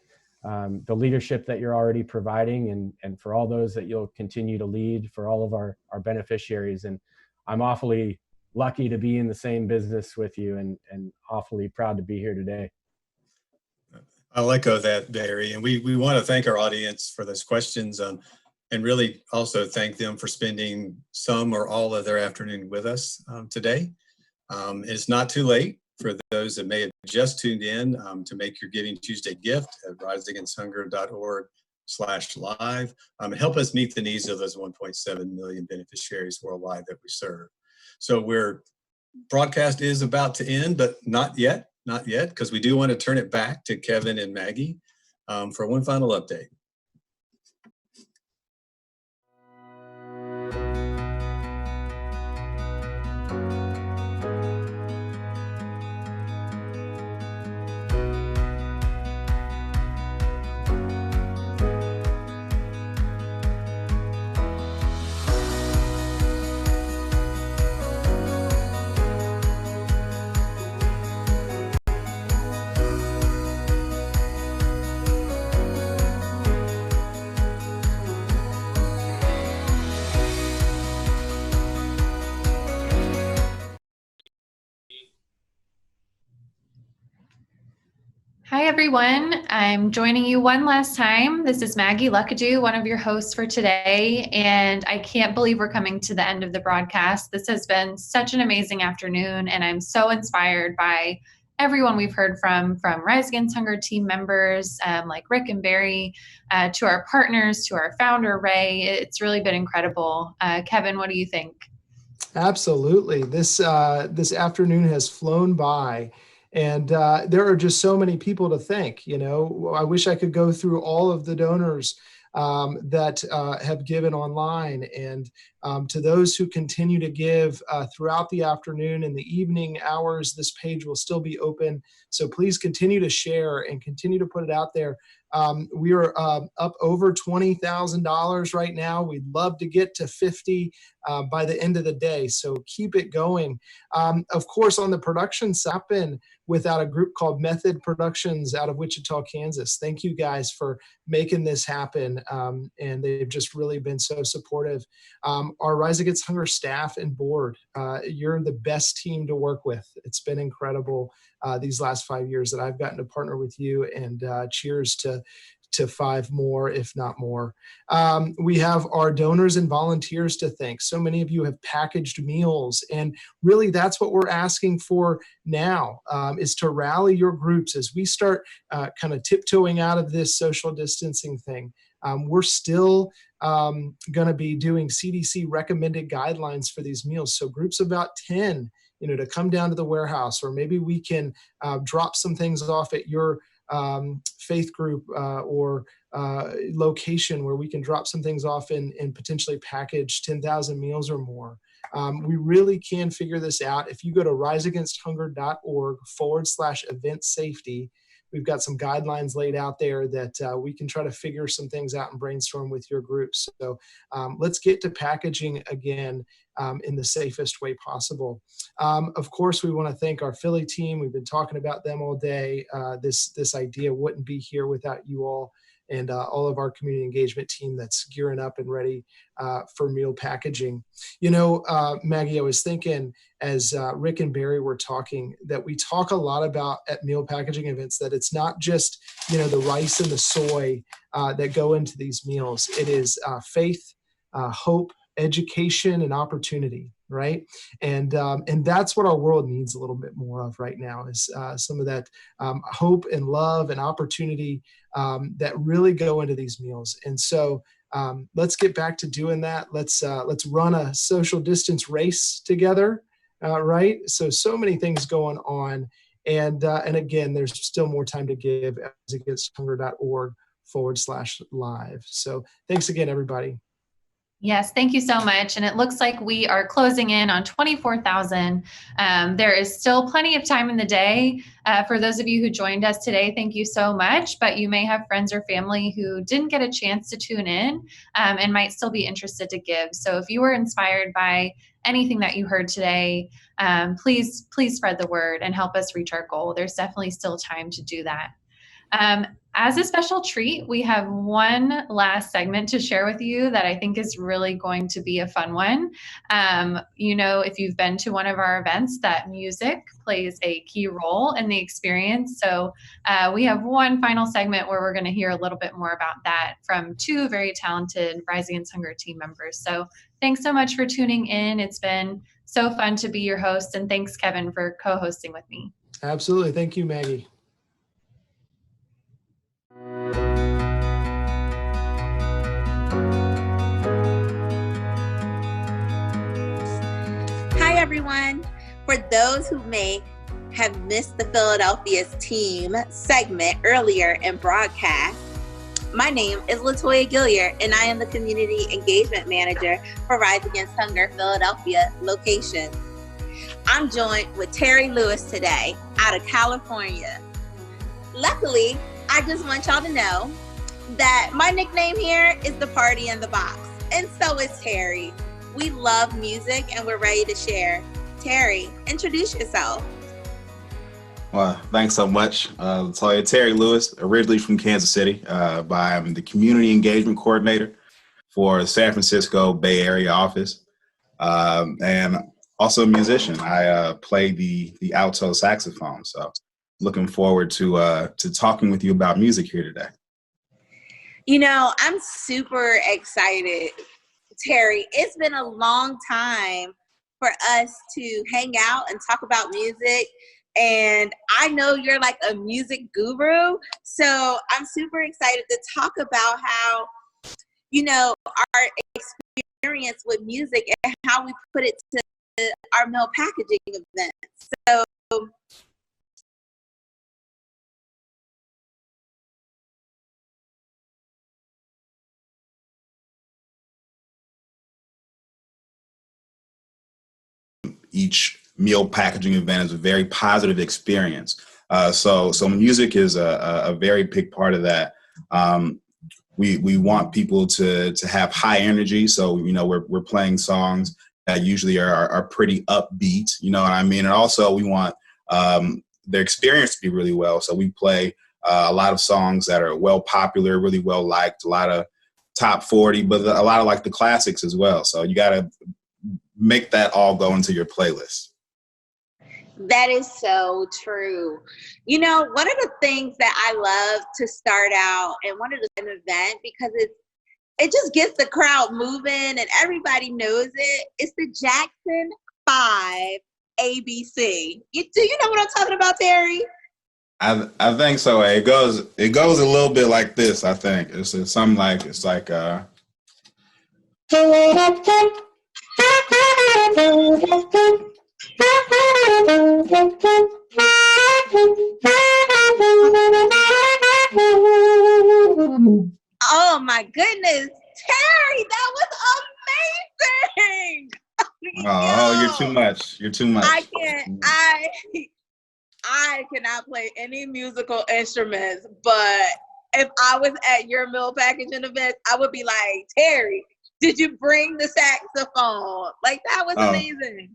the leadership that you're already providing, and for all those that you'll continue to lead, for all of our beneficiaries. And I'm awfully lucky to be in the same business with you, and awfully proud to be here today. I'll echo that, Barry. And we want to thank our audience for those questions, and really also thank them for spending some or all of their afternoon with us today. It's not too late for those that may have just tuned in to make your Giving Tuesday gift at riseagainsthunger.org/live and help us meet the needs of those 1.7 million beneficiaries worldwide that we serve. So broadcast is about to end, but not yet, because we do want to turn it back to Kevin and Maggie for one final update. Hi, everyone. I'm joining you one last time. This is Maggie Luckadoo, one of your hosts for today, and I can't believe we're coming to the end of the broadcast. This has been such an amazing afternoon, and I'm so inspired by everyone we've heard from Rise Against Hunger team members like Rick and Barry, to our partners, to our founder, Ray. It's really been incredible. Kevin, what do you think? Absolutely. This afternoon has flown by. And there are just so many people to thank. You know, I wish I could go through all of the donors that have given online, and to those who continue to give throughout the afternoon and the evening hours. This page will still be open, so please continue to share and continue to put it out there. We are up over $20,000 right now. We'd love to get to 50 by the end of the day, so keep it going. Of course, on the production side, without a group called Method Productions out of Wichita, Kansas. Thank you guys for making this happen, and they've just really been so supportive. Our Rise Against Hunger staff and board, you're the best team to work with. It's been incredible these last 5 years that I've gotten to partner with you, and cheers to 5 more, if not more. We have our donors and volunteers to thank. So many of you have packaged meals, and really that's what we're asking for now, is to rally your groups as we start kind of tiptoeing out of this social distancing thing. We're still going to be doing CDC recommended guidelines for these meals. So groups of about 10, to come down to the warehouse, or maybe we can drop some things off at your faith group or location where we can drop some things off and potentially package 10,000 meals or more. We really can figure this out. If you go to riseagainsthunger.org/event safety, we've got some guidelines laid out there that we can try to figure some things out and brainstorm with your groups. So let's get to packaging again in the safest way possible. Of course, we want to thank our Philly team. We've been talking about them all day. This idea wouldn't be here without you all, and all of our community engagement team that's gearing up and ready for meal packaging. Maggie, I was thinking as Rick and Barry were talking that we talk a lot about at meal packaging events that it's not just, the rice and the soy that go into these meals. It is faith, hope, education, and opportunity, right? And that's what our world needs a little bit more of right now, is some of that hope and love and opportunity that really go into these meals. And so let's get back to doing that. Let's run a social distance race together, right? So many things going on. And again, there's still more time to give at riseagainsthunger.org/live. So thanks again, everybody. Yes, thank you so much. And it looks like we are closing in on 24,000. There is still plenty of time in the day. For those of you who joined us today, thank you so much. But you may have friends or family who didn't get a chance to tune in and might still be interested to give. So if you were inspired by anything that you heard today, please spread the word and help us reach our goal. There's definitely still time to do that. As a special treat, we have one last segment to share with you that I think is really going to be a fun one. If you've been to one of our events, that music plays a key role in the experience. So we have one final segment where we're going to hear a little bit more about that from two very talented Rise Against Hunger team members. So thanks so much for tuning in. It's been so fun to be your host. And thanks, Kevin, for co-hosting with me. Absolutely. Thank you, Maggie. Hi, everyone. For those who may have missed the Philadelphia's team segment earlier in broadcast, my name is Latoya Gilliard, and I am the Community Engagement Manager for Rise Against Hunger Philadelphia location. I'm joined with Terry Lewis today out of California. Luckily, I just want y'all to know that my nickname here is the Party in the Box, and so is Terry. We love music and we're ready to share. Terry, introduce yourself. Well, thanks so much. Terry Lewis, originally from Kansas City, but I'm the Community Engagement Coordinator for the San Francisco Bay Area office, and also a musician. I play the alto saxophone, so looking forward to talking with you about music here today. I'm super excited, Terry. It's been a long time for us to hang out and talk about music. And I know you're like a music guru. So I'm super excited to talk about how, our experience with music and how we put it to our meal packaging events. So each meal packaging event is a very positive experience. So music is a very big part of that. We want people to have high energy. So, we're playing songs that usually are pretty upbeat, you know what I mean? And also we want their experience to be really well. So we play a lot of songs that are well popular, really well liked, a lot of top 40, but a lot of like the classics as well. So you got to make that all go into your playlist. That is so true. One of the things that I love to start out and one of an event, because it just gets the crowd moving and everybody knows it. It's the Jackson 5 ABC. Do you know what I'm talking about, Terry? I think so. It goes a little bit like this. I think it's something like Oh my goodness, Terry, that was amazing. Oh, you're too much. You're too much. I cannot play any musical instruments, but if I was at your meal packaging event, I would be like, Terry, did you bring the saxophone? Like, that was amazing.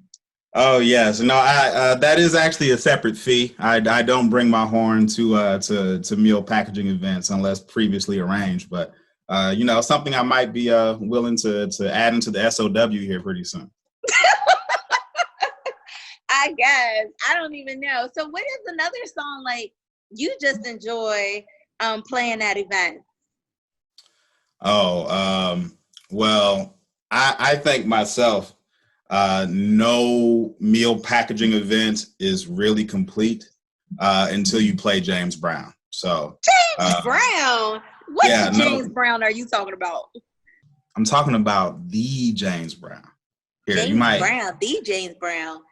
Oh yes, no. That is actually a separate fee. I don't bring my horn to meal packaging events unless previously arranged. But something I might be willing to add into the SOW here pretty soon. I guess I don't even know. So, what is another song like you just enjoy playing at events? Well, I think myself. No meal packaging event is really complete until you play James Brown. So James Brown? What James Brown are you talking about? I'm talking about the James Brown. Here, James Brown, the James Brown.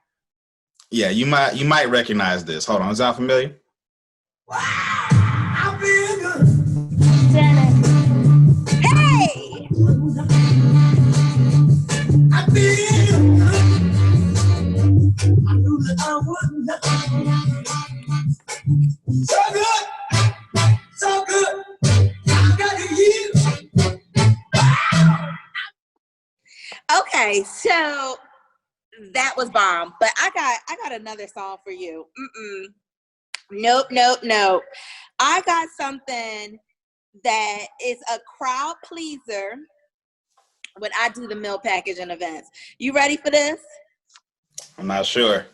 Yeah, you might recognize this. Hold on, is that familiar? Hey! Okay, so that was bomb, but I got another song for you. Nope. I got something that is a crowd pleaser when I do the meal packaging events. You ready for this? I'm not sure.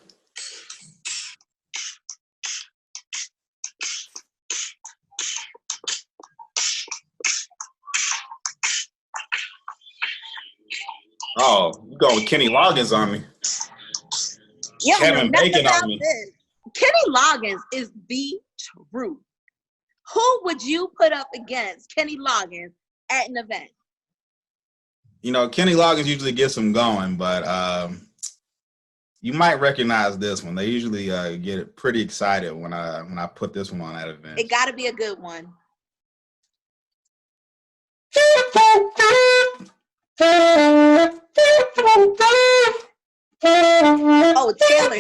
Oh, you going with Kenny Loggins on me. You don't Kevin know nothing Bacon about on me. this. Kenny Loggins is the truth. Who would you put up against Kenny Loggins at an event? You know, Kenny Loggins usually gets them going, but you might recognize this one. They usually get pretty excited when I put this one on at events. It got to be a good one. Oh, Taylor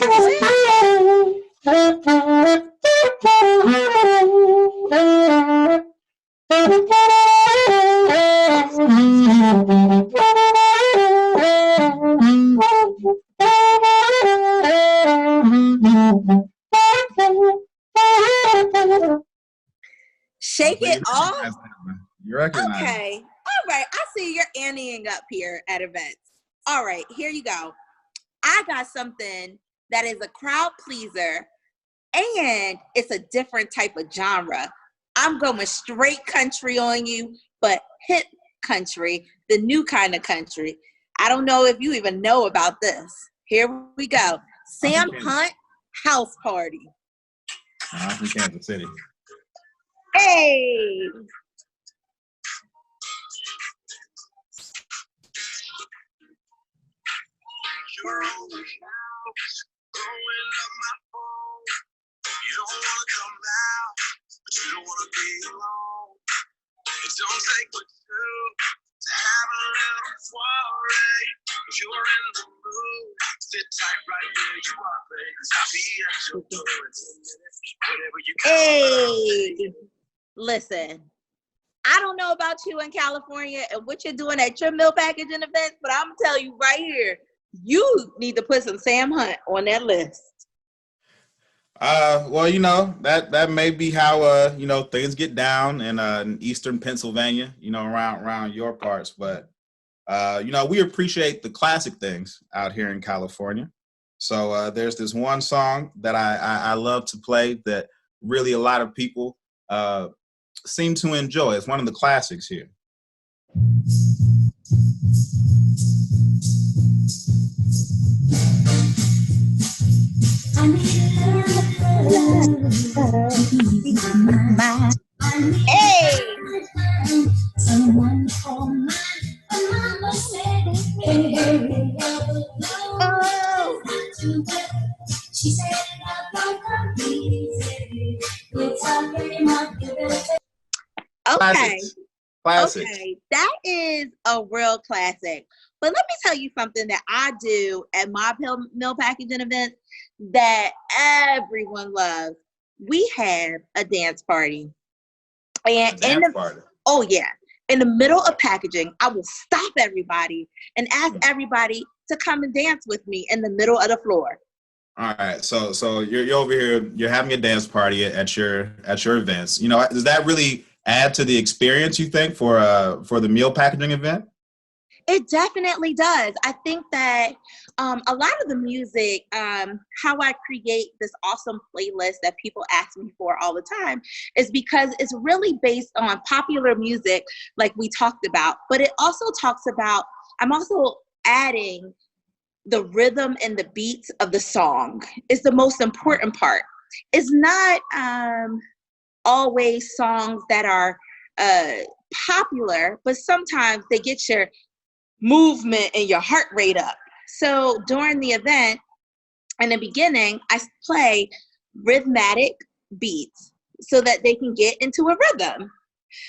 Shake it off. You recognize it. Okay. All right. I see you're anteing up here at events. All right. Here you go. I got something that is a crowd pleaser and it's a different type of genre. I'm going straight country on you, but hip country, the new kind of country. I don't know if you even know about this. Here we go. Sam Hunt, House Party. I'm from Kansas City. Hey. Hey, listen, I don't know about you in California and what you're doing at your meal packaging events, but I'm telling you right here, you need to put some Sam Hunt on that list. Well, you know, that may be how you know, things get down in eastern Pennsylvania, you know, around your parts, but you know, we appreciate the classic things out here in California. So there's this one song that I love to play that really a lot of people seem to enjoy. It's one of the classics here. Hey! Okay. Classic. Okay, that is a real classic. But let me tell you something that I do at my meal packaging events that everyone loves. We have a dance party. And oh yeah, in the middle of packaging, I will stop everybody and ask everybody to come and dance with me in the middle of the floor. All right, so you're over here, you're having a dance party at your events. You know, does that really add to the experience, you think, for the meal packaging event? It definitely does. I think that a lot of the music, how I create this awesome playlist that people ask me for all the time is because it's really based on popular music like we talked about, but it also talks about, I'm also adding the rhythm and the beats of the song is the most important part. It's not always songs that are popular, but sometimes they get your movement and your heart rate up. So during the event, in the beginning, I play rhythmic beats so that they can get into a rhythm.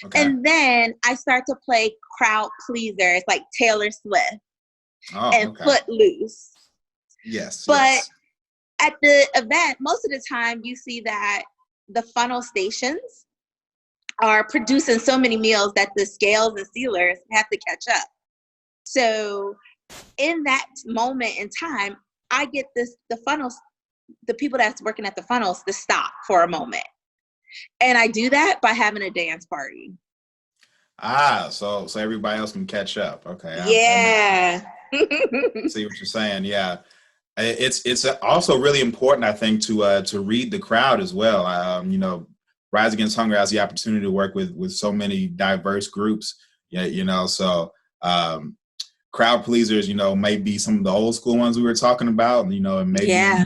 Okay. And then I start to play crowd pleasers like Taylor Swift and Footloose. Yes. But at the event, most of the time you see that the funnel stations are producing so many meals that the scales and sealers have to catch up. So in that moment in time, I get the funnels, the people that's working at the funnels to stop for a moment. And I do that by having a dance party. So everybody else can catch up. Okay. Yeah. See what you're saying. Yeah. It's also really important, I think, to read the crowd as well. You know, Rise Against Hunger has the opportunity to work with so many diverse groups. Yeah, you know, so crowd pleasers, you know, may be some of the old school ones we were talking about, you know, and maybe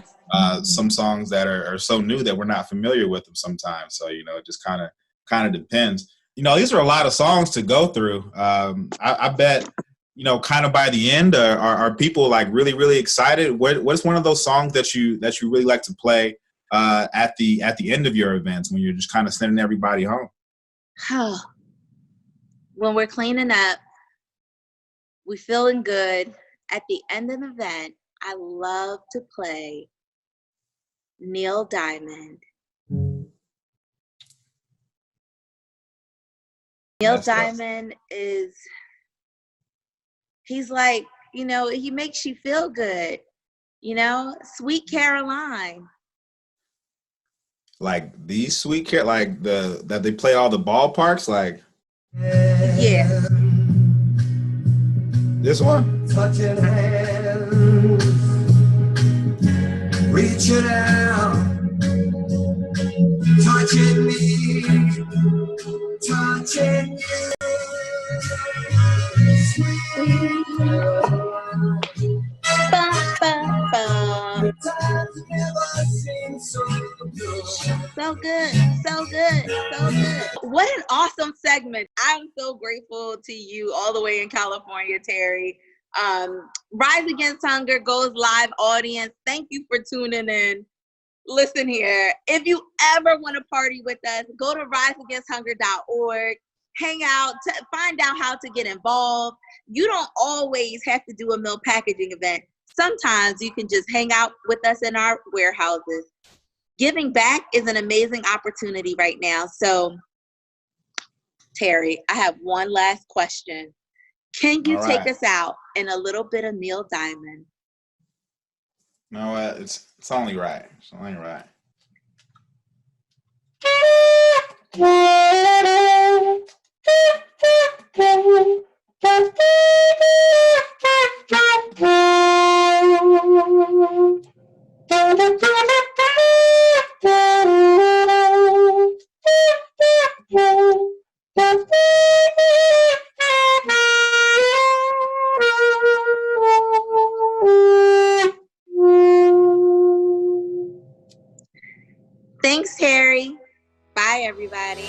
some songs that are so new that we're not familiar with them sometimes. So, you know, it just kind of depends. You know, these are a lot of songs to go through. I bet, you know, kind of by the end, are people like really, really excited? What's one of those songs that you really like to play at the end of your events when you're just kind of sending everybody home? When we're cleaning up, we feeling good. At the end of the event, I love to play Neil Diamond. Neil Diamond he's like, you know, he makes you feel good, you know, Sweet Caroline. Like these Sweet like that they play all the ballparks, like. Yeah. This one? Touching hands, reaching out, touching me, touching you. So good, so good, so good. What an awesome segment. I'm so grateful to you all the way in California, Terry. Rise Against Hunger goes live, audience. Thank you for tuning in. Listen here, if you ever want to party with us, go to riseagainsthunger.org. Hang out, find out how to get involved. You don't always have to do a meal packaging event. Sometimes you can just hang out with us in our warehouses. Giving back is an amazing opportunity right now. So, Terry, I have one last question. Can you take us out in a little bit of Neil Diamond? No, it's only right. It's only right. Thanks, Terry. Bye, everybody.